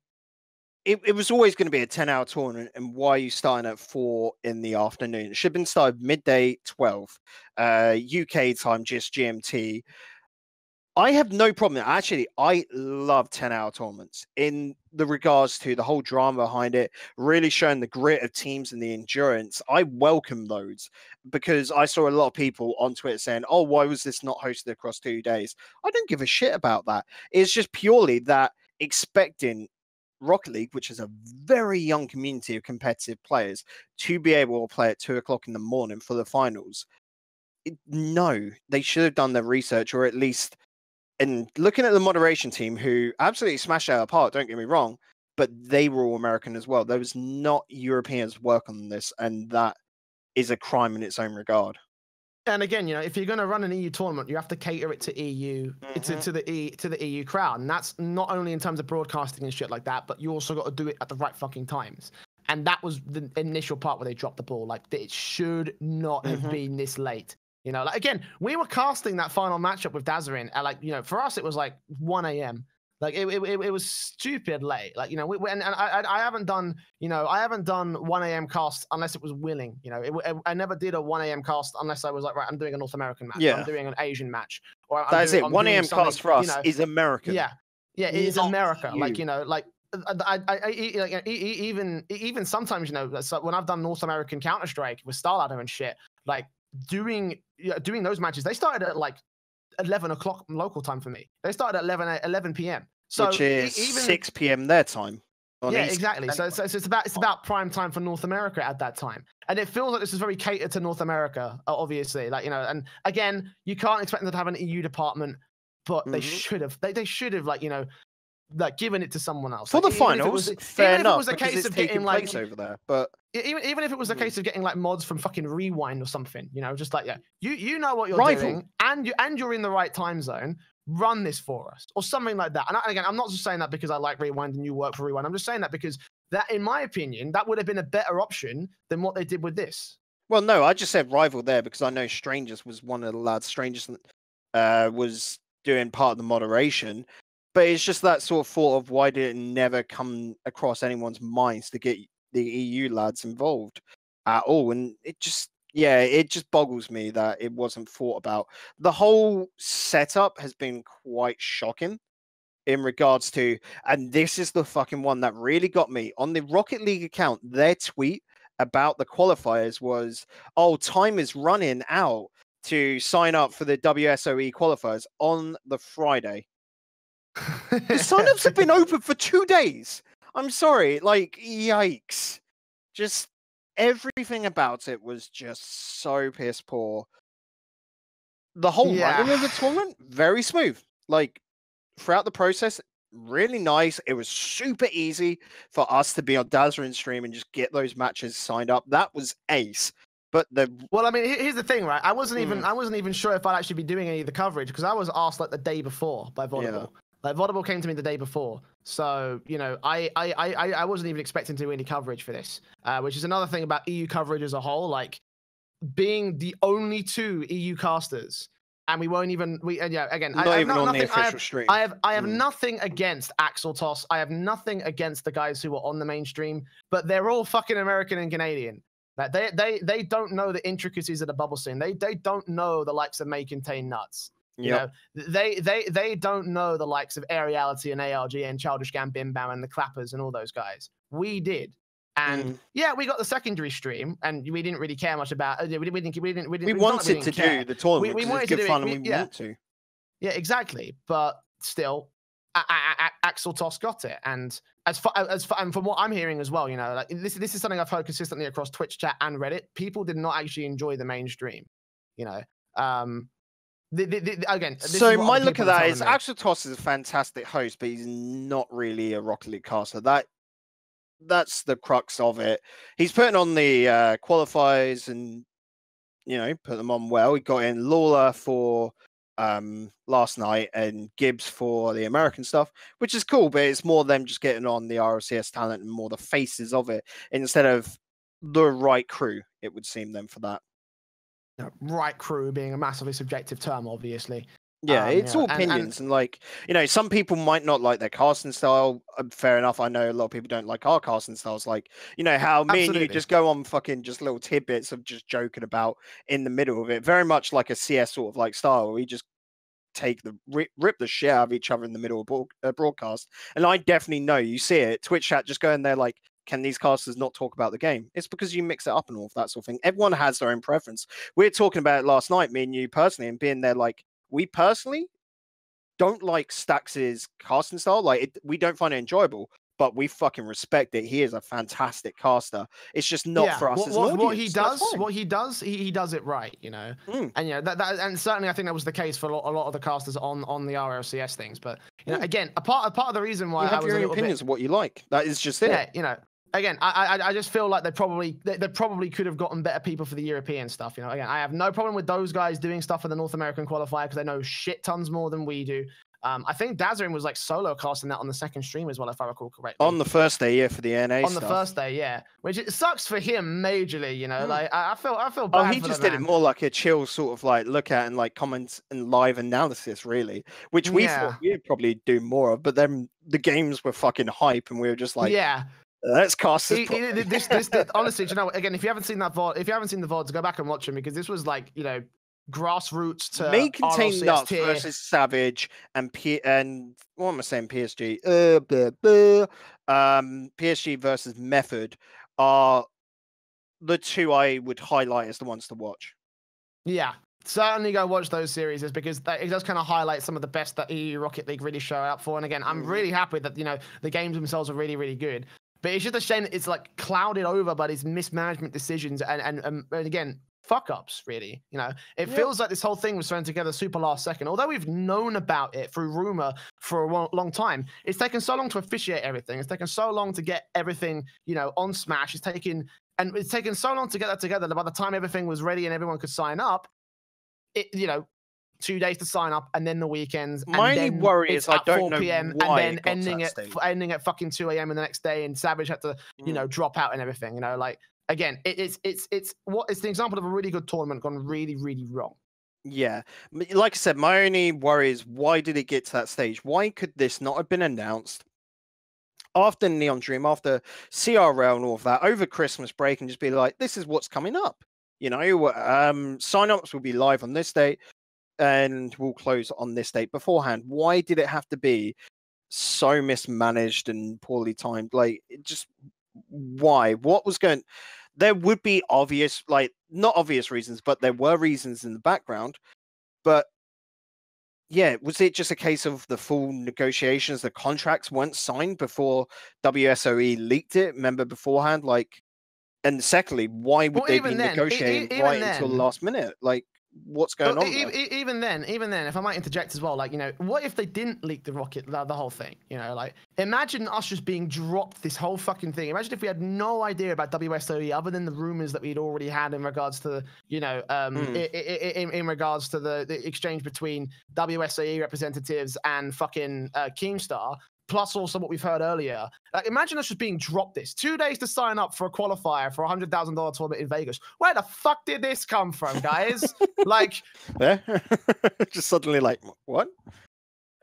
It was always going to be a 10-hour tournament, and why are you starting at 4 in the afternoon? It should have been started midday 12, UK time, just GMT. I have no problem. Actually, I love 10-hour tournaments in the regards to the whole drama behind it, really showing the grit of teams and the endurance. I welcome those because I saw a lot of people on Twitter saying, oh, why was this not hosted across 2 days? I don't give a shit about that. It's just purely that expecting Rocket League, which is a very young community of competitive players, to be able to play at 2 o'clock in the morning for the finals. No, they should have done their research, or at least, and looking at the moderation team, who absolutely smashed it out apart, don't get me wrong, but they were all American as well. There was not Europeans work on this, and that is a crime in its own regard. And again, if you're going to run an EU tournament, you have to cater it to EU, to the EU crowd, and that's not only in terms of broadcasting and shit like that, but you also got to do it at the right fucking times. And that was the initial part where they dropped the ball. Like, it should not have been this late. Like, again, we were casting that final matchup with Dazarin at for us it was like 1 a.m. Like it was stupid late. Like, I haven't done, I haven't done 1 a.m. cast unless it was willing. I never did a 1 a.m. cast unless I was like, right, I'm doing a North American match. Yeah. I'm doing an Asian match. Or that's it. 1 a.m. cast for us is American. Yeah. Yeah, it is America. You. Even sometimes, when I've done North American Counter-Strike with Starladder and shit, like doing those matches, they started at like 11 o'clock local time for me. They started at 11 p.m. So which is even 6 p.m. their time. Yeah, exactly. So it's about prime time for North America at that time, and it feels like this is very catered to North America, obviously. And again, you can't expect them to have an EU department, but they should have. They should have given it to someone else for the finals. Fair enough. It was a case of getting place over there, but even if it was a case of getting mods from fucking Rewind or something, just you know what you're doing, and you're in the right time zone. Run this for us or something like that. And again, I'm not just saying that because I like Rewind and you work for Rewind. I'm just saying that because that, in my opinion, that would have been a better option than what they did with this. Well, no, I just said rival there because I know Strangers was one of the lads. Strangers was doing part of the moderation, but it's just that sort of thought of why did it never come across anyone's minds to get the EU lads involved at all? And it just boggles me that it wasn't thought about. The whole setup has been quite shocking in regards to, and this is the fucking one that really got me. On the Rocket League account, their tweet about the qualifiers was, oh, time is running out to sign up for the WSOE qualifiers on the Friday. The sign-ups have been open for 2 days. I'm sorry, yikes. Just everything about it was just so piss poor. The whole running of the tournament, very smooth. Throughout the process, really nice. It was super easy for us to be on Dazarin stream and just get those matches signed up. That was ace. But well, I mean, here's the thing, right? I wasn't even sure if I'd actually be doing any of the coverage because I was asked the day before by Vodable. Yeah. Vodable came to me the day before, so I wasn't even expecting to do any coverage for this, which is another thing about EU coverage as a whole. Being the only 2 EU casters, and we won't even again. Not even on the official stream. I have nothing against Axel Toss. I have nothing against the guys who are on the mainstream, but they're all fucking American and Canadian. They don't know the intricacies of the bubble scene. They don't know the likes of May Contain Nuts. They don't know the likes of Aeriality and ARG and Childish Gambim Bam and the Clappers and all those guys. We did. And we got the secondary stream, and we didn't really care much about. We wanted to do the tournament. We wanted to do fun, and we want to. Yeah, exactly. But still, Axel Toss got it. And and from what I'm hearing as well, you know, like this is something I've heard consistently across Twitch chat and Reddit. People did not actually enjoy the mainstream, you know. Again, so my look at that is Axel Toss is a fantastic host, but he's not really a Rocket League caster. That's the crux of it. He's putting on the qualifiers and, you know, put them on well. He got in Lawler for last night and Gibbs for the American stuff, which is cool, but it's more them just getting on the RLCS talent and more the faces of it instead of the right crew, it would seem then for that. Right crew being a massively subjective term, obviously. Yeah, it's all opinions, and like, you know, some people might not like their casting style. Fair enough. I know a lot of people don't like our casting styles. Like, you know, how me and you just go on fucking just little tidbits of just joking about in the middle of it. Very much like a CS sort of like style where we just take the rip the shit out of each other in the middle of broadcast. And I definitely know you see it. Twitch chat just going there like, can these casters not talk about the game? It's because you mix it up and all of that sort of thing. Everyone has their own preference. We were talking about it last night, me and you personally, and being there like, we personally don't like Stax's casting style. Like, we don't find it enjoyable, but we fucking respect it. He is a fantastic caster. It's just not for us as an audience. What he does, he does it right, you know. And you know that, and certainly I think that was the case for a lot of the casters on the RLCS things. But you know, again, a part of the reason why you have your own opinions of what you like. That is just it. Yeah, you know. Again, I just feel like they probably could have gotten better people for the European stuff. You know, again, I have no problem with those guys doing stuff for the North American qualifier because they know shit tons more than we do. I think Dazarin was like solo casting that on the second stream as well, if I recall correctly. On the first day, yeah, for the NA on the first day, yeah. Which it sucks for him majorly, you know. Like I feel bad. Oh, he just did it more like a chill sort of like look at and like comment and live analysis, really, which we thought we'd probably do more of. But then the games were fucking hype, and we were just like, yeah. Let's cast this. Honestly, you know, again, if you haven't seen that VOD, if you haven't seen the VODs, go back and watch them because this was like, you know, grassroots to May Contain RLCS Nuts tier. versus Savage and what am I saying? PSG. PSG versus Method are the two I would highlight as the ones to watch. Yeah. Certainly go watch those series because it does kind of highlight some of the best that EU Rocket League really show out for. And again, I'm really happy that, you know, the games themselves are really, really good. But it's just a shame that it's like clouded over by these mismanagement decisions and again, fuck ups, really. You know, it feels like this whole thing was thrown together super last second. Although we've known about it through rumor for a long time, it's taken so long to officiate everything. It's taken so long to get everything, you know, on Smash. It's taken so long to get that together that by the time everything was ready and everyone could sign up, you know, 2 days to sign up and then the weekends. My only worry is I don't know 4 p.m. why and then ending at fucking 2 a.m. in the next day, and Savage had to, you know, drop out and everything. You know, like again, it's the example of a really good tournament gone really, really wrong. Yeah, like I said, my only worry is why did it get to that stage? Why could this not have been announced after Neon Dream, after CRL and all of that over Christmas break, and just be like, this is what's coming up? You know, signups will be live on this date and will close on this date beforehand. Why did it have to be so mismanaged and poorly timed? Like, just why? What was going? There would be obvious, like, not obvious reasons, but there were reasons in the background. But yeah, was it just a case of the full negotiations, the contracts weren't signed before WSOE leaked it? Remember beforehand, like. And secondly, why would they be negotiating until the last minute? Like, what's going on? Even then, if I might interject as well, like, you know, what if they didn't leak the rocket, the whole thing? You know, like, imagine us just being dropped this whole fucking thing. Imagine if we had no idea about WSOE other than the rumors that we'd already had in regards to, you know, in regards to the exchange between WSOE representatives and fucking Keemstar. Plus also what we've heard earlier. Like, imagine us just being dropped this. 2 days to sign up for a qualifier for a $100,000 tournament in Vegas. Where the fuck did this come from, guys? Like, yeah, just suddenly like, what?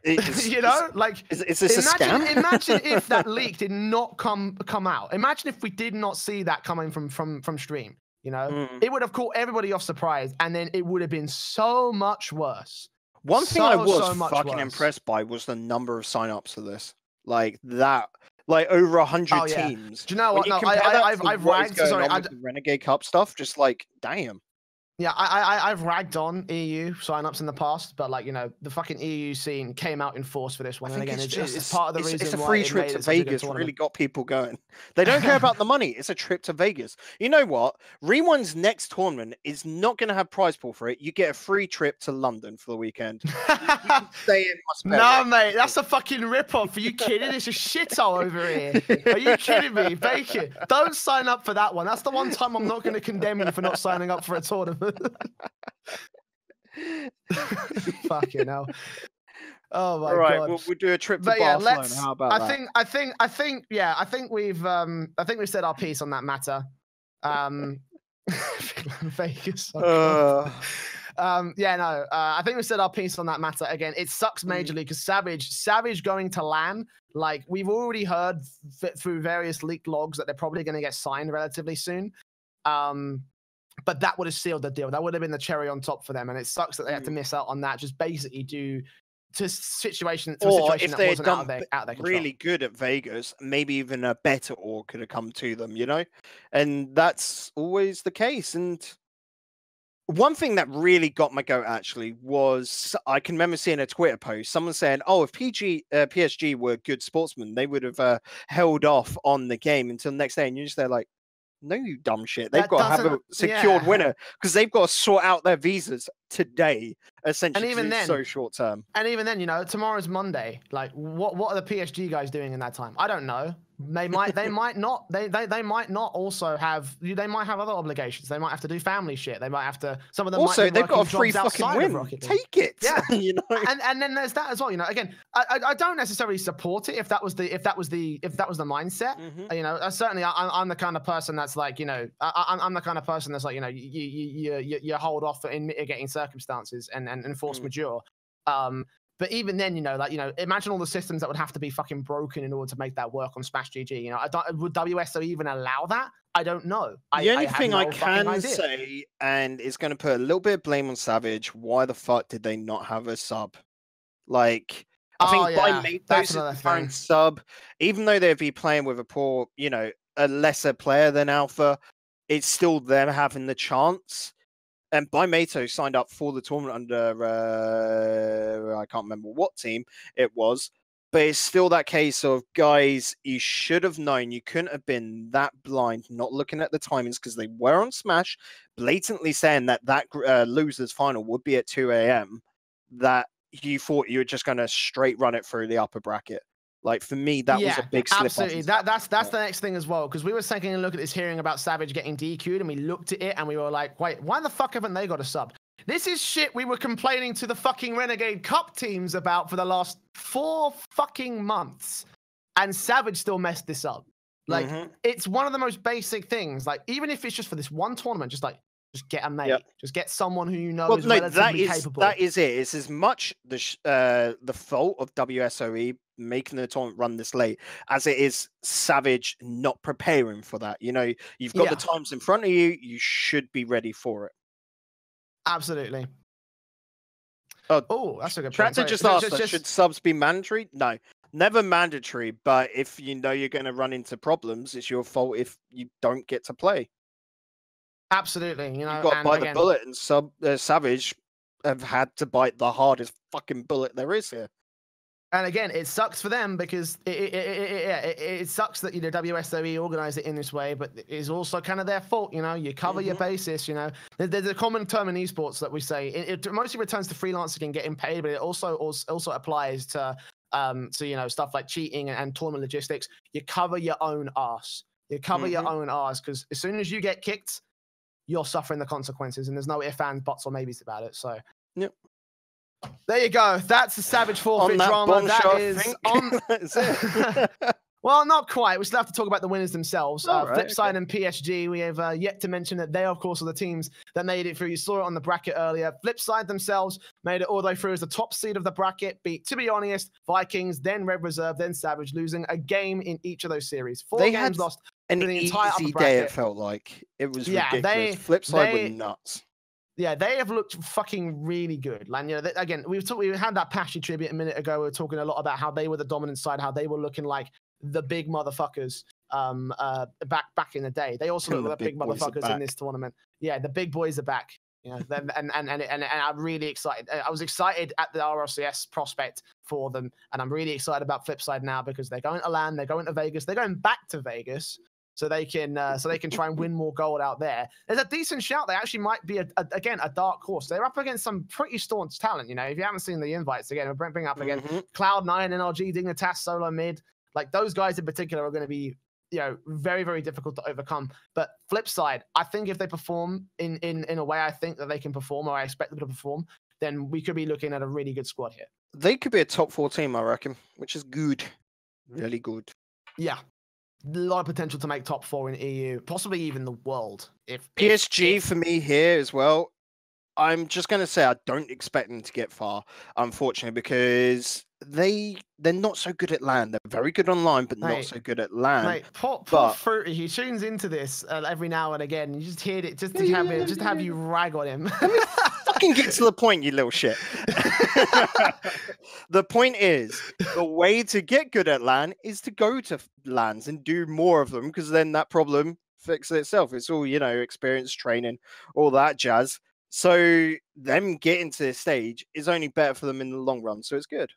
You know, like, is this a scam? Imagine if that leak did not come out. Imagine if we did not see that coming from stream. You know, it would have caught everybody off surprise, and then it would have been so much worse. One thing I was fucking impressed by was the number of signups for this. Like that, like over 100 teams. Do you know what? No, I've ranked. Sorry, the Renegade Cup stuff. Just like, damn. Yeah, I've ragged on EU signups in the past, but like, you know, the fucking EU scene came out in force for this one. And again, it's part of the reason it's a why free it trip made to it such a good Vegas tournament. really got people going. They don't care about the money. It's a trip to Vegas. You know what? Rewind's next tournament is not going to have prize pool for it. You get a free trip to London for the weekend. You can stay in No, mate, that's a fucking rip-off. Are you kidding? It's a shithole over here. Are you kidding me? Bacon, don't sign up for that one. That's the one time I'm not going to condemn you for not signing up for a tournament. Fucking hell. Oh my god. We'll do a trip to Barcelona. How about that? I think we've said our piece on that matter. Vegas. I think we said our piece on that matter. Again, it sucks majorly because Savage going to LAN, like we've already heard through various leaked logs that they're probably going to get signed relatively soon. But that would have sealed the deal. That would have been the cherry on top for them. And it sucks that they had to miss out on that just basically due to a situation that wasn't out of their control. Really good at Vegas, maybe even a better org could have come to them, you know? And that's always the case. And one thing that really got my goat actually was I can remember seeing a Twitter post, someone saying, oh, if PSG were good sportsmen, they would have held off on the game until the next day. And you're just there like, no, you dumb shit. They've got to have a secured winner because they've got to sort out their visas today, essentially. And even then, so short term. And even then, you know, tomorrow's Monday. Like, what are the PSG guys doing in that time? I don't know. They might not also have. They might have other obligations. They might have to do family shit. They might have to. Some of them also might be they've got a free fucking win. Take it. Yeah, you know. And then there's that as well. You know, again, I don't necessarily support it if that was the mindset. You know, certainly I'm the kind of person that's like, you know, I'm the kind of person that's like, you know, you hold off in mitigating circumstances and force majeure. But even then, you know, like, you know, imagine all the systems that would have to be fucking broken in order to make that work on Smash GG. You know, would WSOE even allow that? I don't know. The only thing I can say, and it's going to put a little bit of blame on Savage, why the fuck did they not have a sub? Like, I think by Matos is the current sub, even though they'd be playing with a poor, you know, a lesser player than Alpha, it's still them having the chance. And Mato signed up for the tournament under, I can't remember what team it was, but it's still that case of, guys, you should have known. You couldn't have been that blind, not looking at the timings, because they were on Smash, blatantly saying that losers final would be at 2 a.m., that you thought you were just going to straight run it through the upper bracket. Like, for me, that was a big slip. Absolutely. That's the next thing as well, because we were taking a look at this hearing about Savage getting DQ'd, and we looked at it and we were like, wait, why the fuck haven't they got a sub? This is shit we were complaining to the fucking Renegade Cup teams about for the last 4 fucking months, and Savage still messed this up. Like, it's one of the most basic things. Like, even if it's just for this one tournament, just get a mate. Yep. Just get someone who you know is relatively capable. That is it. It's as much the fault of WSOE making the tournament run this late as it is Savage not preparing for that. You know, you've got the times in front of you. You should be ready for it. Absolutely. Oh, that's a good point. Tractor just asked us, should subs be mandatory? No, never mandatory. But if you know you're going to run into problems, it's your fault if you don't get to play. Absolutely, you know, you've got to bite the bullet, and Savage have had to bite the hardest fucking bullet there is here. And again, it sucks for them because it sucks that, you know, WSOE organized it in this way, but it's also kind of their fault. You know, you cover your basis. You know, there's a common term in esports that we say it mostly returns to freelancing and getting paid, but it also applies to you know, stuff like cheating and tournament logistics. You cover your own ass. You cover your own ass, because as soon as you get kicked, you're suffering the consequences, and there's no ifs, ands, buts, or maybes about it. So, yep. There you go. That's the Savage forfeit drama. That is on. That's it. Well, not quite. We still have to talk about the winners themselves. Flipside and PSG. We have yet to mention that they, of course, are the teams that made it through. You saw it on the bracket earlier. Flipside themselves made it all the way through as the top seed of the bracket. Beat, to be honest, Vikings, then Red Reserve, then Savage, losing a game in each of those series. 4 games lost. An the entire easy day, it felt like. It was ridiculous. Flipside were nuts. Yeah, they have looked fucking really good. Like, you know, again, we had that Pashy tribute a minute ago. We were talking a lot about how they were the dominant side, how they were looking like the big motherfuckers back in the day. They also look like the big motherfuckers in this tournament. Yeah, the big boys are back. You know, and I'm really excited. I was excited at the RLCS prospect for them, and I'm really excited about Flipside now because they're going to LAN, they're going to Vegas, they're going back to Vegas. So they can try and win more gold out there. There's a decent shout. They actually might be again a dark horse. They're up against some pretty staunch talent. You know, if you haven't seen the invites, again, we'll bring up again Cloud9, MLG, Dignitas, Solo Mid. Like those guys in particular are going to be, you know, very, very difficult to overcome. But flip side, I think if they perform in a way I think that they can perform, or I expect them to perform, then we could be looking at a really good squad here. They could be a top 4 team, I reckon, which is good, really good. Yeah. A lot of potential to make top 4 in EU, possibly even the world. If PSG for me here as well, I'm just going to say I don't expect them to get far, unfortunately, because they're not so good at LAN. They're very good online, but not so good at LAN. Mate, poor Fruity, he tunes into this every now and again. You just hear it just to have you rag on him. Fucking get to the point, you little shit. The point is, the way to get good at LAN is to go to LANs and do more of them, because then that problem fixes itself. It's all, you know, experience, training, all that jazz. So them getting to this stage is only better for them in the long run. So it's good.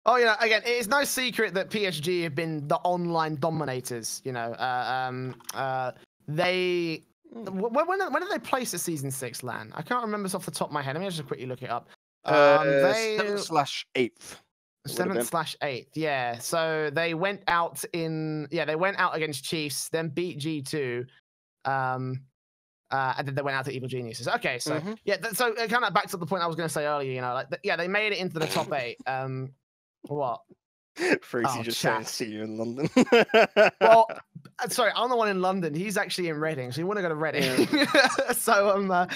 Oh, you know, again, it's no secret that PSG have been the online dominators. You know, when did they place at Season 6 LAN? I can't remember this off the top of my head. Let me just quickly look it up. 7/8. 7/8. Yeah. So they went out against Chiefs, then beat G2. And then they went out to Evil Geniuses. Okay, so so it kind of backs up the point I was going to say earlier. You know, like they made it into the top 8. What? Freezy just saying, see you in London. Well, sorry, I'm the one in London. He's actually in Reading, so you want to go to Reading. Yeah. So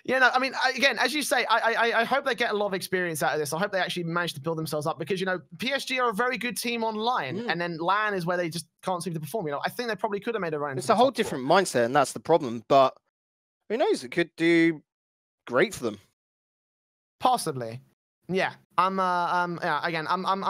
you know, I mean, again, as you say, I hope they get a lot of experience out of this. I hope they actually manage to build themselves up, because, you know, PSG are a very good team online, and then LAN is where they just can't seem to perform. You know, I think they probably could have made a run. It's a whole different mindset, and that's the problem. But who knows? It could do great for them. Possibly. Yeah. I'm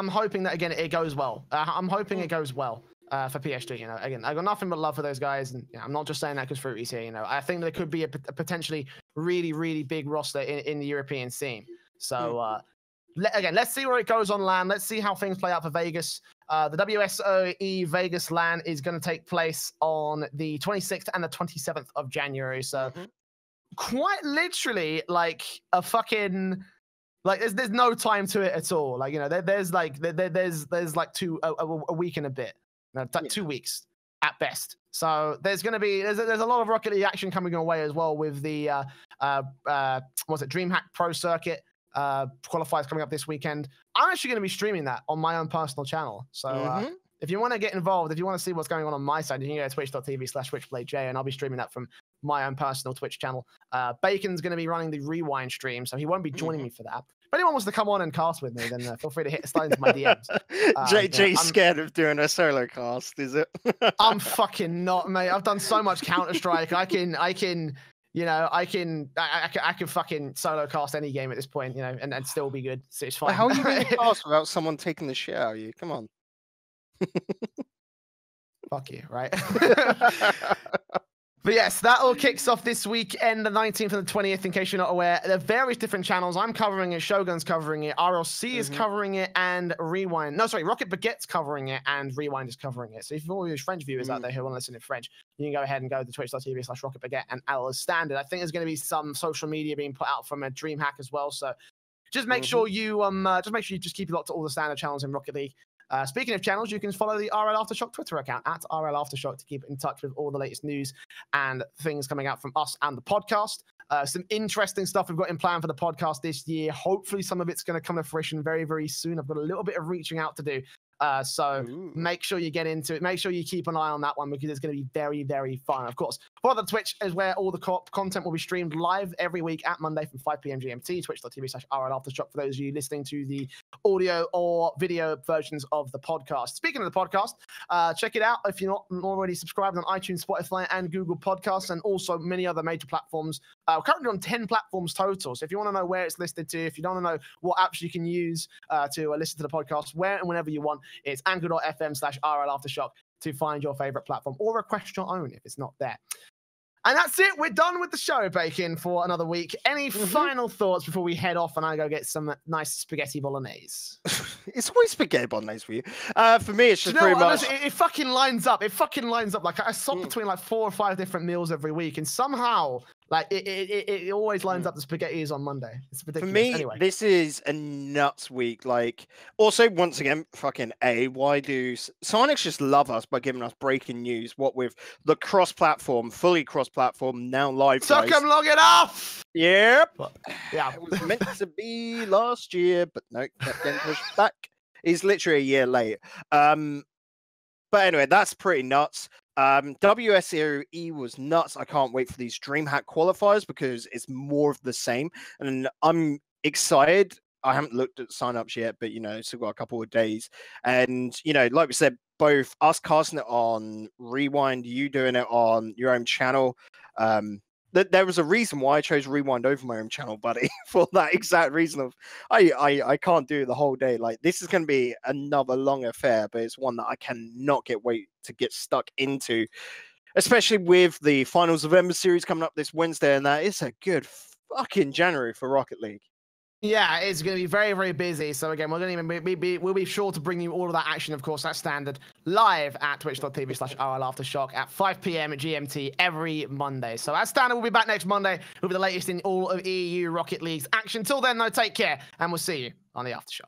hoping that again it goes well. I'm hoping it goes well for PSG. You know, again, I got nothing but love for those guys, and you know, I'm not just saying that because Fruity's here. You know, I think there could be a potentially really, really big roster in the European scene. So again, let's see where it goes on LAN. Let's see how things play out for Vegas. The WSOE Vegas LAN is going to take place on the 26th and the 27th of January. So quite literally like a fucking. Like there's no time to it at all. Like, you know, there's like a week and a bit, 2 weeks at best. So there's a lot of Rocket League action coming your way as well with the DreamHack Pro Circuit qualifiers coming up this weekend. I'm actually going to be streaming that on my own personal channel. So if you want to get involved, if you want to see what's going on my side, you can go to twitch.tv/switchbladej, and I'll be streaming that from my own personal Twitch channel. Bacon's going to be running the Rewind stream, so he won't be joining me for that. If anyone wants to come on and cast with me, then feel free to slide into my DMs. Jay's scared of doing a solo cast, is it? I'm fucking not, mate. I've done so much Counter-Strike. I can fucking solo cast any game at this point, you know, and still be good. So it's fine. How are you going to cast without someone taking the shit out of you? Come on. Fuck you, right? But yes, that all kicks off this weekend, the 19th and the 20th, in case you're not aware. There are various different channels. I'm covering it, Shogun's covering it, RLC is covering it, and Rewind. No, sorry, Rocket Baguette's covering it, and Rewind is covering it. So if all those French viewers out there who want to listen in French, you can go ahead and go to twitch.tv/RocketBaguette and as standard. I think there's going to be some social media being put out from a DreamHack as well. So just make sure you just keep it locked to all the standard channels in Rocket League. Speaking of channels, you can follow the RLAfterShock Twitter account at RLAfterShock to keep in touch with all the latest news and things coming out from us and the podcast. Some interesting stuff we've got in plan for the podcast this year. Hopefully some of it's going to come to fruition very, very soon. I've got a little bit of reaching out to do. So make sure you get into it. Make sure you keep an eye on that one, because it's going to be very, very fun. Of course, for the Twitch is where all the content will be streamed live every week at Monday from 5 p.m. GMT, twitch.tv/RLAfterShock for those of you listening to the audio or video versions of the podcast. Speaking of the podcast, check it out if you're not already subscribed on iTunes, Spotify, and Google Podcasts, and also many other major platforms. We're currently on 10 platforms total. So if you want to know where it's listed to, if you don't want to know what apps you can use to listen to the podcast where and whenever you want, it's anchor.fm/RLAfterShock to find your favorite platform, or request your own if it's not there. And that's it. We're done with the show, Bacon, for another week. Any final thoughts before we head off and I go get some nice spaghetti bolognese? It's always spaghetti bolognese for you. For me, it's just pretty much... It fucking lines up. It fucking lines up. Like, I swap between like 4 or 5 different meals every week, and somehow, like, it always lines up. The spaghetti is on Monday. It's ridiculous. For me, anyway. This is a nuts week. Like, also, once again, fucking why do Sonics just love us by giving us breaking news? What with the cross-platform, fully cross-platform, now live. Suck 'em long enough. Yep. Yeah. It was meant to be last year, but no, kept getting pushed back. He's literally a year late. But anyway, that's pretty nuts. WSOE was nuts. I can't wait for these DreamHack qualifiers because it's more of the same. And I'm excited. I haven't looked at signups yet, but, you know, still got a couple of days. And, you know, like we said, both us casting it on Rewind, you doing it on your own channel. There was a reason why I chose Rewind over my own channel, buddy, for that exact reason of I can't do it the whole day. Like, this is going to be another long affair, but it's one that I cannot wait to get stuck into, especially with the finals of Ember Series coming up this Wednesday, and that is a good fucking January for Rocket League. Yeah, it's going to be very, very busy. So again, we're going to we'll be sure to bring you all of that action, of course, that's standard, live at twitch.tv/RLAfterShock at 5 p.m. GMT every Monday. So as standard, we'll be back next Monday with the latest in all of EU Rocket League's action. Till then, though, take care, and we'll see you on the Aftershock.